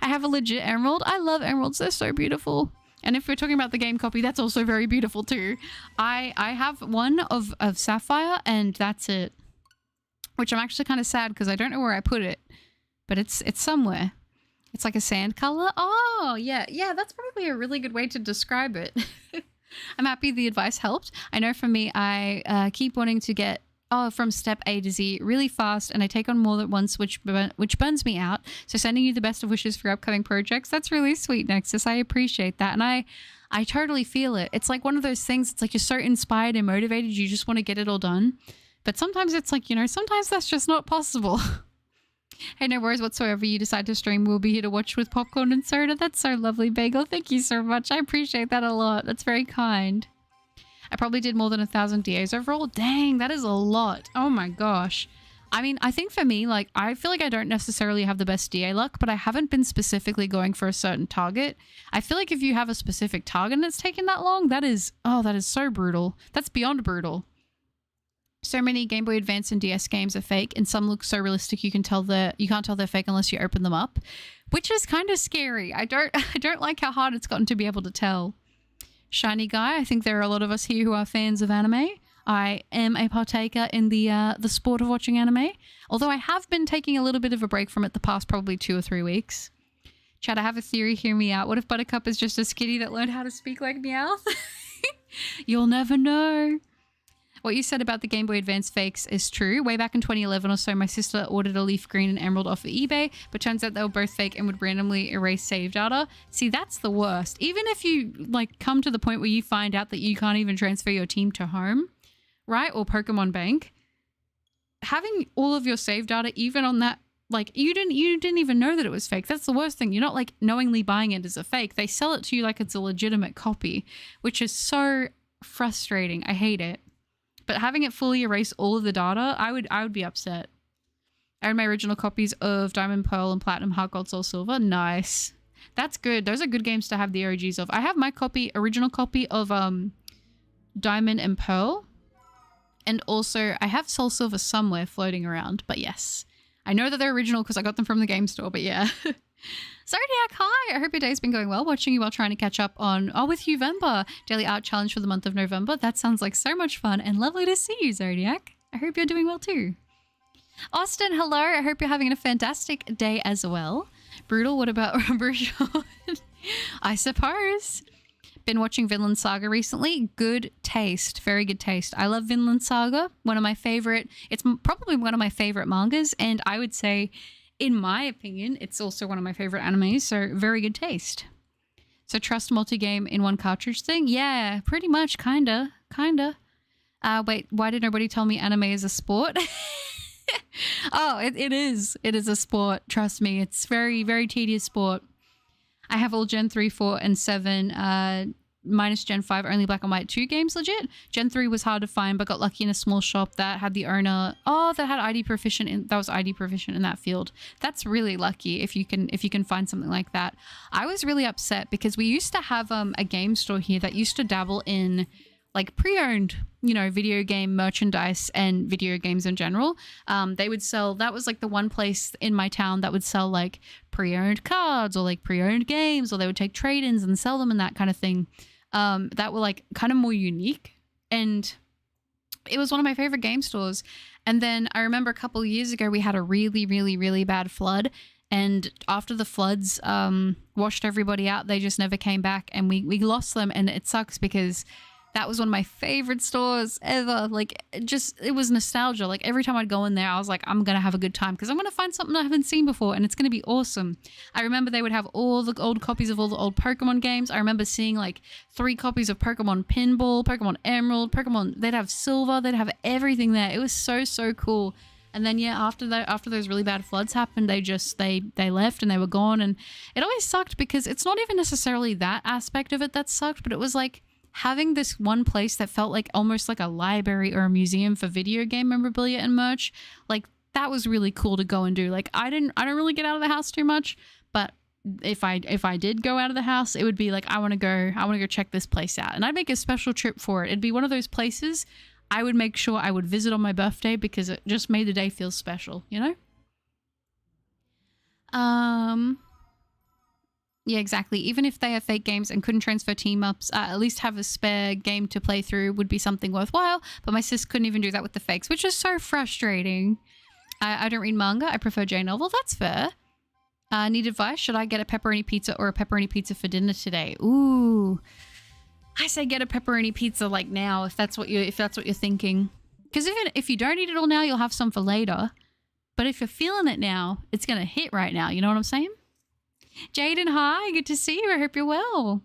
I have a legit emerald. I love emeralds. They're so beautiful. And if we're talking about the game copy, that's also very beautiful too. I have one of Sapphire and that's it. Which I'm actually kind of sad because I don't know where I put it. But it's somewhere. It's like a sand color. Oh, yeah. Yeah, that's probably a really good way to describe it. I'm happy the advice helped. I know for me, I keep wanting to get from step A to Z really fast, and I take on more than once, which burns me out. So sending you the best of wishes for your upcoming projects. That's really sweet, Nexus. I appreciate that. And I totally feel it. It's like one of those things, it's like you're so inspired and motivated, you just want to get it all done. But sometimes it's like, you know, sometimes that's just not possible. Hey, no worries whatsoever. You decide to stream, we'll be here to watch with popcorn and soda. That's so lovely, Bagel. Thank you so much. I appreciate that a lot. That's very kind. I probably did more than 1,000 DAs overall. Dang, that is a lot. Oh my gosh. I mean, I think for me, like, I feel like I don't necessarily have the best DA luck, but I haven't been specifically going for a certain target. I feel like if you have a specific target and it's taken that long, that is so brutal. That's beyond brutal. So many Game Boy Advance and DS games are fake, and some look so realistic you can't tell they're fake unless you open them up, which is kind of scary. I don't like how hard it's gotten to be able to tell. Shiny guy, I think there are a lot of us here who are fans of anime. I am a partaker in the sport of watching anime, although I have been taking a little bit of a break from it the past probably 2 or 3 weeks. Chad, I have a theory, hear me out. What if Buttercup is just a skitty that learned how to speak like Meowth? You'll never know. What you said about the Game Boy Advance fakes is true. Way back in 2011 or so, my sister ordered a Leaf Green and Emerald off of eBay, but turns out they were both fake and would randomly erase save data. See, that's the worst. Even if you like come to the point where you find out that you can't even transfer your team to home, right? Or Pokemon Bank, having all of your save data, even on that, like you didn't even know that it was fake. That's the worst thing. You're not like knowingly buying it as a fake. They sell it to you like it's a legitimate copy, which is so frustrating. I hate it. But having it fully erase all of the data, I would be upset. I own my original copies of Diamond, Pearl, and Platinum, Heart Gold, Soul Silver. Nice. That's good. Those are good games to have the OGs of. I have my original copy of Diamond and Pearl. And also, I have Soul Silver somewhere floating around. But yes, I know that they're original because I got them from the game store. But yeah. Zodiac, hi! I hope your day's been going well. Watching you while trying to catch up on with Uvember daily art challenge for the month of November. That sounds like so much fun and lovely to see you, Zodiac. I hope you're doing well too. Austin, hello. I hope you're having a fantastic day as well. Brutal, what about Brutal? I suppose. Been watching Vinland Saga recently. Good taste. Very good taste. I love Vinland Saga. It's probably one of my favorite mangas, and I would say, in my opinion, it's also one of my favorite animes, so very good taste. So trust multi-game in one cartridge thing? Yeah, pretty much, kinda. Wait, why did nobody tell me anime is a sport? Oh, it is. It is a sport, trust me. It's very, very tedious sport. I have all Gen 3, 4, and 7, minus Gen 5, only black and white 2 games legit. Gen 3 was hard to find, but got lucky in a small shop that had the owner, that had ID proficient that was ID proficient in that field. That's really lucky if you can find something like that. I was really upset because we used to have a game store here that used to dabble in like pre-owned, video game merchandise and video games in general. They would sell, that was like the one place in my town that would sell like pre-owned cards or like pre-owned games, or they would take trade-ins and sell them and that kind of thing. That were like kind of more unique, and it was one of my favorite game stores. And then I remember a couple of years ago we had a really, really, really bad flood, and after the floods washed everybody out, they just never came back, and we lost them. And it sucks because That was one of my favorite stores ever. Like, it was nostalgia. Like, every time I'd go in there, I was like, I'm going to have a good time because I'm going to find something I haven't seen before and it's going to be awesome. I remember they would have all the old copies of all the old Pokemon games. I remember seeing like 3 copies of Pokemon Pinball, Pokemon Emerald, Pokemon, they'd have Silver, they'd have everything there. It was so, so cool. And then, yeah, after those really bad floods happened, they left and they were gone. And it always sucked because it's not even necessarily that aspect of it that sucked, but it was like, having this one place that felt like almost like a library or a museum for video game memorabilia and merch, like that was really cool to go and do. Like I don't really get out of the house too much, but if I did go out of the house, it would be like I want to go check this place out, and I'd make a special trip for it. It'd be one of those places I would make sure I would visit on my birthday because it just made the day feel special, you know? Yeah, exactly. Even if they are fake games and couldn't transfer team ups, at least have a spare game to play through would be something worthwhile. But my sis couldn't even do that with the fakes, which is so frustrating. I don't read manga. I prefer J-novel. That's fair. Need advice? Should I get a pepperoni pizza or a pepperoni pizza for dinner today? Ooh, I say get a pepperoni pizza like now if that's what you're thinking. Because even if you don't eat it all now, you'll have some for later. But if you're feeling it now, it's gonna hit right now. You know what I'm saying? Jaden, hi, good to see you. I hope you're well.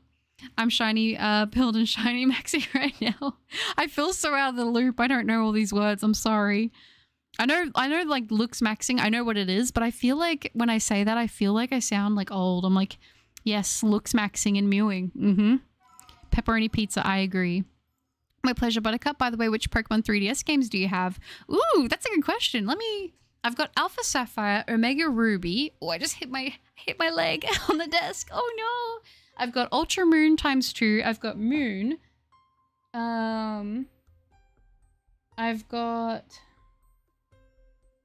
I'm shiny pilled and shiny Maxi right now. I feel so out of the loop. I don't know all these words. I'm sorry. I know like looks maxing. I know what it is, but I feel like when I say that, I feel like I sound like old. I'm like, yes, looks maxing and mewing. Pepperoni pizza, I agree. My pleasure, Buttercup. By the way, which Pokemon 3DS games do you have? Ooh, that's a good question. I've got Alpha Sapphire, Omega Ruby. Oh, I just hit my leg on the desk. Oh no. I've got Ultra Moon ×2. I've got Moon. I've got...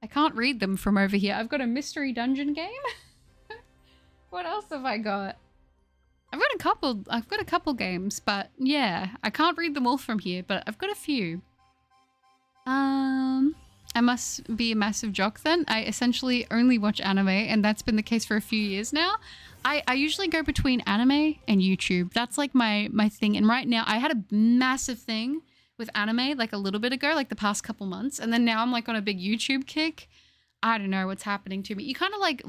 I can't read them from over here. I've got a mystery dungeon game. What else have I got? I've got a couple games, but yeah, I can't read them all from here, but I've got a few. I must be a massive jock then. I essentially only watch anime, and that's been the case for a few years now. I usually go between anime and YouTube. That's like my thing. And right now I had a massive thing with anime like a little bit ago, like the past couple months. And then now I'm like on a big YouTube kick. I don't know what's happening to me. You kind of like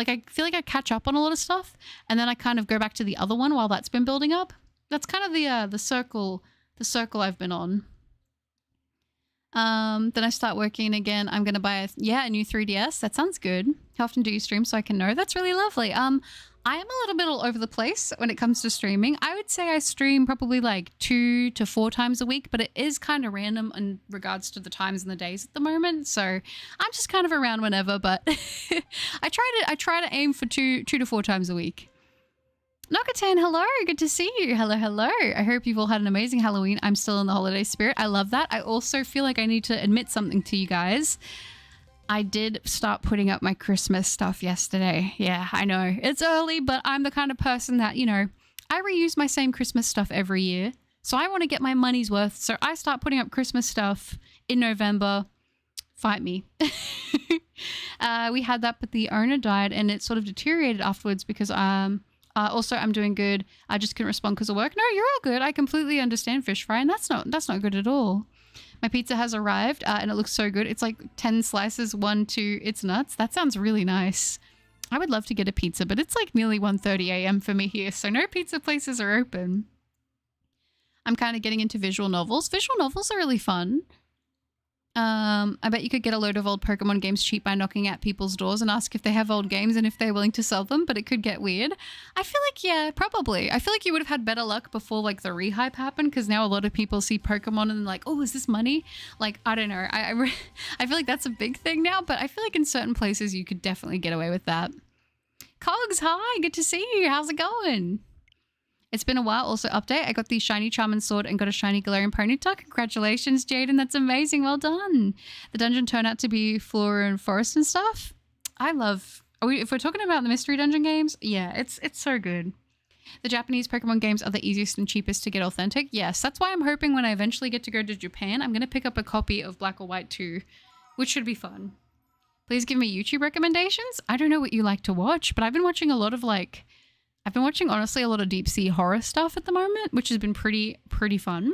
I feel like I catch up on a lot of stuff, and then I kind of go back to the other one while that's been building up. That's kind of the circle I've been on. Then I start working again. I'm gonna buy a new 3DS. That sounds good. How often do you stream so I can know? That's really lovely. I am a little bit all over the place when it comes to streaming. I would say I stream probably like 2 to 4 times a week, but it is kind of random in regards to the times and the days at the moment. So I'm just kind of around whenever, but I try to aim for 2 to 4 times a week. Nakatan, hello. Good to see you. Hello, hello. I hope you've all had an amazing Halloween. I'm still in the holiday spirit. I love that. I also feel like I need to admit something to you guys. I did start putting up my Christmas stuff yesterday. Yeah, I know. It's early, but I'm the kind of person that, you know, I reuse my same Christmas stuff every year. So I want to get my money's worth. So I start putting up Christmas stuff in November. Fight me. We had that, but the owner died and it sort of deteriorated afterwards because also I'm doing good. I just couldn't respond because of work. No, you're all good. I completely understand, Fish Fry, and that's not good at all. My pizza has arrived and it looks so good. It's like 10 slices, 1, 2, it's nuts. That sounds really nice. I would love to get a pizza, but it's like nearly 1:30 a.m. for me here, so no pizza places are open. I'm kind of getting into visual novels. Visual novels are really fun. I bet you could get a load of old Pokemon games cheap by knocking at people's doors and ask if they have old games and if they're willing to sell them, but it could get weird. I feel like, yeah, probably. I feel like you would have had better luck before like the rehype happened, because now a lot of people see Pokemon and like, oh, is this money? Like, I don't know. I feel like that's a big thing now, but I feel like in certain places you could definitely get away with that. Cogs, hi, good to see you. How's it going? It's been a while. Also, update. I got the shiny Charmin sword and got a shiny Galarian Ponyta. Congratulations, Jaden. That's amazing. Well done. The dungeon turned out to be flora and forest and stuff. I love... if we're talking about the mystery dungeon games, yeah, it's so good. The Japanese Pokemon games are the easiest and cheapest to get authentic. Yes, that's why I'm hoping when I eventually get to go to Japan, I'm going to pick up a copy of Black or White 2, which should be fun. Please give me YouTube recommendations. I don't know what you like to watch, but I've been watching a lot of like... I've been watching, honestly, a lot of deep sea horror stuff at the moment, which has been pretty fun.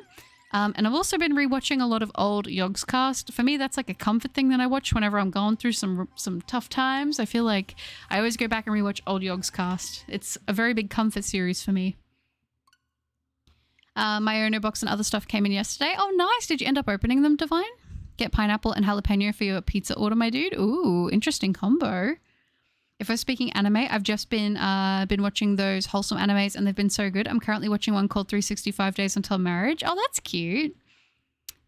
And I've also been rewatching a lot of old Yogscast. For me, that's like a comfort thing that I watch whenever I'm going through some tough times. I feel like I always go back and rewatch old Yogscast. It's a very big comfort series for me. My Ono box and other stuff came in yesterday. Oh, nice. Did you end up opening them, Divine? Get pineapple and jalapeno for your pizza order, my dude. Ooh, interesting combo. If we're speaking anime, I've just been watching those wholesome animes and they've been so good. I'm currently watching one called 365 Days Until Marriage. Oh, that's cute.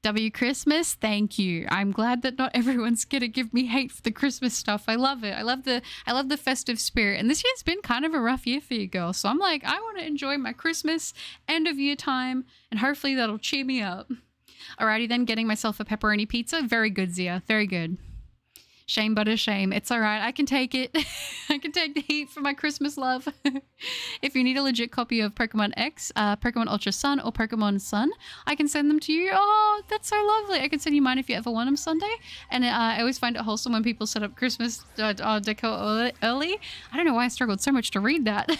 W Christmas, thank you. I'm glad that not everyone's gonna give me hate for the Christmas stuff. I love it. I love the festive spirit. And this year's been kind of a rough year for you girls. So I'm like, I want to enjoy my Christmas end of year time and hopefully that'll cheer me up. Alrighty then, getting myself a pepperoni pizza. Very good, Zia. Very good. Shame but a shame. It's all right. I can take it. I can take the heat for my Christmas love. If you need a legit copy of Pokemon X, Pokemon Ultra Sun, or Pokemon Sun, I can send them to you. Oh, that's so lovely. I can send you mine if you ever want them Sunday. And I always find it wholesome when people set up Christmas decor early. I don't know why I struggled so much to read that.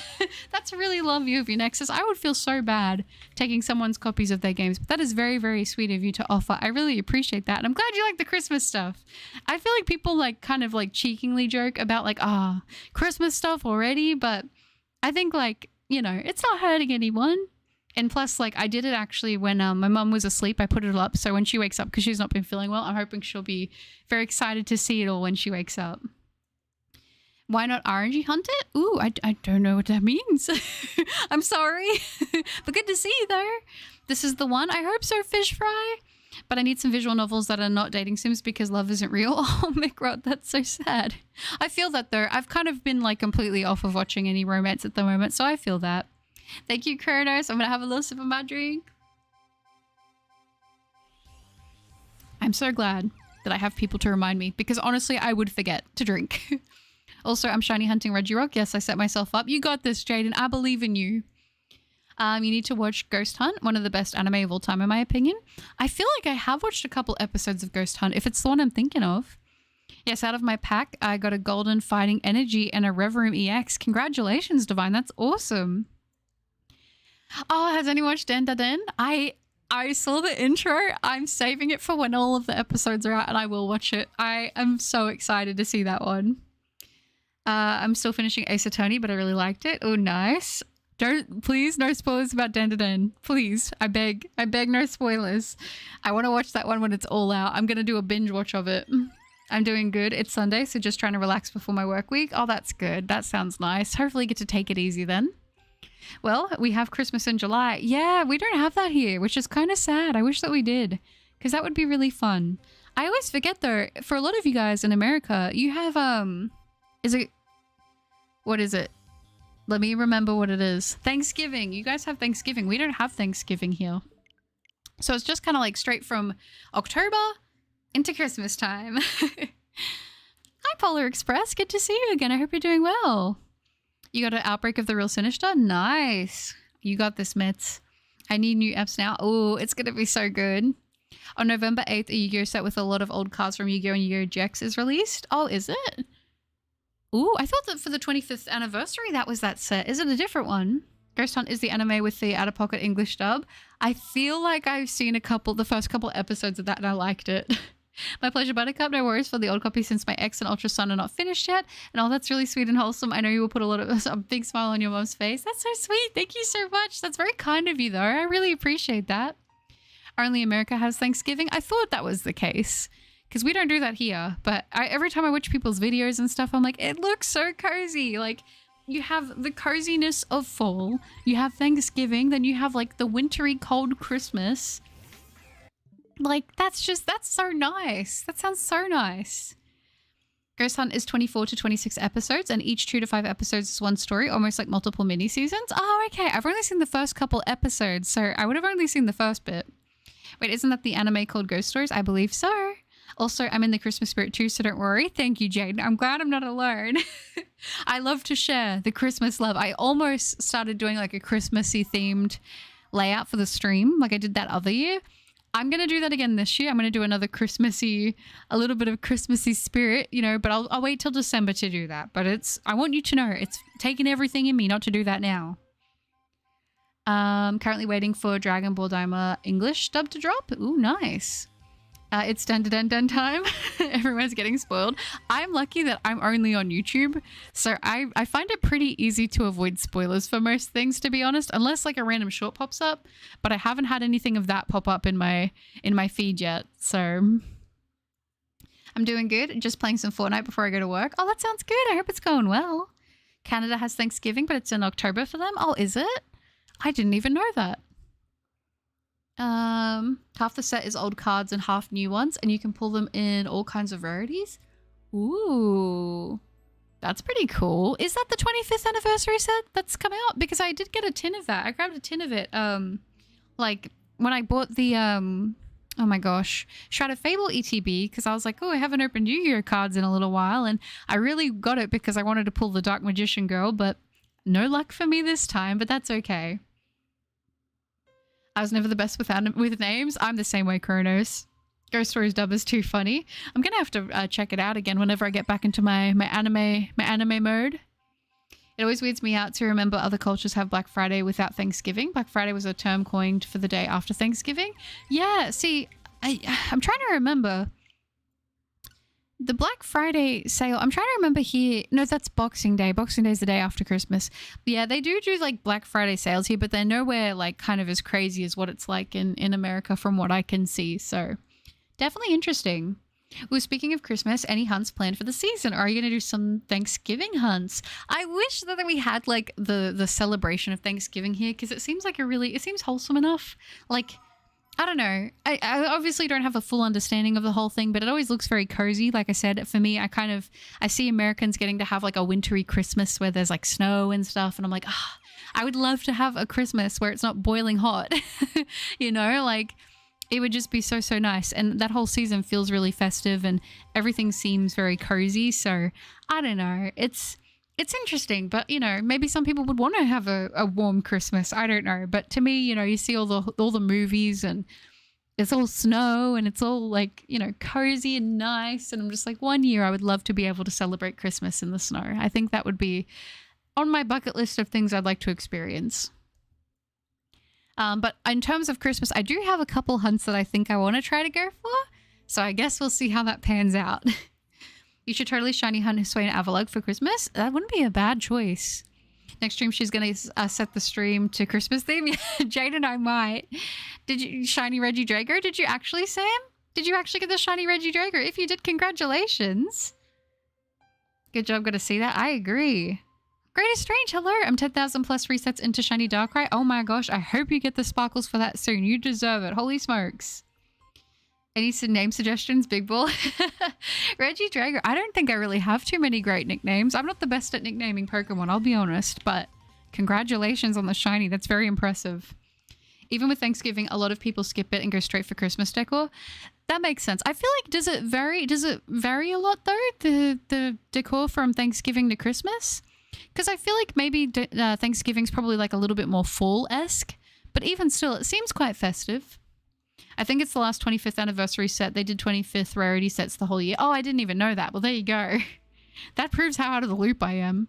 That's really lovely of you, Nexus. I would feel so bad taking someone's copies of their games, but that is very, very sweet of you to offer. I really appreciate that. And I'm glad you like the Christmas stuff. I feel like people like kind of like cheekingly joke about like, Christmas stuff already, but I think like, you know, it's not hurting anyone. And plus, like, I did it actually when my mum was asleep. I put it up, so when she wakes up, because she's not been feeling well, I'm hoping she'll be very excited to see it all when she wakes up. Why not RNG hunt it? Ooh, I don't know what that means. I'm sorry. But good to see you though. This is the one. I hope so, Fish Fry. But I need some visual novels that are not dating sims because love isn't real. Oh, Mikrod, that's so sad. I feel that though. I've kind of been like completely off of watching any romance at the moment, so I feel that. Thank you, Kronos. I'm going to have a little sip of my drink. I'm so glad that I have people to remind me because honestly, I would forget to drink. Also, I'm shiny hunting Regirock. Yes, I set myself up. You got this, Jaden. I believe in you. You need to watch Ghost Hunt, one of the best anime of all time, in my opinion. I feel like I have watched a couple episodes of Ghost Hunt, if it's the one I'm thinking of. Yes, out of my pack, I got a Golden Fighting Energy and a Revroom EX. Congratulations, Divine. That's awesome. Oh, has anyone watched Den Da Den? I saw the intro. I'm saving it for when all of the episodes are out, and I will watch it. I am so excited to see that one. I'm still finishing Ace Attorney, but I really liked it. Oh, nice. Please, no spoilers about Den Da Den. Please, I beg no spoilers. I want to watch that one when it's all out. I'm going to do a binge watch of it. I'm doing good. It's Sunday, so just trying to relax before my work week. Oh, that's good. That sounds nice. Hopefully get to take it easy then. Well, we have Christmas in July. Yeah, we don't have that here, which is kind of sad. I wish that we did, because that would be really fun. I always forget though, for a lot of you guys in America, you have, what is it? Let me remember what it is. Thanksgiving. You guys have Thanksgiving. We don't have Thanksgiving here. So it's just kind of like straight from October into Christmas time. Hi, Polar Express. Good to see you again. I hope you're doing well. You got an Outbreak of the Real Sinister? Nice. You got this, Mitz. I need new apps now. Oh, it's going to be so good. On November 8th, a Yu-Gi-Oh set with a lot of old cards from Yu-Gi-Oh! And Yu-Gi-Oh! GX is released. Oh, is it? Ooh, I thought that for the 25th anniversary that was that set. Is it a different one? Ghost Hunt is the anime with the out-of-pocket English dub. I feel like I've seen the first couple episodes of that and I liked it. My pleasure, Buttercup. No worries for the old copy since my X and Ultra Sun are not finished yet. And oh, that's really sweet and wholesome. I know you will put a big smile on your mom's face. That's so sweet. Thank you so much. That's very kind of you though. I really appreciate that. Only America has Thanksgiving. I thought that was the case. Because we don't do that here, but every time I watch people's videos and stuff, I'm like, it looks so cozy. Like, you have the coziness of fall, you have Thanksgiving, then you have like the wintry cold Christmas. Like, that's so nice. That sounds so nice. Ghost Hunt is 24 to 26 episodes, and each 2 to 5 episodes is one story, almost like multiple mini-seasons. Oh, okay. I've only seen the first couple episodes, so I would have only seen the first bit. Wait, isn't that the anime called Ghost Stories? I believe so. Also, I'm in the Christmas spirit too, so don't worry. Thank you, Jade. I'm glad I'm not alone. I love to share the Christmas love. I almost started doing like a Christmassy themed layout for the stream, like I did that other year. I'm going to do that again this year. I'm going to do another Christmassy, a little bit of Christmassy spirit, you know, but I'll wait till December to do that. But I want you to know, it's taking everything in me not to do that now. Currently waiting for Dragon Ball Daima English dub to drop. Ooh, nice. It's done time. Everyone's getting spoiled. I'm lucky that I'm only on YouTube, so I find it pretty easy to avoid spoilers for most things, to be honest, unless like a random short pops up. But I haven't had anything of that pop up in my feed yet, so I'm doing good. Just playing some Fortnite before I go to work. Oh, that sounds good. I hope it's going well. Canada has Thanksgiving, but it's in October for them. Oh, is it? I didn't even know that. Half the set is old cards and half new ones, and you can pull them in all kinds of rarities. Ooh, that's pretty cool. Is that the 25th anniversary set that's come out? Because I did get a tin of that. I grabbed a tin of it like when I bought the oh my gosh, Shadow Fable ETB, because I was like, oh, I haven't opened Yu-Gi-Oh cards in a little while, and I really got it because I wanted to pull the Dark Magician girl, but no luck for me this time, but that's okay. I was never the best with names. I'm the same way, Kronos. Ghost Stories dub is too funny. I'm gonna have to check it out again whenever I get back into my anime mode. It always weirds me out to remember other cultures have Black Friday without Thanksgiving. Black Friday was a term coined for the day after Thanksgiving. Yeah, see, I'm trying to remember. The Black Friday sale, I'm trying to remember here. No, that's Boxing Day. Boxing Day is the day after Christmas. But yeah, they do like Black Friday sales here, but they're nowhere like kind of as crazy as what it's like in America from what I can see. So definitely interesting. Well, speaking of Christmas, any hunts planned for the season? Or are you going to do some Thanksgiving hunts? I wish that we had like the celebration of Thanksgiving here, because it seems like it seems wholesome enough. Like, I don't know. I obviously don't have a full understanding of the whole thing, but it always looks very cozy. Like I said, for me, I see Americans getting to have like a wintry Christmas where there's like snow and stuff. And I'm like, I would love to have a Christmas where it's not boiling hot, you know, like it would just be so nice. And that whole season feels really festive and everything seems very cozy. So I don't know. It's interesting, but you know, maybe some people would want to have a warm Christmas. I don't know, but to me, you know, you see all the movies and it's all snow and it's all like, you know, cozy and nice. And I'm just like, one year I would love to be able to celebrate Christmas in the snow. I think that would be on my bucket list of things I'd like to experience. But in terms of Christmas, I do have a couple hunts that I think I want to try to go for. So I guess we'll see how that pans out. You should totally shiny hunt Hisuian Avalugg for Christmas. That wouldn't be a bad choice. Next stream, she's going to set the stream to Christmas theme. Jade and I might. Did you shiny Reggie Drager? Did you actually, Sam? Did you actually get the shiny Reggie Drager? If you did, congratulations. Good job. Got to see that. I agree. Greatest Strange, hello. I'm 10,000 plus resets into shiny Darkrai. Oh my gosh. I hope you get the sparkles for that soon. You deserve it. Holy smokes. Any name suggestions, Big Bull? Reggie Drager. I don't think I really have too many great nicknames. I'm not the best at nicknaming Pokemon, I'll be honest, but congratulations on the shiny. That's very impressive. Even with Thanksgiving, a lot of people skip it and go straight for Christmas decor. That makes sense. I feel like, does it vary a lot though? The decor from Thanksgiving to Christmas? Because I feel like maybe Thanksgiving's probably like a little bit more fall-esque, but even still, it seems quite festive. I think it's the last 25th anniversary set. They did 25th rarity sets the whole year. Oh, I didn't even know that. Well, there you go. That proves how out of the loop I am.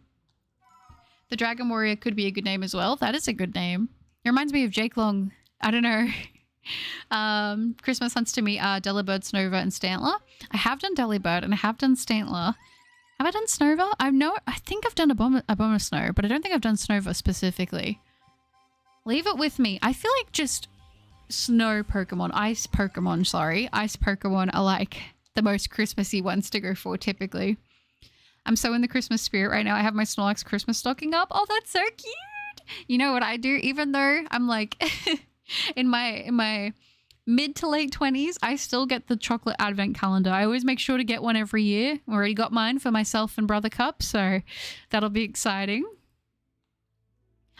The Dragon Warrior could be a good name as well. That is a good name. It reminds me of Jake Long. I don't know. Christmas hunts to me are Delibird, Snova, and Stantler. I have done Delibird and I have done Stantler. Have I done Snova? I think I've done Abomasnow, but I don't think I've done Snova specifically. Leave it with me. I feel like just ice Pokemon are like the most Christmassy ones to go for typically. I'm so in the Christmas spirit right now. I have my Snorlax Christmas stocking up. Oh, that's so cute. You know what I do? Even though I'm like in my mid to late 20s, I still get the chocolate advent calendar. I always make sure to get one every year. I already got mine for myself and Brother Cup, so that'll be exciting.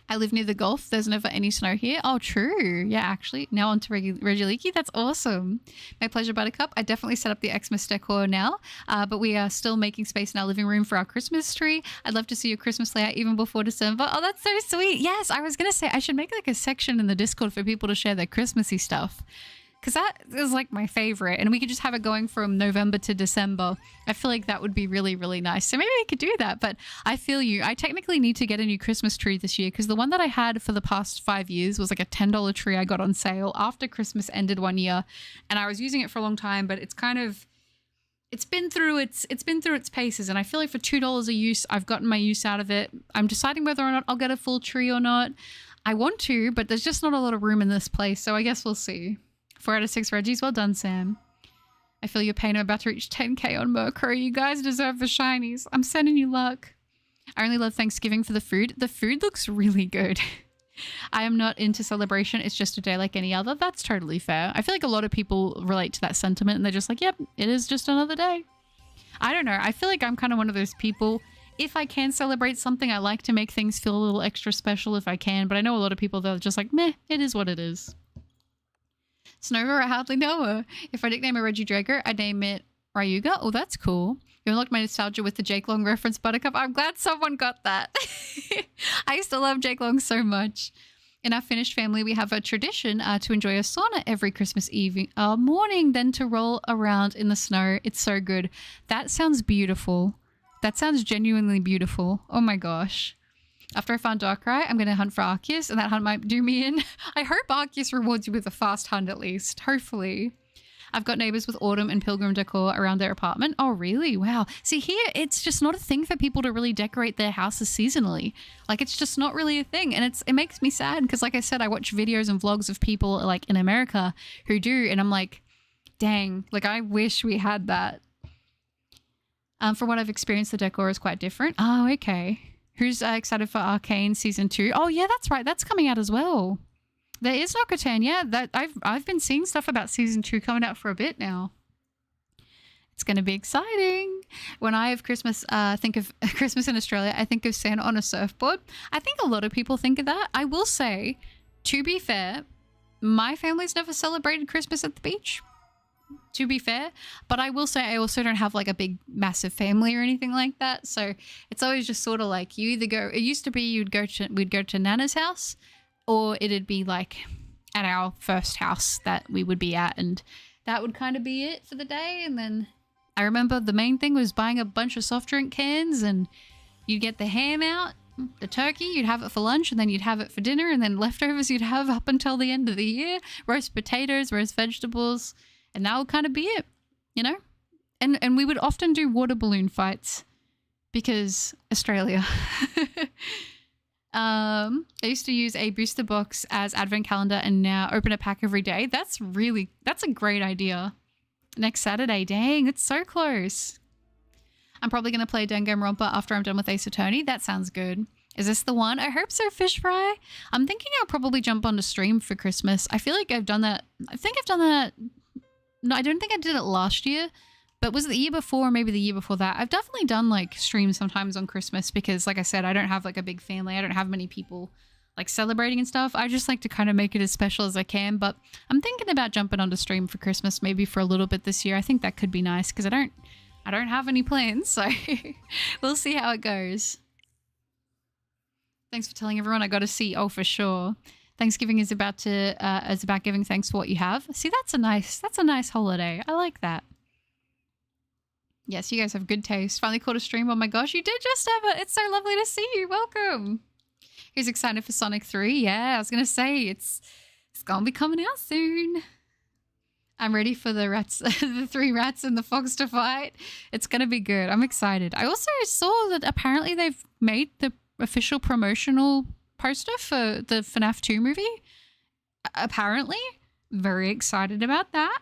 I live near the Gulf. There's never any snow here. Oh, true. Yeah, actually. Now on to Regiliki. That's awesome. My pleasure, Buttercup. I definitely set up the Xmas decor now, but we are still making space in our living room for our Christmas tree. I'd love to see your Christmas layout even before December. Oh, that's so sweet. Yes, I was going to say I should make like a section in the Discord for people to share their Christmassy stuff, because that is like my favorite, and we could just have it going from November to December. I feel like that would be really, really nice. So maybe we could do that. But I feel you. I technically need to get a new Christmas tree this year because the one that I had for the past 5 years was like a $10 tree I got on sale after Christmas ended one year, and I was using it for a long time. But it's been through its paces, and I feel like for $2 a use, I've gotten my use out of it. I'm deciding whether or not I'll get a full tree or not. I want to, but there's just not a lot of room in this place, so I guess we'll see. 4 out of 6 Reggies. Well done, Sam. I feel your pain. I'm about to reach 10k on Mercury. You guys deserve the shinies. I'm sending you luck. I only love Thanksgiving for the food. The food looks really good. I am not into celebration. It's just a day like any other. That's totally fair. I feel like a lot of people relate to that sentiment, and they're just like, yep, it is just another day. I don't know. I feel like I'm kind of one of those people. If I can celebrate something, I like to make things feel a little extra special if I can. But I know a lot of people that are just like, meh, it is what it is. Snova, I hardly know her. If I nickname a Reggie Draco, I'd name it Ryuga. Oh, that's cool. You unlocked my nostalgia with the Jake Long reference, Buttercup. I'm glad someone got that. I used to love Jake Long so much. In our Finnish family, we have a tradition to enjoy a sauna every Christmas Eve morning, then to roll around in the snow. It's so good. That sounds beautiful. That sounds genuinely beautiful. Oh my gosh. After I found Darkrai, I'm going to hunt for Arceus, and that hunt might do me in. I hope Arceus rewards you with a fast hunt at least. Hopefully. I've got neighbors with autumn and pilgrim decor around their apartment. Oh, really? Wow. See, here, it's just not a thing for people to really decorate their houses seasonally. Like, it's just not really a thing. And it makes me sad because, like I said, I watch videos and vlogs of people, like, in America who do, and I'm like, dang, like, I wish we had that. From what I've experienced, the decor is quite different. Oh, okay. Who's excited for Arcane Season 2? Oh, yeah, that's right. That's coming out as well. There is Nocturne, yeah. That I've been seeing stuff about Season 2 coming out for a bit now. It's going to be exciting. When I have Christmas, think of Christmas in Australia, I think of Santa on a surfboard. I think a lot of people think of that. I will say, to be fair, my family's never celebrated Christmas at the beach. To be fair, but I will say I also don't have like a big massive family or anything like that, so it's always just sort of like you either go, it used to be we'd go to Nana's house, or it'd be like at our first house that we would be at, and that would kind of be it for the day. And then I remember the main thing was buying a bunch of soft drink cans, and you'd get the ham out, the turkey, you'd have it for lunch, and then you'd have it for dinner, and then leftovers you'd have up until the end of the year, roast potatoes, roast vegetables. And that would kind of be it, you know? And we would often do water balloon fights because Australia. I used to use a booster box as advent calendar and now open a pack every day. That's a great idea. Next Saturday, dang, it's so close. I'm probably going to play Danganronpa after I'm done with Ace Attorney. That sounds good. Is this the one? I hope so, Fish Fry. I'm thinking I'll probably jump on the stream for Christmas. I feel like I've done that. I think I've done that. No, I don't think I did it last year, but was it the year before, maybe the year before that? I've definitely done like streams sometimes on Christmas because, like I said, I don't have like a big family. I don't have many people like celebrating and stuff. I just like to kind of make it as special as I can, but I'm thinking about jumping on the stream for Christmas maybe for a little bit this year. I think that could be nice because I don't have any plans, so we'll see how it goes. Thanks for telling everyone. I got to see. Oh, for sure. Thanksgiving is about giving thanks for what you have. See, that's a nice holiday. I like that. Yes, you guys have good taste. Finally caught a stream. Oh my gosh, you did just have it. It's so lovely to see you. Welcome. Who's excited for Sonic 3? Yeah, I was gonna say it's gonna be coming out soon. I'm ready for the rats, the 3 rats and the fox to fight. It's gonna be good. I'm excited. I also saw that apparently they've made the official promotional poster for the FNAF 2 movie. Apparently. Very excited about that.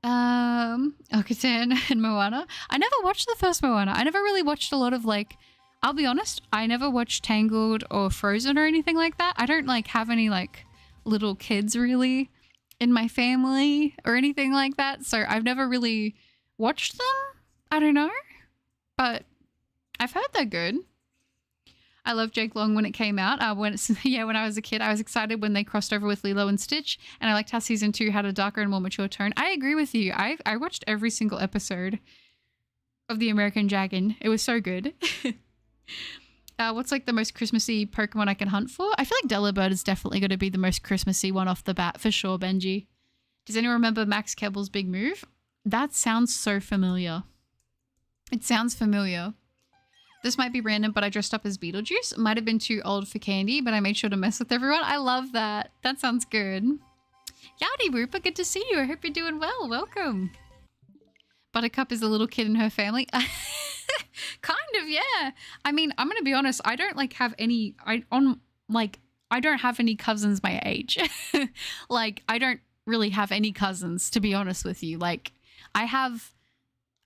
Okatan and Moana. I never watched the first Moana. I never really watched a lot of like, I'll be honest, I never watched Tangled or Frozen or anything like that. I don't like have any like little kids really in my family or anything like that. So I've never really watched them. I don't know. But I've heard they're good. I loved Jake Long when it came out. When I was a kid, I was excited when they crossed over with Lilo and Stitch, and I liked how season 2 had a darker and more mature tone. I agree with you. I watched every single episode of The American Dragon. It was so good. What's like the most Christmassy Pokemon I can hunt for? I feel like Delibird is definitely going to be the most Christmassy one off the bat for sure, Benji. Does anyone remember Max Kebble's big move? That sounds so familiar. It sounds familiar. This might be random, but I dressed up as Beetlejuice. Might have been too old for candy, but I made sure to mess with everyone. I love that. That sounds good. Yowdy, Rupa. Good to see you. I hope you're doing well. Welcome. Buttercup is a little kid in her family. Kind of, yeah. I mean, I'm going to be honest. I don't like have any... I don't have any cousins my age. Like, I don't really have any cousins, to be honest with you. Like, I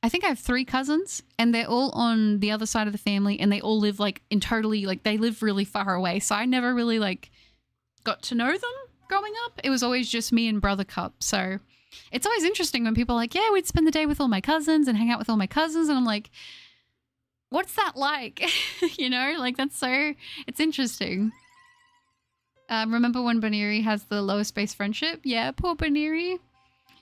think I have 3 cousins, and they're all on the other side of the family, and they all live like in totally, like, they live really far away. So I never really like got to know them growing up. It was always just me and Brother Cup. So it's always interesting when people are like, yeah, we'd spend the day with all my cousins and hang out with all my cousins. And I'm like, what's that like? You know, like it's interesting. Remember when Baneri has the lowest base friendship? Yeah, poor Baneri.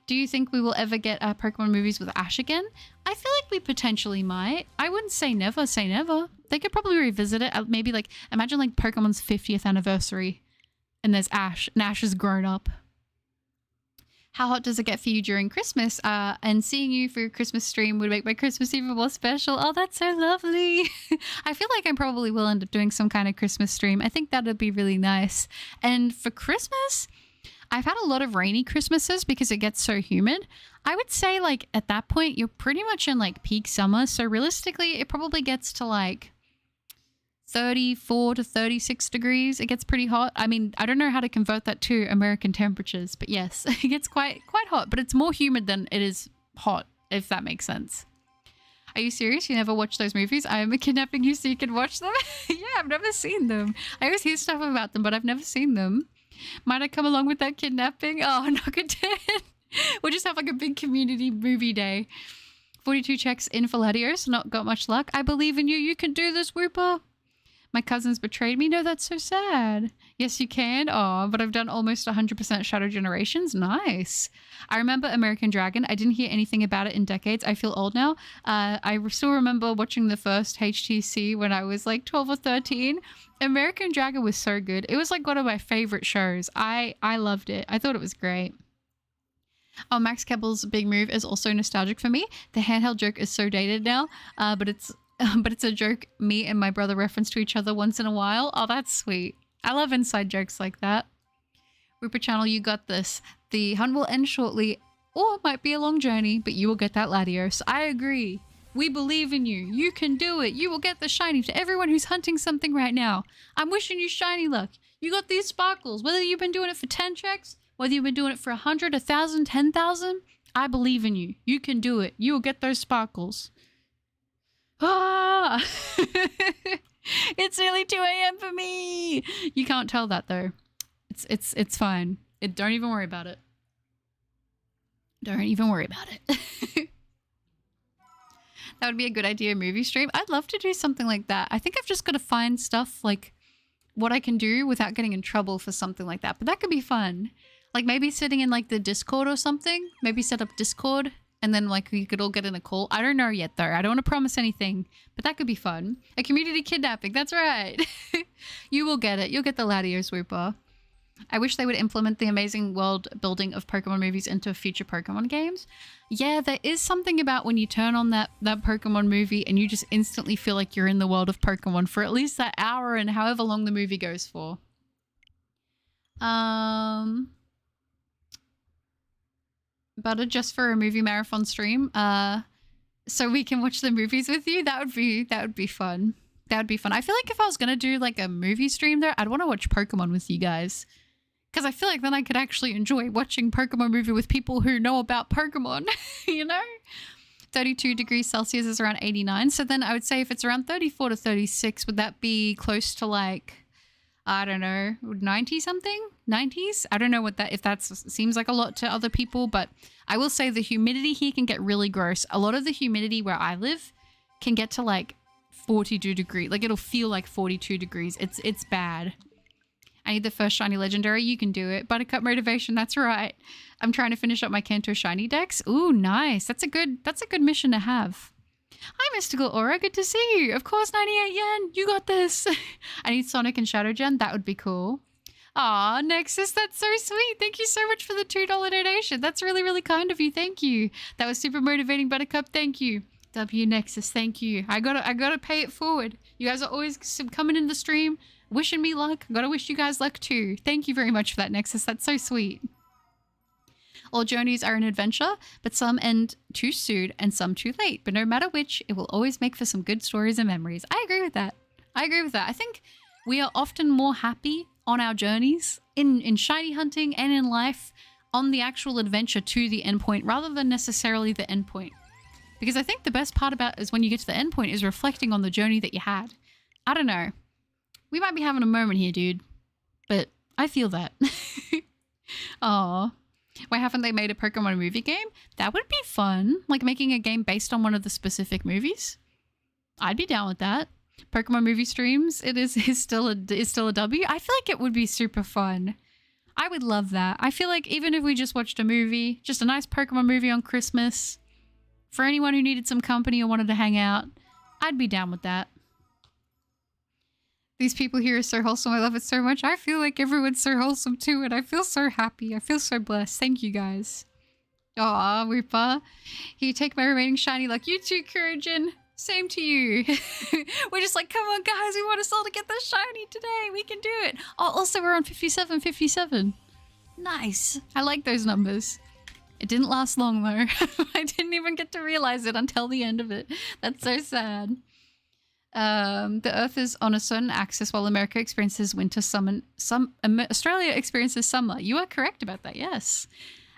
Do you think we will ever get Pokemon movies with Ash again? I feel like we potentially might. I wouldn't say never, say never. They could probably revisit it. Maybe like, imagine like Pokemon's 50th anniversary and there's Ash and Ash is grown up. How hot does it get for you during Christmas? And seeing you for your Christmas stream would make my Christmas even more special. Oh, that's so lovely. I feel like I probably will end up doing some kind of Christmas stream. I think that would be really nice. And for Christmas, I've had a lot of rainy Christmases because it gets so humid. I would say like at that point, you're pretty much in like peak summer. So realistically, it probably gets to like 34 to 36 degrees. It gets pretty hot. I mean, I don't know how to convert that to American temperatures, but yes, it gets quite hot, but it's more humid than it is hot, if that makes sense. Are you serious? You never watch those movies? I am kidnapping you so you can watch them? Yeah, I've never seen them. I always hear stuff about them, but I've never seen them. Might I come along with that kidnapping? Oh, knock it dead. We'll just have like a big community movie day. 42 checks in for Latios. Not got much luck. I believe in you. You can do this, Whooper. My cousins betrayed me. No, that's so sad. Yes, you can. Oh, but I've done almost 100% Shadow Generations. Nice. I remember American Dragon. I didn't hear anything about it in decades. I feel old now. I still remember watching the first HTC when I was like 12 or 13. American Dragon was so good. It was like one of my favorite shows. I loved it. I thought it was great. Oh, Max Kebble's big move is also nostalgic for me. The handheld joke is so dated now, but it's a joke me and my brother reference to each other once in a while. Oh, that's sweet. I love inside jokes like that. Rupert Channel, you got this. The hunt will end shortly, or it might be a long journey, but you will get that Latios. I agree. We believe in you. You can do it. You will get the shiny. To everyone who's hunting something right now, I'm wishing you shiny luck. You got these sparkles. Whether you've been doing it for 10 checks, whether you've been doing it for 100, 1,000, 10,000, I believe in you. You can do it. You will get those sparkles. Ah! It's nearly 2 a.m. for me. You can't tell that though. It's fine. Don't even worry about it. Don't even worry about it. That would be a good idea, movie stream. I'd love to do something like that. I think I've just got to find stuff like what I can do without getting in trouble for something like that. But that could be fun. Like maybe sitting in like the Discord or something. Maybe set up Discord and then like we could all get in a call. I don't know yet though. I don't want to promise anything, but that could be fun. A community kidnapping. That's right. You will get it. You'll get the Latios, Whooper. I wish they would implement the amazing world building of Pokemon movies into future Pokemon games. Yeah, there is something about when you turn on that Pokemon movie and you just instantly feel like you're in the world of Pokemon for at least that hour and however long the movie goes for. Butter just for a movie marathon stream. So we can watch the movies with you. That would be fun. That would be fun. I feel like if I was gonna do like a movie stream there, I'd want to watch Pokemon with you guys. Because I feel like then I could actually enjoy watching Pokemon movie with people who know about Pokemon, you know? 32 degrees Celsius is around 89. So then I would say if it's around 34 to 36, would that be close to like, I don't know, 90 something? 90s? I don't know if that seems like a lot to other people, but I will say the humidity here can get really gross. A lot of the humidity where I live can get to like 42 degrees. Like it'll feel like 42 degrees. It's bad. I need the first shiny legendary. You can do it. Buttercup motivation. That's right. I'm trying to finish up my Kanto shiny decks. Ooh, nice. That's a good mission to have. Hi, Mystical Aura. Good to see you. Of course, 98 yen. You got this. I need Sonic and Shadow Gen. That would be cool. Aw, Nexus, that's so sweet. Thank you so much for the $2 donation. That's really, really kind of you. Thank you. That was super motivating, Buttercup. Thank you. W Nexus, thank you. I gotta pay it forward. You guys are always coming in the stream, wishing me luck. Gotta wish you guys luck too. Thank you very much for that, Nexus. That's so sweet. All journeys are an adventure, but some end too soon and some too late. But no matter which, it will always make for some good stories and memories. I agree with that. I think we are often more happy on our journeys in shiny hunting and in life on the actual adventure to the endpoint rather than necessarily the endpoint. Because I think the best part about it is when you get to the endpoint is reflecting on the journey that you had. I don't know. We might be having a moment here, dude. But I feel that. Aww. Why haven't they made a Pokemon movie game? That would be fun. Like making a game based on one of the specific movies. I'd be down with that. Pokemon movie streams, is still a W. I feel like it would be super fun. I would love that. I feel like even if we just watched a movie, just a nice Pokemon movie on Christmas, for anyone who needed some company or wanted to hang out, I'd be down with that. These people here are so wholesome. I love it so much. I feel like everyone's so wholesome too, and I feel so happy. I feel so blessed. Thank you guys. Aw, Weepa. Here, you take my remaining shiny luck. You too, Kurojin. Same to you. We're just like, come on, guys. We want us all to get this shiny today. We can do it. Oh, also, we're on 57. Nice. I like those numbers. It didn't last long, though. I didn't even get to realize it until the end of it. That's so sad. The Earth is on a certain axis while America experiences winter, Australia experiences summer. You are correct about that, yes.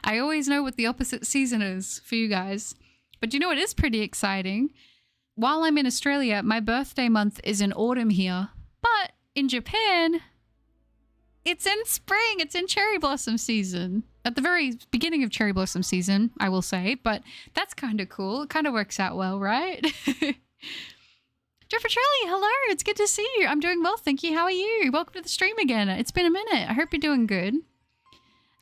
I always know what the opposite season is for you guys. But you know what is pretty exciting? While I'm in Australia, my birthday month is in autumn here. But in Japan, it's in spring. It's in cherry blossom season. At the very beginning of cherry blossom season, I will say. But that's kind of cool. It kind of works out well, right? Jeffertrelli, hello. It's good to see you. I'm doing well, thank you. How are you? Welcome to the stream again. It's been a minute. I hope you're doing good.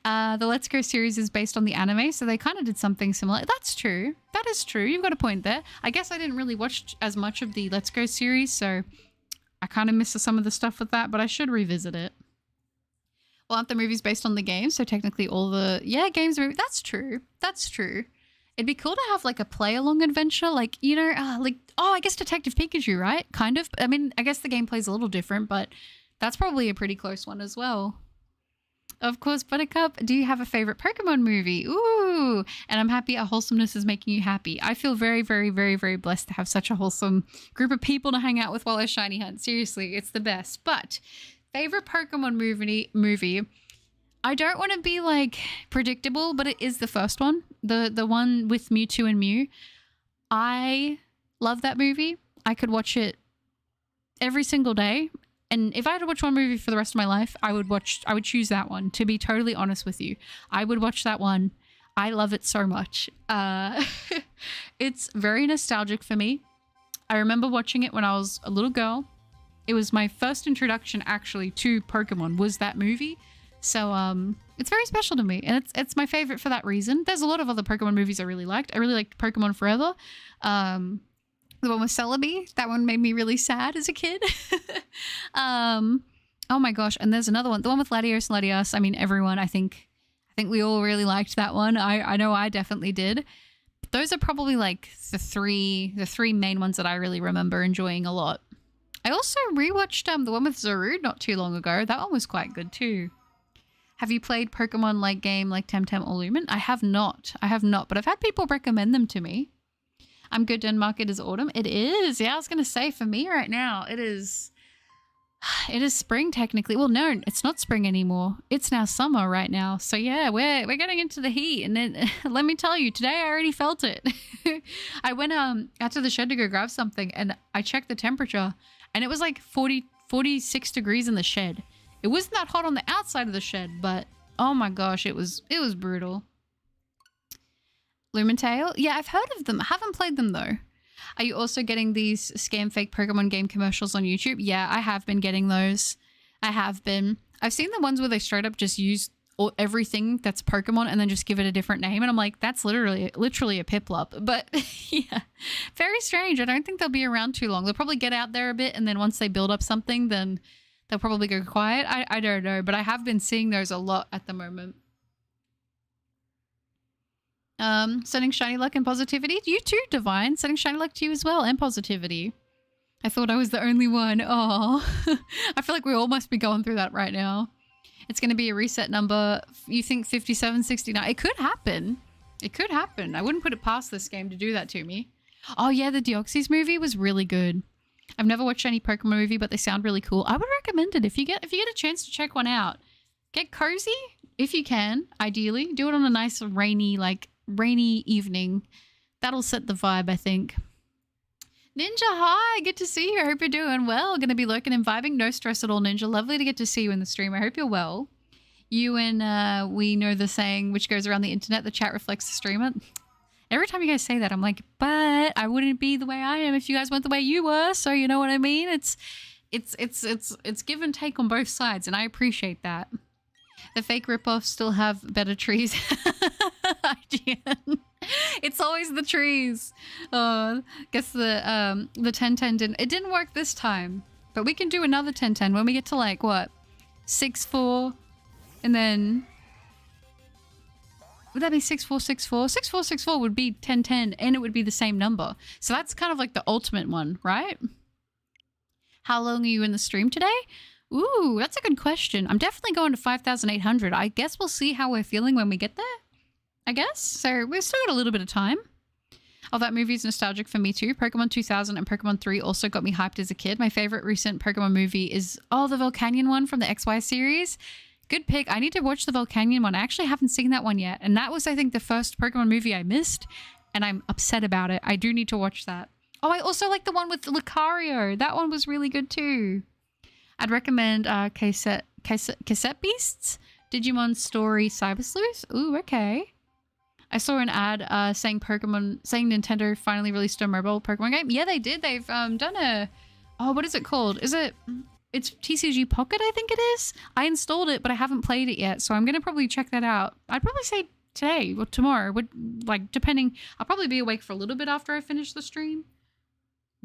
The Let's Go series is based on the anime, so they kind of did something similar. That's true. That is true. You've got a point there. I guess I didn't really watch as much of the Let's Go series, so I kind of missed some of the stuff with that, but I should revisit it. Well, aren't the movies based on the games? So technically all the... Yeah, games are... That's true. That's true. It'd be cool to have like a play-along adventure, like, you know, I guess Detective Pikachu, right? Kind of. I mean, I guess the gameplay's a little different, but that's probably a pretty close one as well. Of course, Buttercup, do you have a favorite Pokemon movie? Ooh, and I'm happy our wholesomeness is making you happy. I feel very, very, very, very blessed to have such a wholesome group of people to hang out with while I shiny hunt. Seriously, it's the best. But favorite Pokemon movie, I don't want to be like predictable, but it is the first one, the one with Mewtwo and Mew. I love that movie. I could watch it every single day. And if I had to watch one movie for the rest of my life, I would choose that one, to be totally honest with you. I would watch that one. I love it so much. It's very nostalgic for me. I remember watching it when I was a little girl. It was my first introduction actually to Pokemon, was that movie. So it's very special to me, and it's my favorite for that reason. There's a lot of other Pokemon movies I really liked. I really liked Pokemon Forever. The one with Celebi, that one made me really sad as a kid. Oh my gosh, and there's another one, the one with Latios and Latias. I mean, everyone, I think we all really liked that one. I know I definitely did. But those are probably like the three main ones that I really remember enjoying a lot. I also rewatched the one with Zarude not too long ago. That one was quite good too. Have you played Pokemon like game like Temtem or Lumen? I have not, but I've had people recommend them to me. I'm good, Denmark. It is autumn. It is. Yeah, I was going to say for me right now, it is spring technically. Well, no, it's not spring anymore. It's now summer right now. So yeah, we're getting into the heat. And then let me tell you, today I already felt it. I went out to the shed to go grab something, and I checked the temperature, and it was like 46 degrees in the shed. It wasn't that hot on the outside of the shed, but oh my gosh, it was brutal. Lumentale? Yeah, I've heard of them. I haven't played them though. Are you also getting these scam fake Pokemon game commercials on YouTube? Yeah, I have been getting those. I have been. I've seen the ones where they straight up just use everything that's Pokemon and then just give it a different name. And I'm like, that's literally a Piplup. But yeah, very strange. I don't think they'll be around too long. They'll probably get out there a bit, and then once they build up something, then they'll probably go quiet. I don't know, but I have been seeing those a lot at the moment. Sending shiny luck and positivity. You too, Divine. Sending shiny luck to you as well, and positivity. I thought I was the only one. Oh, I feel like we all must be going through that right now. It's going to be a reset number. You think 5769? It could happen. It could happen. I wouldn't put it past this game to do that to me. Oh yeah, the Deoxys movie was really good. I've never watched any Pokemon movie, but they sound really cool. I would recommend it if you get a chance to check one out. Get cozy if you can. Ideally, do it on a nice rainy evening. That'll set the vibe, I think. Ninja, hi! Good to see you. I hope you're doing well. Gonna be lurking and vibing. No stress at all, Ninja. Lovely to get to see you in the stream. I hope you're well. You and we know the saying which goes around the internet, the chat reflects the streamer. Every time you guys say that, I'm like, but I wouldn't be the way I am if you guys went the way you were. So you know what I mean? It's give and take on both sides, and I appreciate that. The fake ripoffs still have better trees. IGN. It's always the trees. Guess the 1010 didn't work this time, but we can do another 1010 when we get to like what 6-4, and then would that be 6-4-6-4? 6-4-6-4 would be 1010, and it would be the same number. So that's kind of like the ultimate one, right? How long are you in the stream today? Ooh, that's a good question. I'm definitely going to 5,800. I guess we'll see how we're feeling when we get there. I guess. So we've still got a little bit of time. Oh, that movie is nostalgic for me too. Pokemon 2000 and Pokemon 3 also got me hyped as a kid. My favorite recent Pokemon movie is, the Volcanion one from the XY series. Good pick. I need to watch the Volcanion one. I actually haven't seen that one yet. And that was, I think, the first Pokemon movie I missed. And I'm upset about it. I do need to watch that. Oh, I also like the one with Lucario. That one was really good too. I'd recommend Cassette Beasts, Digimon Story Cyber Sleuth. Ooh, okay. I saw an ad saying Nintendo finally released a mobile Pokemon game. Yeah, they did. They've done a... Oh, what is it called? It's TCG Pocket, I think it is. I installed it, but I haven't played it yet, so I'm going to probably check that out. I'd probably say today or tomorrow. Depending... I'll probably be awake for a little bit after I finish the stream.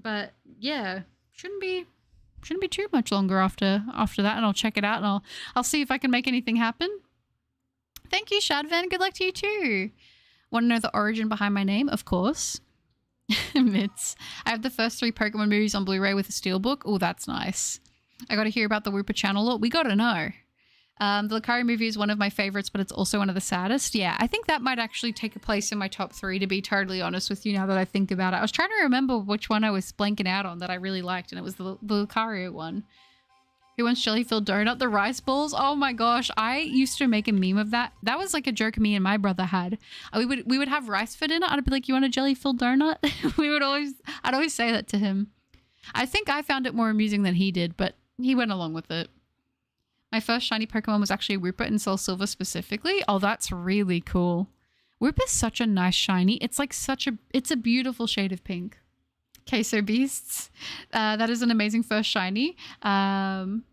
But, yeah. Shouldn't be too much longer after that, and I'll check it out, and I'll see if I can make anything happen. Thank you, Shadvan. Good luck to you too. Want to know the origin behind my name? Of course. Mitts. I have the first 3 Pokemon movies on Blu-ray with a steelbook. Oh, that's nice. I got to hear about the Wooper channel lot. We got to know. The Lucario movie is one of my favorites, but it's also one of the saddest. Yeah, I think that might actually take a place in my top 3, to be totally honest with you, now that I think about it. I was trying to remember which one I was blanking out on that I really liked, and it was the Lucario one. Who wants jelly-filled donut? The rice balls? Oh my gosh, I used to make a meme of that. That was like a joke me and my brother had. We would have rice for dinner. I'd be like, you want a jelly-filled donut? I'd always say that to him. I think I found it more amusing than he did, but he went along with it. My first shiny Pokemon was actually Wooper in Soul Silver specifically. Oh, that's really cool. Wooper's such a nice shiny. It's like it's a beautiful shade of pink. Queso Beasts. That is an amazing first shiny. Mine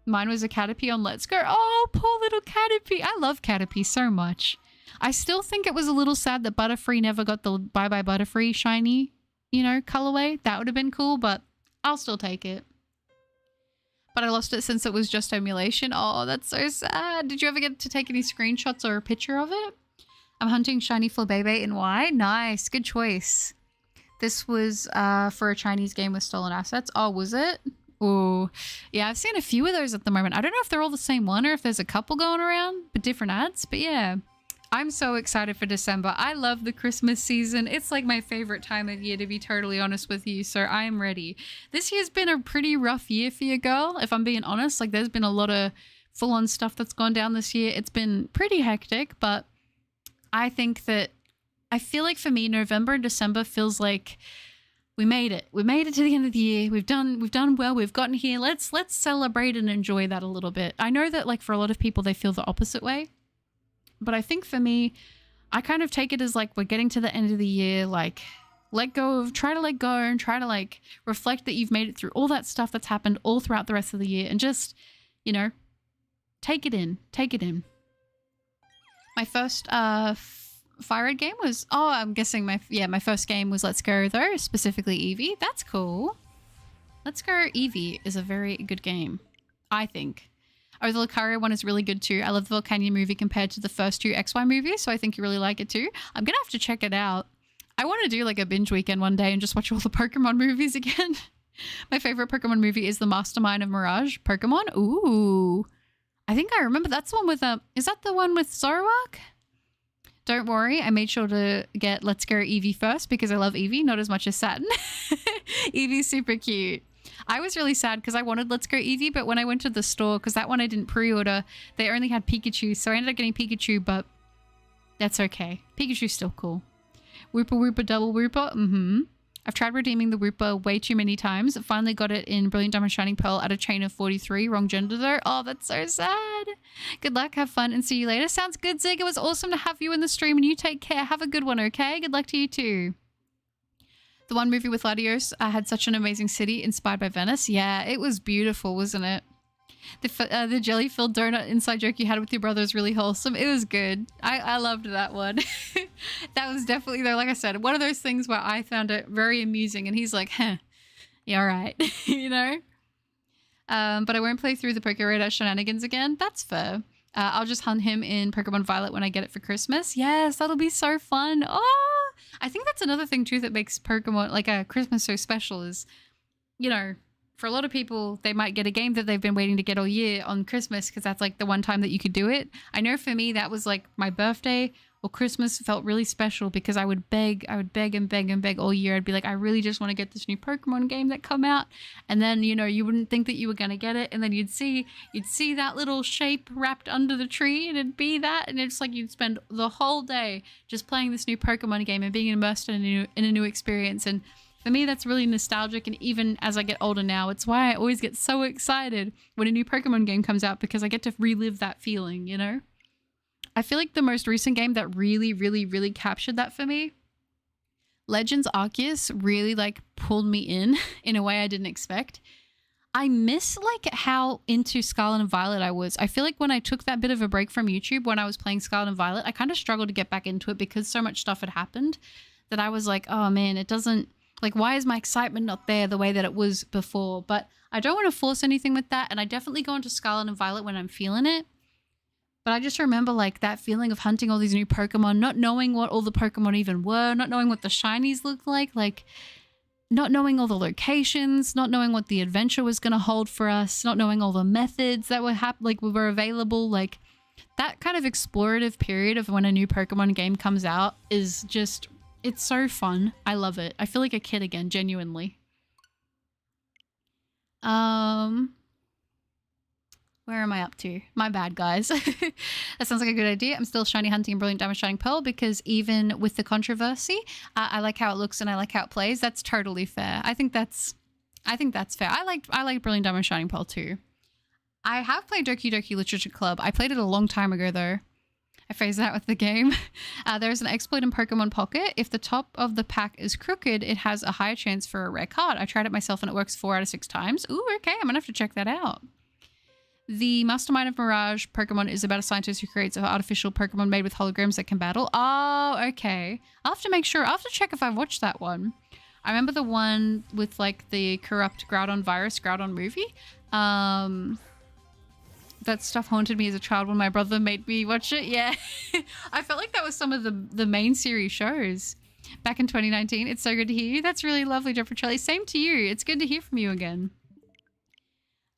was a Caterpie on Let's Go. Oh, poor little Caterpie. I love Caterpie so much. I still think it was a little sad that Butterfree never got the Bye Bye Butterfree shiny, colorway. That would have been cool, but I'll still take it. But I lost it since it was just emulation. Oh, that's so sad. Did you ever get to take any screenshots or a picture of it? I'm hunting shiny Flabébé in Y. Nice. Good choice. This was for a Chinese game with stolen assets. Oh, was it? Oh, yeah, I've seen a few of those at the moment. I don't know if they're all the same one or if there's a couple going around, but different ads. But yeah, I'm so excited for December. I love the Christmas season. It's like my favorite time of year, to be totally honest with you. So I am ready. This year's been a pretty rough year for you, girl. If I'm being honest, like there's been a lot of full-on stuff that's gone down this year. It's been pretty hectic, but I feel like for me, November and December feels like we made it. We made it to the end of the year. We've done well. We've gotten here. Let's celebrate and enjoy that a little bit. I know that like for a lot of people, they feel the opposite way. But I think for me, I kind of take it as like we're getting to the end of the year, like try to let go and try to like reflect that you've made it through all that stuff that's happened all throughout the rest of the year and just, take it in. My first Fire Red game was, oh, I'm guessing my first game was Let's Go though, specifically Eevee. That's cool. Let's Go Eevee is a very good game, I think. Oh, the Lucario one is really good too. I love the Volcanion movie compared to the first two XY movies, so I think you really like it too. I'm gonna have to check it out. I want to do like a binge weekend one day and just watch all the Pokemon movies again. My favorite Pokemon movie is The Mastermind of Mirage Pokemon. Ooh. I think I remember that's the one with, is that the one with Zoroark? Don't worry, I made sure to get Let's Go Eevee first because I love Eevee, not as much as Saturn. Eevee's super cute. I was really sad because I wanted Let's Go Eevee, but when I went to the store, because that one I didn't pre-order, they only had Pikachu, so I ended up getting Pikachu, but that's okay. Pikachu's still cool. Wooper Wooper Double Wooper, I've tried redeeming the Wooper way too many times. Finally got it in Brilliant Diamond Shining Pearl at a chain of 43. Wrong gender though. Oh, that's so sad. Good luck, have fun, and see you later. Sounds good, Zig. It was awesome to have you in the stream, and you take care. Have a good one, okay? Good luck to you too. The one movie with Latios had such an amazing city inspired by Venice. Yeah, it was beautiful, wasn't it? The jelly-filled donut inside joke you had with your brother is really wholesome. It was good. I loved that one. That was definitely, though, like I said, one of those things where I found it very amusing, and he's like, huh, yeah, all right, you know? But I won't play through the Poké shenanigans again. That's fair. I'll just hunt him in Pokemon Violet when I get it for Christmas. Yes, that'll be so fun. Oh, I think that's another thing, too, that makes Pokemon, like, Christmas so special is, you know, for a lot of people, they might get a game that they've been waiting to get all year on Christmas because that's like the one time that you could do it. I know for me, that was like my birthday or Christmas felt really special because I would beg and beg and beg all year. I'd be like, I really just want to get this new Pokemon game that come out. And then, you know, you wouldn't think that you were going to get it. And then you'd see that little shape wrapped under the tree and it'd be that. And it's like you'd spend the whole day just playing this new Pokemon game and being immersed in a new experience. And for me, that's really nostalgic, and even as I get older now, it's why I always get so excited when a new Pokemon game comes out because I get to relive that feeling, you know? I feel like the most recent game that really, really, really captured that for me, Legends Arceus, really like pulled me in a way I didn't expect. I miss like how into Scarlet and Violet I was. I feel like when I took that bit of a break from YouTube when I was playing Scarlet and Violet, I kind of struggled to get back into it because so much stuff had happened that I was like, oh man, it doesn't... Like, why is my excitement not there the way that it was before? But I don't want to force anything with that. And I definitely go into Scarlet and Violet when I'm feeling it. But I just remember, like, that feeling of hunting all these new Pokemon, not knowing what all the Pokemon even were, not knowing what the shinies looked like not knowing all the locations, not knowing what the adventure was going to hold for us, not knowing all the methods that were available. Like, that kind of explorative period of when a new Pokemon game comes out is just... It's so fun. I love it. I feel like a kid again, genuinely. Where am I up to? My bad, guys. That sounds like a good idea. I'm still shiny hunting Brilliant Diamond Shining Pearl because even with the controversy, I like how it looks and I like how it plays. That's totally fair. I think that's fair. I like Brilliant Diamond Shining Pearl too. I have played Doki Doki Literature Club. I played it a long time ago though. I phased out with the game. There's an exploit in Pokemon Pocket. If the top of the pack is crooked, it has a higher chance for a rare card. I tried it myself and it works 4 out of 6 times. Ooh, okay. I'm gonna have to check that out. The Mastermind of Mirage Pokemon is about a scientist who creates an artificial Pokemon made with holograms that can battle. Oh, okay. I'll have to make sure. I'll have to check if I've watched that one. I remember the one with like the corrupt Groudon virus, Groudon movie. That stuff haunted me as a child when my brother made me watch it. Yeah. I felt like that was some of the main series shows back in 2019. It's so good to hear you. That's really lovely, Jeffrey Charlie. Same to you. It's good to hear from you again.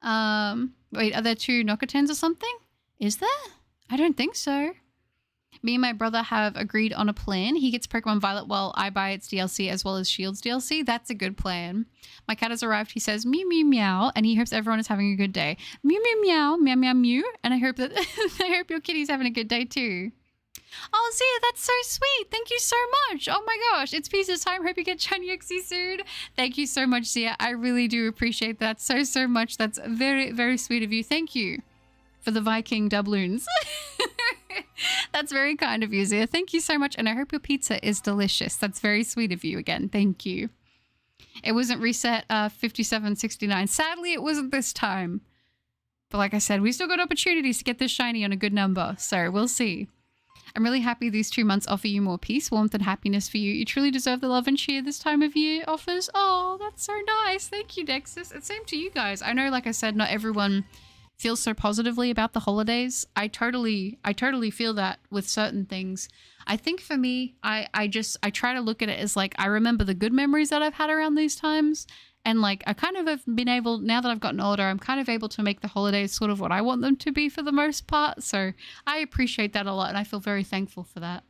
Wait, are there 2 Nokatens or something? Is there? I don't think so. Me and my brother have agreed on a plan. He gets Pokemon Violet while I buy its DLC as well as Shield's DLC. That's a good plan. My cat has arrived. He says meow meow meow, and he hopes everyone is having a good day. Meow meow meow meow meow meow, and I hope that I hope your kitty's having a good day too. Oh, Zia, that's so sweet. Thank you so much. Oh my gosh, it's pizza time. Hope you get shiny Uxie soon. Thank you so much, Zia. I really do appreciate that so much. That's very, very sweet of you. Thank you for the Viking doubloons. That's very kind of you, Zia. Thank you so much, and I hope your pizza is delicious. That's very sweet of you again. Thank you. It wasn't reset 5769. Sadly, it wasn't this time. But like I said, we still got opportunities to get this shiny on a good number, so we'll see. I'm really happy these 2 months offer you more peace, warmth, and happiness for you. You truly deserve the love and cheer this time of year offers. Oh, that's so nice. Thank you, Nexus. And same to you guys. I know, like I said, not everyone feels so positively about the holidays. I totally feel that with certain things. I think for me, I try to look at it as like, I remember the good memories that I've had around these times. And like, I kind of have been able, now that I've gotten older, I'm kind of able to make the holidays sort of what I want them to be for the most part. So I appreciate that a lot. And I feel very thankful for that.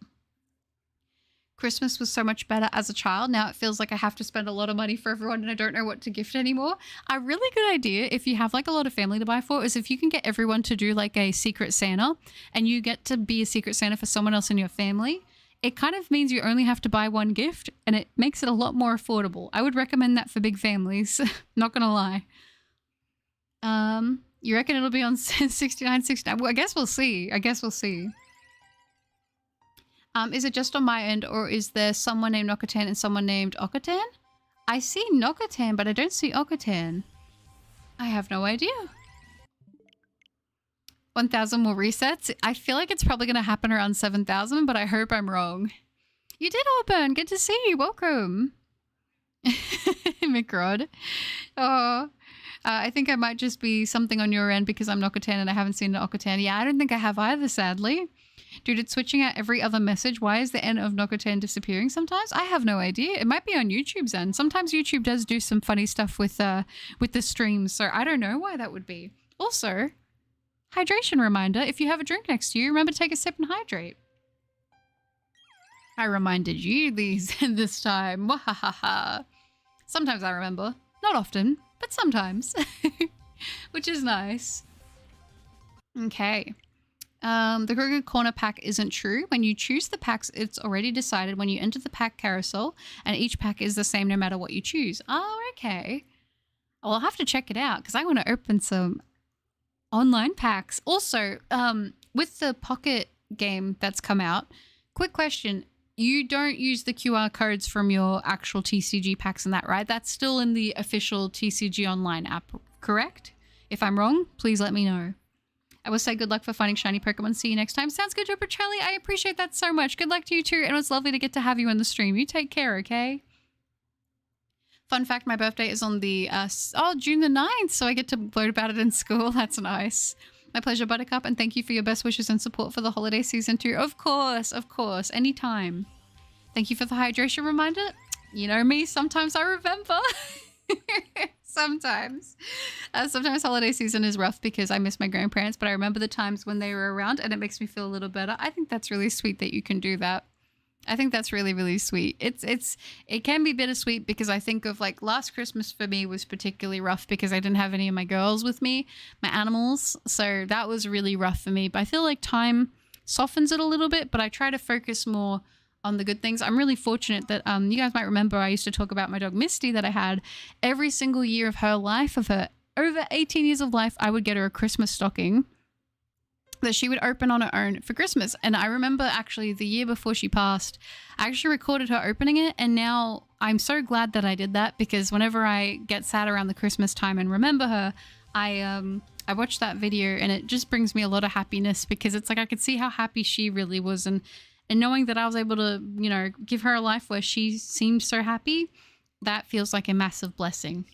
Christmas was so much better as a child. Now it feels like I have to spend a lot of money for everyone and I don't know what to gift anymore. A really good idea, if you have like a lot of family to buy for, is if you can get everyone to do like a Secret Santa and you get to be a Secret Santa for someone else in your family. It kind of means you only have to buy one gift and it makes it a lot more affordable. I would recommend that for big families. Not gonna lie. You reckon it'll be on 69, 69? Well, I guess we'll see. Is it just on my end, or is there someone named Nokatan and someone named Okatan? I see Nokatan, but I don't see Okatan. I have no idea. 1,000 more resets? I feel like it's probably going to happen around 7,000, but I hope I'm wrong. You did, Auburn. Good to see you. Welcome. McRod. Oh, I think I might just be something on your end because I'm Nokatan and I haven't seen Okatan. Yeah, I don't think I have either, sadly. Dude, it's switching out every other message. Why is the end of Nokatan disappearing sometimes? I have no idea. It might be on YouTube's end. Sometimes YouTube does do some funny stuff with the streams, so I don't know why that would be. Also, hydration reminder. If you have a drink next to you, remember to take a sip and hydrate. I reminded you this time. Wahahaha. Sometimes I remember. Not often, but sometimes. Which is nice. Okay. The Kroger Corner pack isn't true. When you choose the packs, it's already decided when you enter the pack carousel, and each pack is the same no matter what you choose. Oh, okay. Well, I'll have to check it out because I want to open some online packs. Also, with the Pocket game that's come out, quick question. You don't use the QR codes from your actual TCG packs and that, right? That's still in the official TCG Online app, correct? If I'm wrong, please let me know. I will say good luck for finding shiny Pokemon. See you next time. Sounds good, Joe Charlie. I appreciate that so much. Good luck to you too. And it was lovely to get to have you on the stream. You take care, okay? Fun fact, my birthday is on the June the 9th, so I get to gloat about it in school. That's nice. My pleasure, Buttercup, and thank you for your best wishes and support for the holiday season too. Of course, anytime. Thank you for the hydration reminder. You know me, sometimes I remember. Sometimes holiday season is rough because I miss my grandparents, but I remember the times when they were around and it makes me feel a little better. I think that's really sweet that you can do that. I think that's really, really sweet. It can be bittersweet because I think of like last Christmas for me was particularly rough because I didn't have any of my girls with me, my animals. So that was really rough for me, but I feel like time softens it a little bit, but I try to focus more on the good things. I'm really fortunate that you guys might remember I used to talk about my dog Misty that I had every single year of her life, of her over 18 years of life. I would get her a Christmas stocking that she would open on her own for Christmas. And I remember actually the year before she passed, I actually recorded her opening it. And now I'm so glad that I did that because whenever I get sad around the Christmas time and remember her, I watched that video and it just brings me a lot of happiness because it's like I could see how happy she really was. And knowing that I was able to, you know, give her a life where she seemed so happy, that feels like a massive blessing.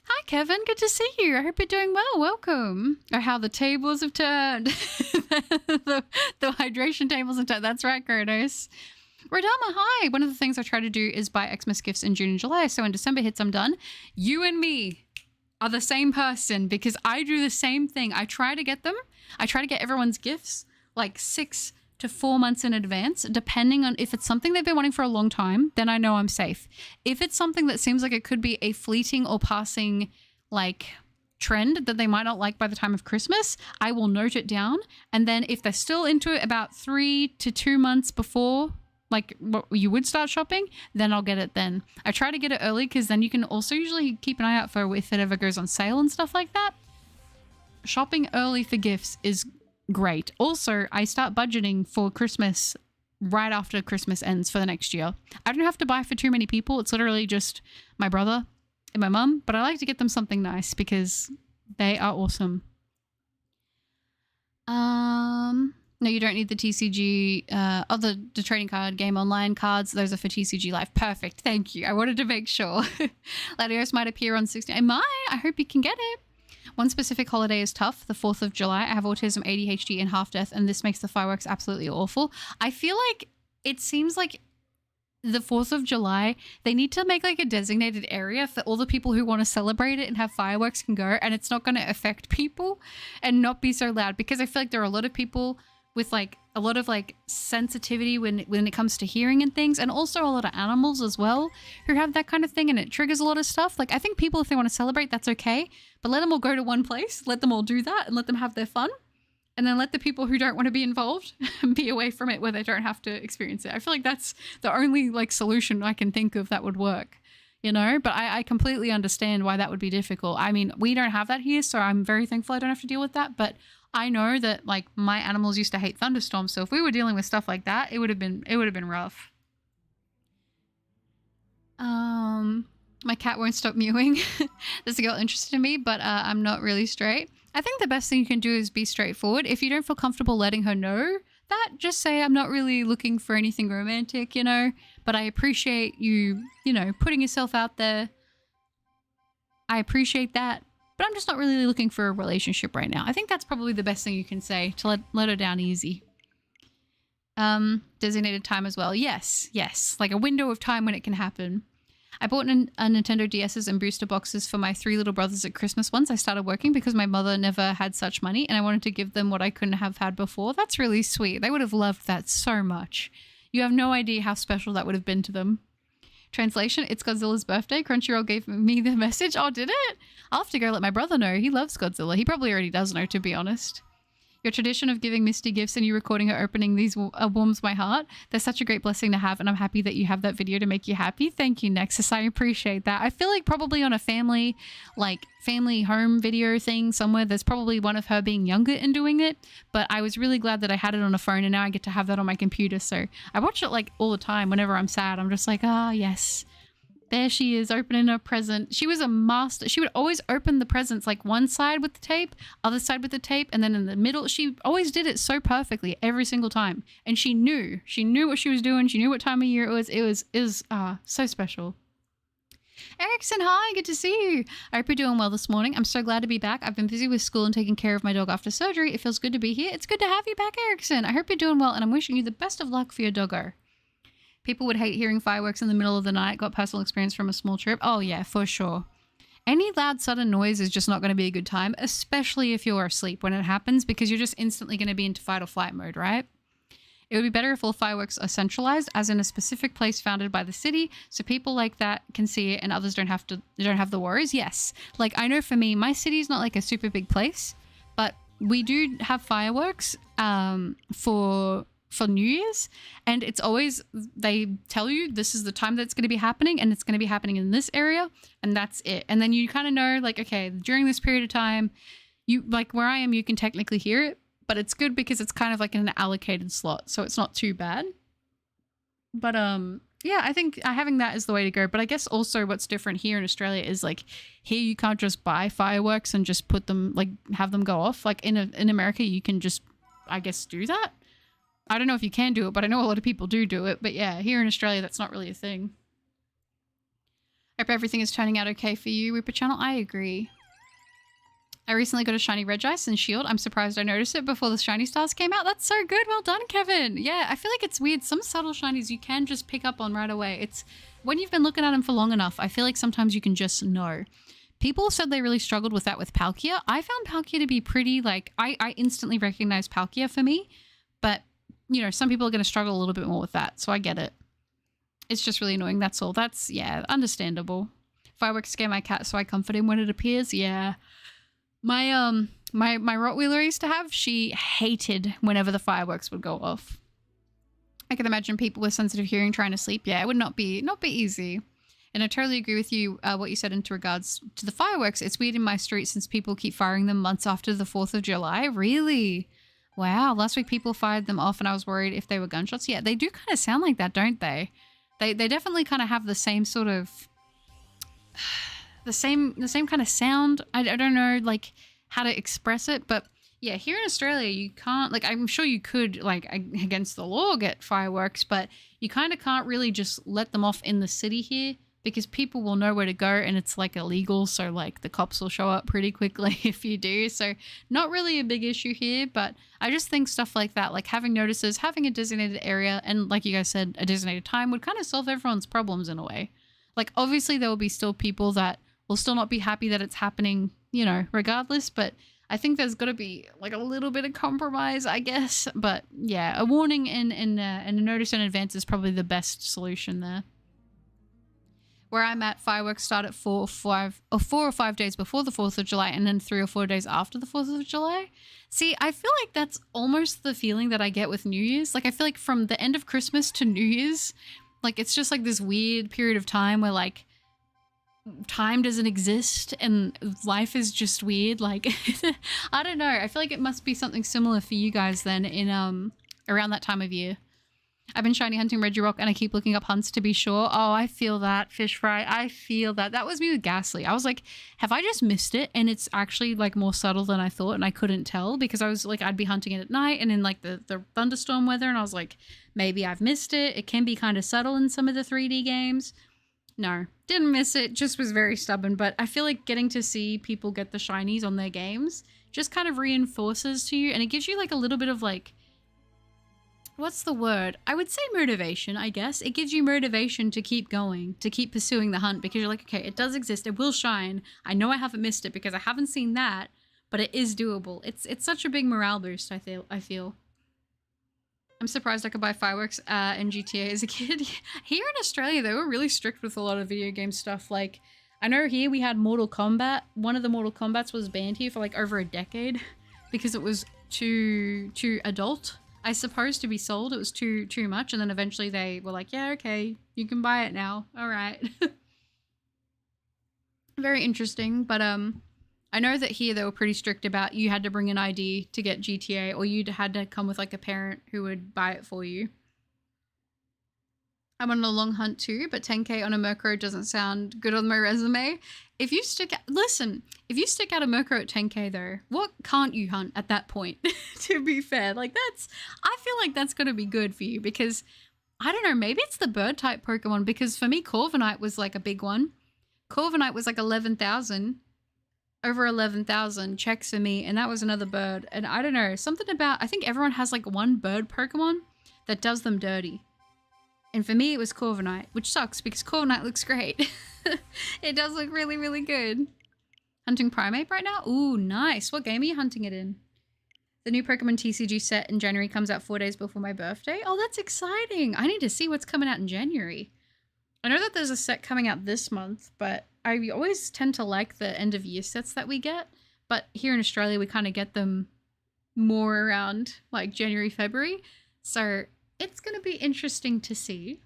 Hi, Kevin. Good to see you. I hope you're doing well. Welcome. Or how the tables have turned. the hydration tables have turned. That's right, Kronos. Radama, hi. One of the things I try to do is buy Xmas gifts in June and July. So when December hits, I'm done. You and me are the same person because I do the same thing. I try to get everyone's gifts like 6 to 4 months in advance, depending on if it's something they've been wanting for a long time, then I know I'm safe. If it's something that seems like it could be a fleeting or passing like trend that they might not like by the time of Christmas, I will note it down. And then if they're still into it about 3 to 2 months before like what you would start shopping, then I'll get it then. I try to get it early because then you can also usually keep an eye out for if it ever goes on sale and stuff like that. Shopping early for gifts is great. Also, I start budgeting for Christmas right after Christmas ends for the next year. I don't have to buy for too many people. It's literally just my brother and my mum, but I like to get them something nice because they are awesome. No, you don't need the TCG, the trading card game online cards. Those are for TCG Live. Perfect. Thank you. I wanted to make sure. Latios might appear on 16. It might. I hope you can get it. One specific holiday is tough, the 4th of July. I have autism, ADHD, and half death, and this makes the fireworks absolutely awful. I feel like it seems like the 4th of July, they need to make like a designated area for all the people who want to celebrate it and have fireworks can go, and it's not going to affect people and not be so loud, because I feel like there are a lot of people with like a lot of like sensitivity when it comes to hearing and things, and also a lot of animals as well who have that kind of thing, and it triggers a lot of stuff. Like I think people, if they want to celebrate, that's okay, but let them all go to one place, let them all do that, and let them have their fun, and then let the people who don't want to be involved be away from it where they don't have to experience it. I feel like that's the only like solution I can think of that would work, you know. But I completely understand why that would be difficult. I mean, we don't have that here, so I'm very thankful I don't have to deal with that, but I know that like my animals used to hate thunderstorms, so if we were dealing with stuff like that, it would have been rough. My cat won't stop mewing. There's a girl interested in me, but I'm not really straight. I think the best thing you can do is be straightforward. If you don't feel comfortable letting her know that, just say, I'm not really looking for anything romantic, you know, but I appreciate you, you know, putting yourself out there. I appreciate that, but I'm just not really looking for a relationship right now. I think that's probably the best thing you can say to let her down easy. Designated time as well. Yes. Like a window of time when it can happen. I bought a Nintendo DS's and booster boxes for my 3 little brothers at Christmas once I started working, because my mother never had such money and I wanted to give them what I couldn't have had before. That's really sweet. They would have loved that so much. You have no idea how special that would have been to them. Translation, it's Godzilla's birthday. Crunchyroll gave me the message. Oh, did it? I'll have to go let my brother know. He loves Godzilla. He probably already does know, to be honest. Your tradition of giving Misty gifts and you recording her opening these warms my heart. They're such a great blessing to have, and I'm happy that you have that video to make you happy. Thank you, Nexus. I appreciate that. I feel like probably on a family home video thing somewhere, there's probably one of her being younger and doing it, but I was really glad that I had it on a phone, and now I get to have that on my computer. So I watch it like all the time. Whenever I'm sad, I'm just like, ah, yes. There she is, opening a present. She was a master. She would always open the presents like one side with the tape, other side with the tape, and then in the middle. She always did it so perfectly every single time. And she knew what she was doing. She knew what time of year it was. It was so special. Erickson, hi, good to see you. I hope you're doing well this morning. I'm so glad to be back. I've been busy with school and taking care of my dog after surgery. It feels good to be here. It's good to have you back, Erickson. I hope you're doing well, and I'm wishing you the best of luck for your doggo. People would hate hearing fireworks in the middle of the night. Got personal experience from a small trip. Oh yeah, for sure. Any loud sudden noise is just not going to be a good time, especially if you're asleep when it happens, because you're just instantly going to be into fight or flight mode, right? It would be better if all fireworks are centralized, as in a specific place founded by the city, so people like that can see it and others don't have the worries. Yes. Like I know for me, my city is not like a super big place, but we do have fireworks for New Year's, and it's always, they tell you this is the time that's going to be happening, and it's going to be happening in this area, and that's it. And then you kind of know, like, okay, during this period of time, you, like where I am, you can technically hear it, but it's good because it's kind of like in an allocated slot, so it's not too bad. But yeah, I think having that is the way to go. But I guess also what's different here in Australia is like, here you can't just buy fireworks and just put them, like have them go off. Like in America, you can just, I guess, do that. I don't know if you can do it, but I know a lot of people do it. But yeah, here in Australia, that's not really a thing. Hope everything is turning out okay for you, Rupert Channel. I agree. I recently got a shiny Regice and Shield. I'm surprised I noticed it before the shiny stars came out. That's so good. Well done, Kevin. Yeah, I feel like it's weird. Some subtle shinies you can just pick up on right away. It's when you've been looking at them for long enough, I feel like sometimes you can just know. People said they really struggled with that with Palkia. I found Palkia to be pretty, like, I instantly recognized Palkia for me, but you know, some people are going to struggle a little bit more with that, so I get it. It's just really annoying, that's all. That's, yeah, understandable. Fireworks scare my cat, so I comfort him when it appears. Yeah. My my Rottweiler I used to have, she hated whenever the fireworks would go off. I can imagine people with sensitive hearing trying to sleep. Yeah, it would not be easy. And I totally agree with you, what you said into regards to the fireworks. It's weird in my street since people keep firing them months after the 4th of July. Really? Wow, last week people fired them off and I was worried if they were gunshots. Yeah, they do kind of sound like that, don't they? They definitely kind of have the same sort of, the same kind of sound. I don't know like how to express it, but Yeah, here in Australia, you can't, like, I'm sure you could, like, against the law, get fireworks, but you kind of can't really just let them off in the city here because people will know where to go and it's, like, illegal. So, like, the cops will show up pretty quickly if you do. So, not really a big issue here, but I just think stuff like that, like having notices, having a designated area, and like you guys said, a designated time would kind of solve everyone's problems in a way. Like, obviously, there will be still people that will still not be happy that it's happening, you know, regardless, but I think there's got to be like a little bit of compromise, I guess. But yeah, a warning and a notice in advance is probably the best solution there. Where I'm at, fireworks start at 4 or 5 days before the 4th of July and then 3 or 4 days after the 4th of July. See, I feel like that's almost the feeling that I get with New Year's. Like, I feel like from the end of Christmas to New Year's, like, it's just like this weird period of time where, like, time doesn't exist and life is just weird. Like, I don't know. I feel like it must be something similar for you guys then in around that time of year. I've been shiny hunting Regirock and I keep looking up hunts to be sure. Oh, I feel that, fish fry. I feel that. That was me with Ghastly. I was like, have I just missed it? And it's actually like more subtle than I thought and I couldn't tell because I was like, I'd be hunting it at night and in like the thunderstorm weather and I was like, maybe I've missed it. It can be kind of subtle in some of the 3D games. No, didn't miss it, just was very stubborn, but I feel like getting to see people get the shinies on their games just kind of reinforces to you, and it gives you like a little bit of like, what's the word? I would say motivation, I guess. It gives you motivation to keep going, to keep pursuing the hunt, because you're like, okay, it does exist, it will shine. I know I haven't missed it because I haven't seen that, but it is doable. It's such a big morale boost, I feel. I'm surprised I could buy fireworks in GTA as a kid. Here in Australia, they were really strict with a lot of video game stuff. Like, I know here we had Mortal Kombat. One of the Mortal Kombats was banned here for like over a decade because it was too adult, I suppose, to be sold. It was too much. And then eventually they were like, yeah, okay, you can buy it now. All right. Very interesting. But I know that here they were pretty strict about you had to bring an ID to get GTA or you had to come with like a parent who would buy it for you. I'm on a long hunt too, but 10k on a Murkrow doesn't sound good on my resume. If you stick out a Murkrow at 10k though, what can't you hunt at that point? To be fair, like I feel like that's going to be good for you because I don't know, maybe it's the bird type Pokemon because for me Corviknight was like a big one. Corviknight was like 11,000. Over 11,000 checks for me, and that was another bird. And I don't know, something about, I think everyone has like one bird Pokemon that does them dirty. And for me, it was Corviknight, which sucks because Corviknight looks great. It does look really, really good. Hunting Primeape right now? Ooh, nice. What game are you hunting it in? The new Pokemon TCG set in January comes out 4 days before my birthday. Oh, that's exciting. I need to see what's coming out in January. I know that there's a set coming out this month, but I always tend to like the end of year sets that we get. But here in Australia, we kind of get them more around like January, February. So it's going to be interesting to see.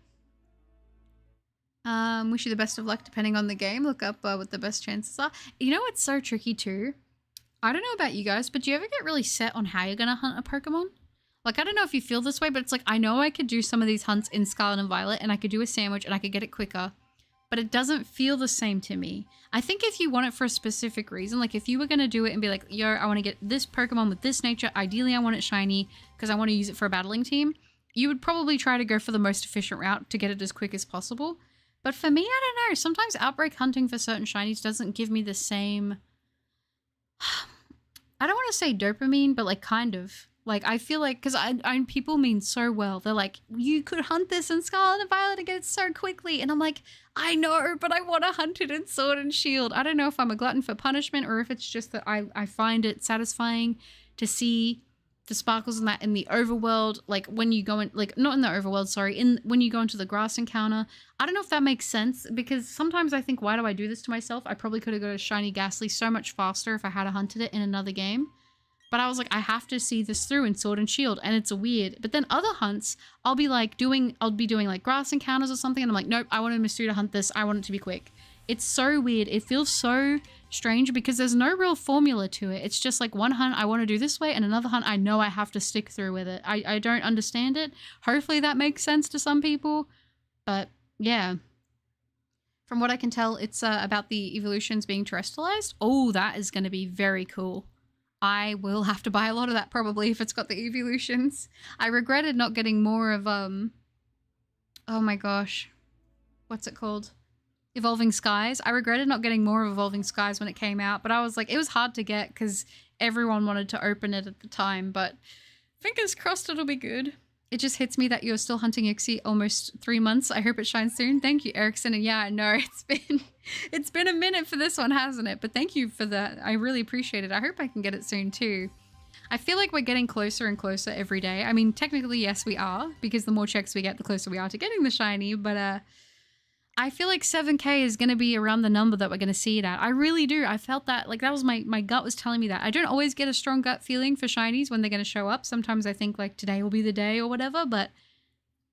Wish you the best of luck depending on the game. Look up what the best chances are. You know what's so tricky too? I don't know about you guys, but do you ever get really set on how you're going to hunt a Pokemon? Like, I don't know if you feel this way, but it's like, I know I could do some of these hunts in Scarlet and Violet and I could do a sandwich and I could get it quicker, but it doesn't feel the same to me. I think if you want it for a specific reason, like if you were going to do it and be like, yo, I want to get this Pokemon with this nature, ideally I want it shiny because I want to use it for a battling team, you would probably try to go for the most efficient route to get it as quick as possible. But for me, I don't know, sometimes outbreak hunting for certain shinies doesn't give me the same, I don't want to say dopamine, but like kind of. Like, I feel like, because I people mean so well. They're like, you could hunt this in Scarlet and Violet and get it so quickly. And I'm like, I know, but I want to hunt it in Sword and Shield. I don't know if I'm a glutton for punishment or if it's just that I find it satisfying to see the sparkles in that in the overworld. Like, when you go in, like, not in the overworld, sorry, when you go into the grass encounter. I don't know if that makes sense because sometimes I think, why do I do this to myself? I probably could have got a shiny Ghastly so much faster if I had hunted it in another game. But I was like, I have to see this through in Sword and Shield, and it's weird. But then other hunts, I'll be doing like grass encounters or something, and I'm like, nope, I want a mystery to hunt this. I want it to be quick. It's so weird. It feels so strange because there's no real formula to it. It's just like one hunt I want to do this way, and another hunt I know I have to stick through with it. I don't understand it. Hopefully that makes sense to some people. But yeah. From what I can tell, it's about the evolutions being terrestrialized. Oh, that is going to be very cool. I will have to buy a lot of that probably if it's got the evolutions. I regretted not getting more of, oh my gosh, what's it called? Evolving Skies. I regretted not getting more of Evolving Skies when it came out, but I was like, it was hard to get because everyone wanted to open it at the time, but fingers crossed it'll be good. It just hits me that you're still hunting Uxie almost 3 months. I hope it shines soon. Thank you, Erickson. And yeah, I know it's been a minute for this one, hasn't it? But thank you for that. I really appreciate it. I hope I can get it soon too. I feel like we're getting closer and closer every day. I mean, technically, yes, we are, because the more checks we get, the closer we are to getting the shiny. But I feel like 7K is going to be around the number that we're going to see it at. I really do. I felt that, like, that was my gut was telling me that. I don't always get a strong gut feeling for shinies when they're going to show up. Sometimes I think, like, today will be the day or whatever. But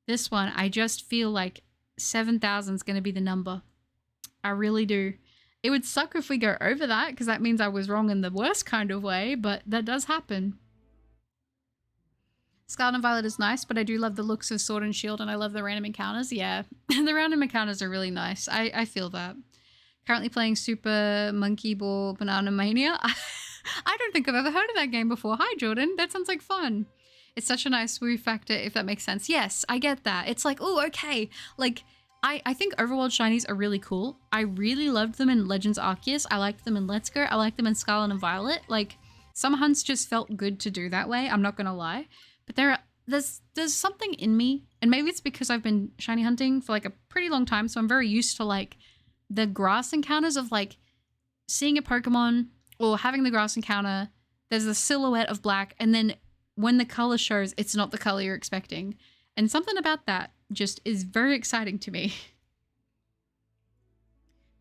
this one, I just feel like 7,000 is going to be the number. I really do. It would suck if we go over that, because that means I was wrong in the worst kind of way. But that does happen. Scarlet and Violet is nice, but I do love the looks of Sword and Shield, and I love the random encounters. Yeah, the random encounters are really nice. I feel that. Currently playing Super Monkey Ball Banana Mania. I don't think I've ever heard of that game before. Hi, Jordan. That sounds like fun. It's such a nice woo factor, if that makes sense. Yes, I get that. It's like, oh, okay. Like, I think Overworld shinies are really cool. I really loved them in Legends Arceus. I liked them in Let's Go. I liked them in Scarlet and Violet. Like, some hunts just felt good to do that way. I'm not going to lie. But there's something in me, and maybe it's because I've been shiny hunting for like a pretty long time, so I'm very used to like the grass encounters of like seeing a Pokemon or having the grass encounter. There's a silhouette of black, and then when the color shows, it's not the color you're expecting. And something about that just is very exciting to me.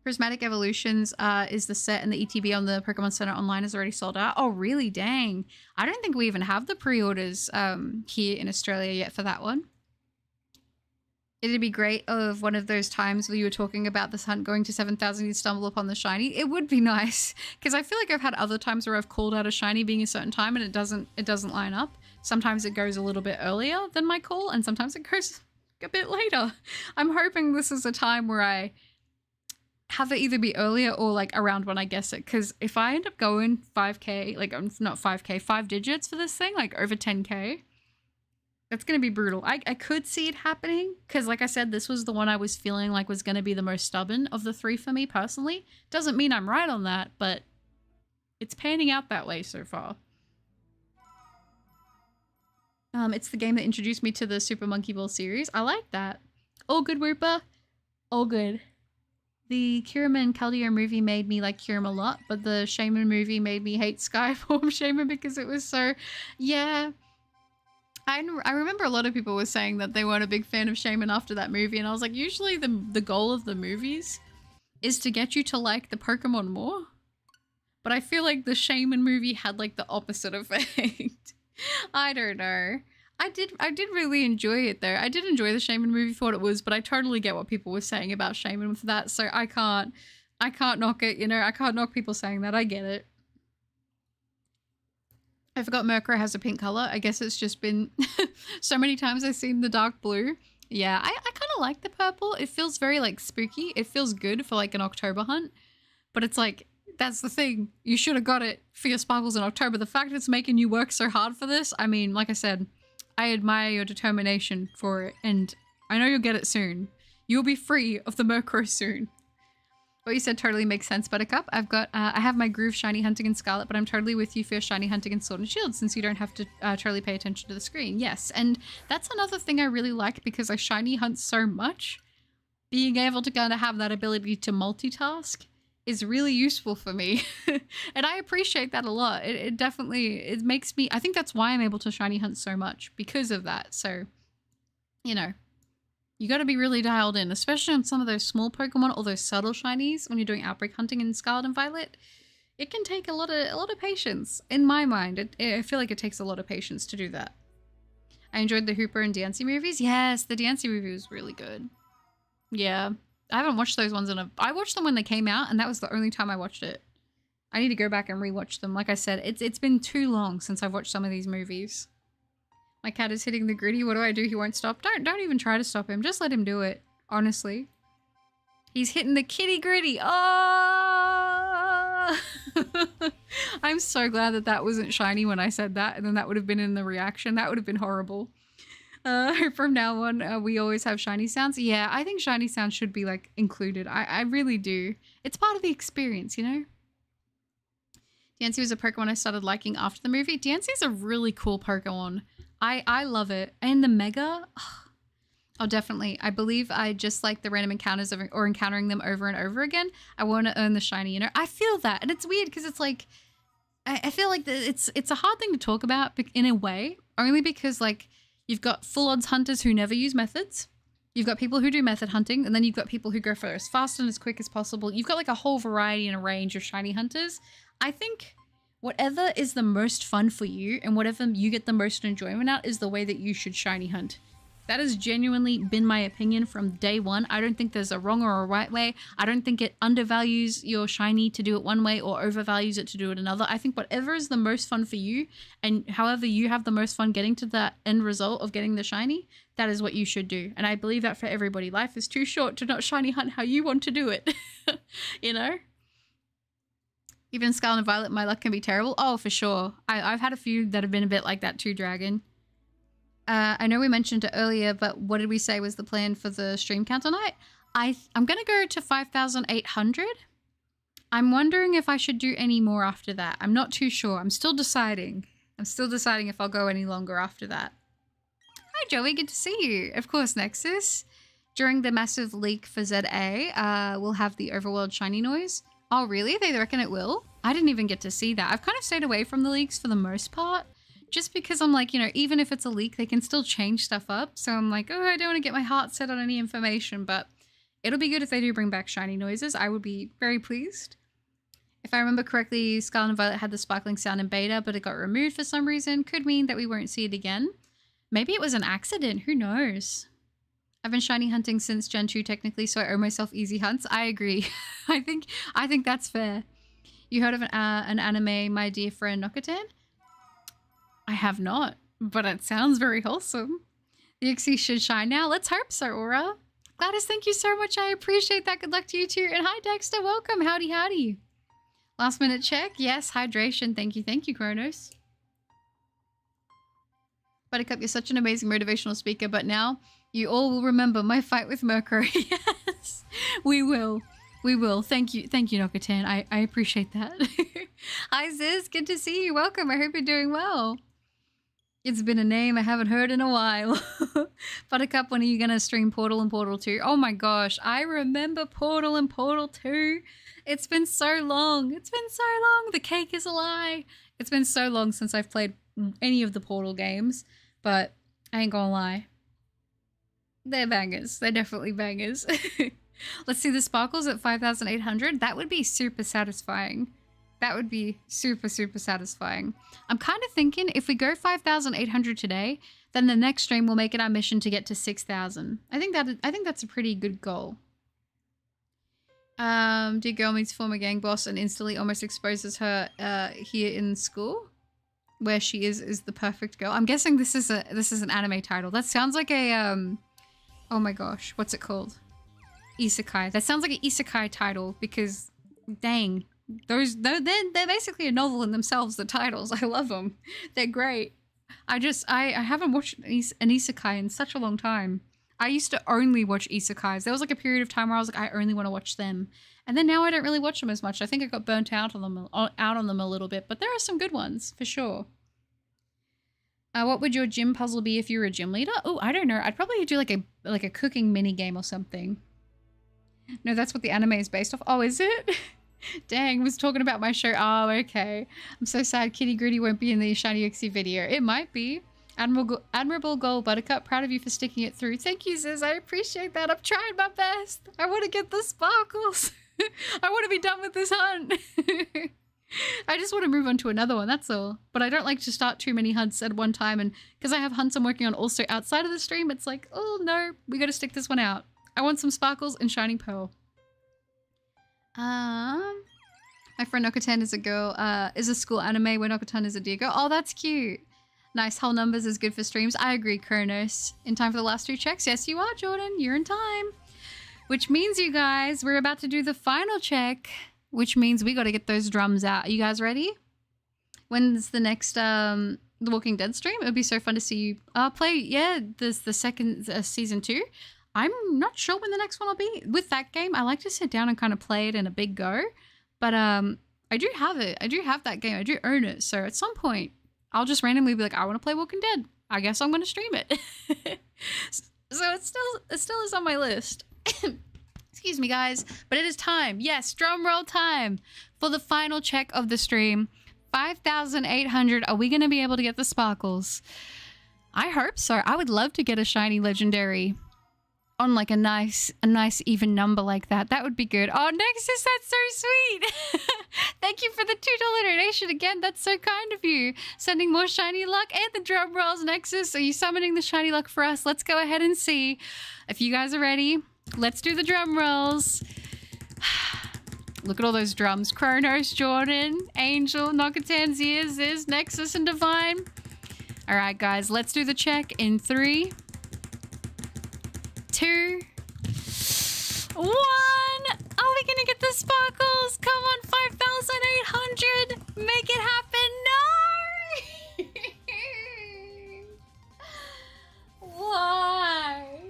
Prismatic Evolutions is the set, and the ETB on the Pokemon Center Online is already sold out. Oh, really? Dang. I don't think we even have the pre-orders here in Australia yet for that one. It'd be great of one of those times where you were talking about this hunt going to 7,000, you stumble upon the shiny. It would be nice, because I feel like I've had other times where I've called out a shiny being a certain time and it doesn't line up. Sometimes it goes a little bit earlier than my call, and sometimes it goes a bit later. I'm hoping this is a time where I have it either be earlier or like around when I guess it, because if I end up going 5k, like not 5k, 5 digits for this thing, like over 10k, that's gonna be brutal. I could see it happening, because like I said, this was the one I was feeling like was gonna be the most stubborn of the 3 for me personally. Doesn't mean I'm right on that, but it's panning out that way so far. It's the game that introduced me to the Super Monkey Ball series. I like that. All good, Whooper. All good. The Kirama and Keldeo movie made me like Kirama a lot, but the Shaman movie made me hate Skyform Shaman because it was so... Yeah. I remember a lot of people were saying that they weren't a big fan of Shaman after that movie, and I was like, usually the goal of the movies is to get you to like the Pokemon more. But I feel like the Shaman movie had like the opposite effect. I don't know. I did really enjoy it though. I did enjoy the Shaman movie for what it was, but I totally get what people were saying about Shaman with that, so I can't knock it, you know, I can't knock people saying that. I get it. I forgot Murkrow has a pink color. I guess it's just been so many times I've seen the dark blue. Yeah, I kind of like the purple. It feels very like spooky. It feels good for like an October hunt, but it's like, that's the thing. You should have got it for your sparkles in October. The fact it's making you work so hard for this, I mean, like I said, I admire your determination for it, and I know you'll get it soon. You'll be free of the Murkrow soon. What you said totally makes sense, Buttercup. I have my groove shiny hunting in Scarlet, but I'm totally with you for shiny hunting in Sword and Shield, since you don't have to totally pay attention to the screen. Yes, and that's another thing I really like, because I shiny hunt so much. Being able to kind of have that ability to multitask is really useful for me. And I appreciate that a lot. It definitely, it makes me, I think that's why I'm able to shiny hunt so much, because of that. So, you know, you got to be really dialed in, especially on some of those small Pokemon or those subtle shinies when you're doing outbreak hunting in Scarlet and Violet. It can take a lot of patience. In my mind, I feel like it takes a lot of patience to do that. I enjoyed the Hooper and Diancie movies. Yes, the Diancie movie was really good. Yeah. I haven't watched those ones I watched them when they came out, and that was the only time I watched it. I need to go back and rewatch them. Like I said, it's been too long since I've watched some of these movies. My cat is hitting the gritty. What do? He won't stop. Don't even try to stop him. Just let him do it. Honestly. He's hitting the kitty gritty. Oh! Aura! I'm so glad that that wasn't shiny when I said that, and then that would have been in the reaction. That would have been horrible. From now on, we always have shiny sounds. Yeah, I think shiny sounds should be like included. I really do. It's part of the experience, you know? Diancie was a Pokemon I started liking after the movie. Diancie's a really cool Pokemon. I love it. And the Mega... Oh, definitely. I believe I just like the random encounters or encountering them over and over again. I want to earn the shiny, you know? I feel that. And it's weird because it's like... I feel like it's a hard thing to talk about in a way. Only because, like, you've got full odds hunters who never use methods. You've got people who do method hunting. And then you've got people who go for as fast and as quick as possible. You've got, like, a whole variety and a range of shiny hunters. I think whatever is the most fun for you and whatever you get the most enjoyment out is the way that you should shiny hunt. That has genuinely been my opinion from day one. I don't think there's a wrong or a right way. I don't think it undervalues your shiny to do it one way or overvalues it to do it another. I think whatever is the most fun for you and however you have the most fun getting to that end result of getting the shiny, that is what you should do. And I believe that for everybody. Life is too short to not shiny hunt how you want to do it. You know? Even Scarlet and Violet, my luck can be terrible. Oh, for sure. I've had a few that have been a bit like that too, Dragon. I know we mentioned it earlier, but what did we say was the plan for the stream count tonight? I'm going to go to 5,800. I'm wondering if I should do any more after that. I'm not too sure. I'm still deciding. If I'll go any longer after that. Hi, Joey. Good to see you. Of course, Nexus. During the massive leak for ZA, we'll have the overworld shiny noise. Oh, really? They reckon it will? I didn't even get to see that. I've kind of stayed away from the leaks for the most part. Just because I'm like, you know, even if it's a leak, they can still change stuff up. So I'm like, oh, I don't want to get my heart set on any information, but it'll be good if they do bring back shiny noises. I would be very pleased. If I remember correctly, Scarlet and Violet had the sparkling sound in beta, but it got removed for some reason. Could mean that we won't see it again. Maybe it was an accident. Who knows? I've been shiny hunting since Gen 2 technically, so I owe myself easy hunts. I agree. I think that's fair. You heard of an anime, My Dear Friend Nokotan? I have not, but it sounds very wholesome. The Uxie should shine now. Let's hope so, Aura. Gladys, thank you so much. I appreciate that. Good luck to you too. And hi, Dexter. Welcome. Howdy, howdy. Last minute check. Yes, hydration. Thank you, Kronos. Buttercup, you're such an amazing motivational speaker, but now you all will remember my fight with Mercury. Yes, we will. We will. Thank you, Nokotan. I appreciate that. Hi, Ziz. Good to see you. Welcome. I hope you're doing well. It's been a name I haven't heard in a while. Buttercup, when are you going to stream Portal and Portal 2? Oh my gosh, I remember Portal and Portal 2. It's been so long. It's been so long. The cake is a lie. It's been so long since I've played any of the Portal games, but I ain't gonna lie. They're bangers. They're definitely bangers. Let's see the sparkles at 5,800. That would be super satisfying. That would be super, super satisfying. I'm kind of thinking if we go 5,800 today, then the next stream will make it our mission to get to 6,000. I think that's a pretty good goal. Dear girl meets former gang boss and instantly almost exposes her here in school, where she is the perfect girl. I'm guessing this is an anime title. That sounds like a oh my gosh, what's it called? Isekai. That sounds like an isekai title because dang. They're basically a novel in themselves, the titles. I love them. They're great. I haven't watched an isekai in such a long time. I used to only watch isekais. There was like a period of time where I was like, I only want to watch them. And then now I don't really watch them as much. I think I got burnt out on them a little bit, but there are some good ones for sure. What would your gym puzzle be if you were a gym leader? Oh, I don't know. I'd probably do like a cooking mini game or something. No, that's what the anime is based off. Oh, is it? Dang, was talking about my show. Oh, okay. I'm so sad Kitty Gritty won't be in the Shiny Uxie video. It might be. Admirable goal, Buttercup. Proud of you for sticking it through. Thank you, Ziz. I appreciate that. I'm trying my best. I want to get the sparkles. I want to be done with this hunt. I just want to move on to another one, that's all. But I don't like to start too many hunts at one time. And because I have hunts I'm working on also outside of the stream, it's like, oh no, we got to stick this one out. I want some sparkles and shiny pearl. My friend Nokotan is a girl, is a school anime where Nokotan is a deer girl. Oh, that's cute. Nice, whole numbers is good for streams. I agree, Kronos. In time for the last 2 checks? Yes, you are, Jordan. You're in time. Which means, you guys, we're about to do the final check. which means we got to get those drums out. Are you guys ready? When's the next The Walking Dead stream? It would be so fun to see you play. Yeah, there's the second season 2. I'm not sure when the next one will be. With that game, I like to sit down and kind of play it in a big go. But I do have it. I do have that game. I do own it. So at some point, I'll just randomly be like, I want to play Walking Dead. I guess I'm going to stream it. So it still is on my list. Excuse me, guys. But it is time. Yes, drum roll time for the final check of the stream. 5,800. Are we going to be able to get the sparkles? I hope so. I would love to get a shiny legendary on like a nice even number like that. That would be good. Oh, Nexus, that's so sweet. Thank you for the $2 donation again. That's so kind of you. Sending more shiny luck and the drum rolls, Nexus. Are you summoning the shiny luck for us? Let's go ahead and see. If you guys are ready, let's do the drum rolls. Look at all those drums. Kronos, Jordan, Angel, Nocatan, Ziz, Nexus, and Divine. All right, guys, let's do the check in 3, 2, 1. Are we gonna get the sparkles? Come on, 5,800. Make it happen. No! Why?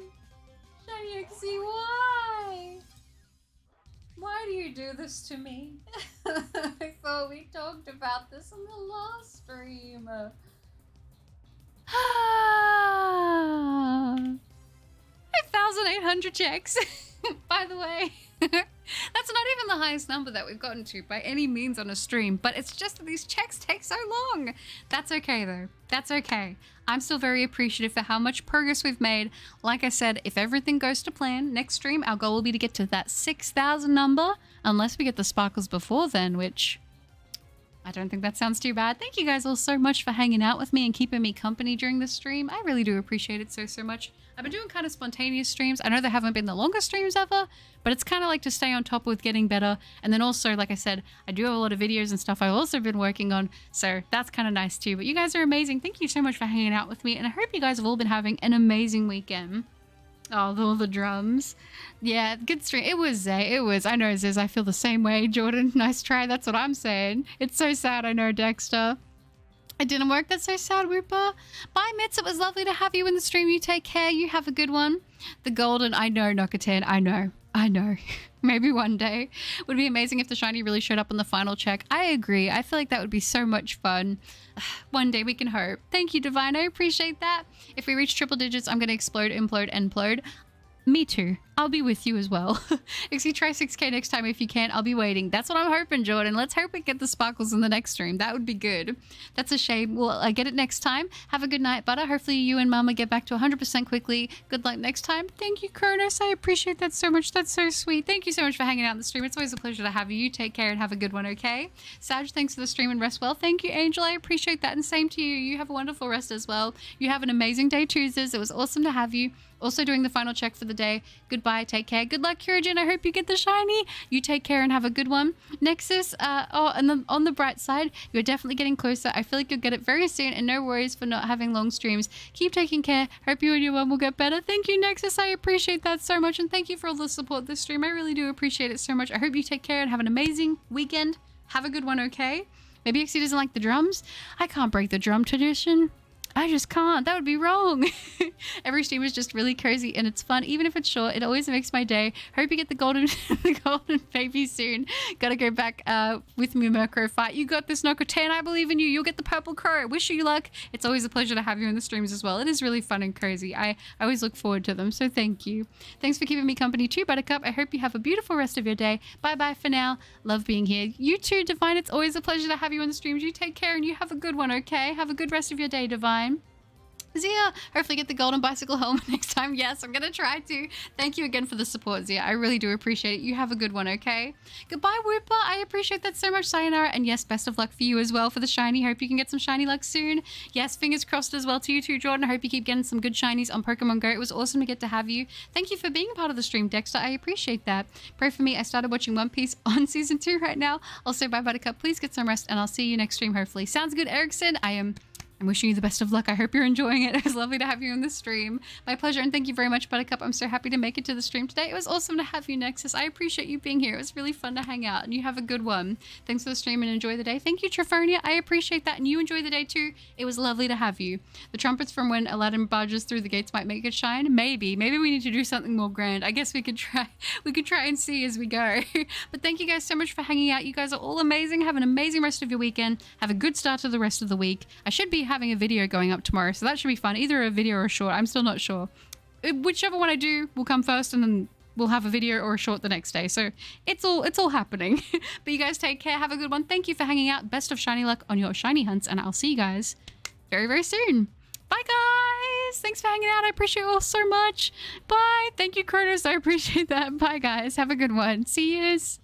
Shiny Uxie, why? Why do you do this to me? I thought we talked about this in the last stream. 5,800 checks. By the way, that's not even the highest number that we've gotten to by any means on a stream, but it's just that these checks take so long. That's okay though. That's okay. I'm still very appreciative for how much progress we've made. Like I said, if everything goes to plan, next stream our goal will be to get to that 6,000 number, unless we get the sparkles before then, which I don't think that sounds too bad. Thank you guys all so much for hanging out with me and keeping me company during this stream. I really do appreciate it so much. I've been doing kind of spontaneous streams. I know they haven't been the longest streams ever, but it's kind of like to stay on top with getting better. And then also, like I said, I do have a lot of videos and stuff I've also been working on, so that's kind of nice too. But you guys are amazing. Thank you so much for hanging out with me, and I hope you guys have all been having an amazing weekend. Oh, all the drums. Yeah, good stream. It was. I know, Ziz, I feel the same way. Jordan, nice try. That's what I'm saying. It's so sad, I know, Dexter. It didn't work. That's so sad, Whooper. Bye, Mitz. It was lovely to have you in the stream. You take care. You have a good one. The golden. I know, Nokatan. I know. Maybe one day. Would be amazing if the shiny really showed up on the final check. I agree. I feel like that would be so much fun. One day we can hope. Thank you, Divine. I appreciate that. If we reach triple digits, I'm going to explode, implode, implode. Me too. I'll be with you as well. Uxie, try 6K next time if you can. I'll be waiting. That's what I'm hoping, Jordan. Let's hope we get the sparkles in the next stream. That would be good. That's a shame. We'll get it next time. Have a good night, Butter. Hopefully you and Mama get back to 100% quickly. Good luck next time. Thank you, Kronos. I appreciate that so much. That's so sweet. Thank you so much for hanging out in the stream. It's always a pleasure to have you. You take care and have a good one, okay? Sag, thanks for the stream and rest well. Thank you, Angel. I appreciate that. And same to you. You have a wonderful rest as well. You have an amazing day, Tuesdays. It was awesome to have you. Also doing the final check for the day. Goodbye. Take care. Good luck, Kyojin. I hope you get the shiny. You take care and have a good one. Nexus, and then on the bright side, you're definitely getting closer. I feel like you'll get it very soon, and no worries for not having long streams. Keep taking care. Hope you and your mom will get better. Thank you, Nexus. I appreciate that so much, and thank you for all the support this stream. I really do appreciate it so much. I hope you take care and have an amazing weekend. Have a good one, okay? Maybe Uxie doesn't like the drums. I can't break the drum tradition. I just can't. That would be wrong. Every stream is just really cozy and it's fun. Even if it's short, it always makes my day. Hope you get the golden baby soon. Gotta go back with me, Murkrow fight. You got this, Nokatan. I believe in you. You'll get the purple crow. Wish you luck. It's always a pleasure to have you in the streams as well. It is really fun and cozy. I always look forward to them. So thank you. Thanks for keeping me company too, Buttercup. I hope you have a beautiful rest of your day. Bye-bye for now. Love being here. You too, Divine. It's always a pleasure to have you in the streams. You take care and you have a good one, okay? Have a good rest of your day, Divine. Zia, hopefully get the golden bicycle helmet next time. Yes, I'm gonna try to. Thank you again for the support, Zia. I really do appreciate it. You have a good one, okay? Goodbye, Whooper. I appreciate that so much, Sayonara. And yes, best of luck for you as well for the shiny. Hope you can get some shiny luck soon. Yes, fingers crossed as well to you too, Jordan. I hope you keep getting some good shinies on Pokemon Go. It was awesome to get to have you. Thank you for being a part of the stream, Dexter. I appreciate that. Pray for me. I started watching One Piece on season 2 right now. Also, bye, Buttercup. Please get some rest, and I'll see you next stream, hopefully. Sounds good, Erickson. I am I'm wishing you the best of luck. I hope you're enjoying it. It was lovely to have you on the stream. My pleasure, and thank you very much, Buttercup. I'm so happy to make it to the stream today. It was awesome to have you, Nexus. I appreciate you being here. It was really fun to hang out, and you have a good one. Thanks for the stream and enjoy the day. Thank you, Trifonia. I appreciate that, and you enjoy the day too. It was lovely to have you. The trumpets from when Aladdin barges through the gates might make it shine. Maybe we need to do something more grand. I guess we could try and see as we go. But thank you guys so much for hanging out. You guys are all amazing. Have an amazing rest of your weekend. Have a good start to the rest of the week. I should be having a video going up tomorrow, so that should be fun. Either a video or a short. I'm still not sure. Whichever one I do will come first, and then we'll have a video or a short the next day. So it's all happening. But you guys take care. Have a good one. Thank you for hanging out. Best of shiny luck on your shiny hunts, and I'll see you guys very, very soon. Bye, guys. Thanks for hanging out. I appreciate you all so much. Bye. Thank you, Curtis. I appreciate that. Bye, guys. Have a good one. See yous.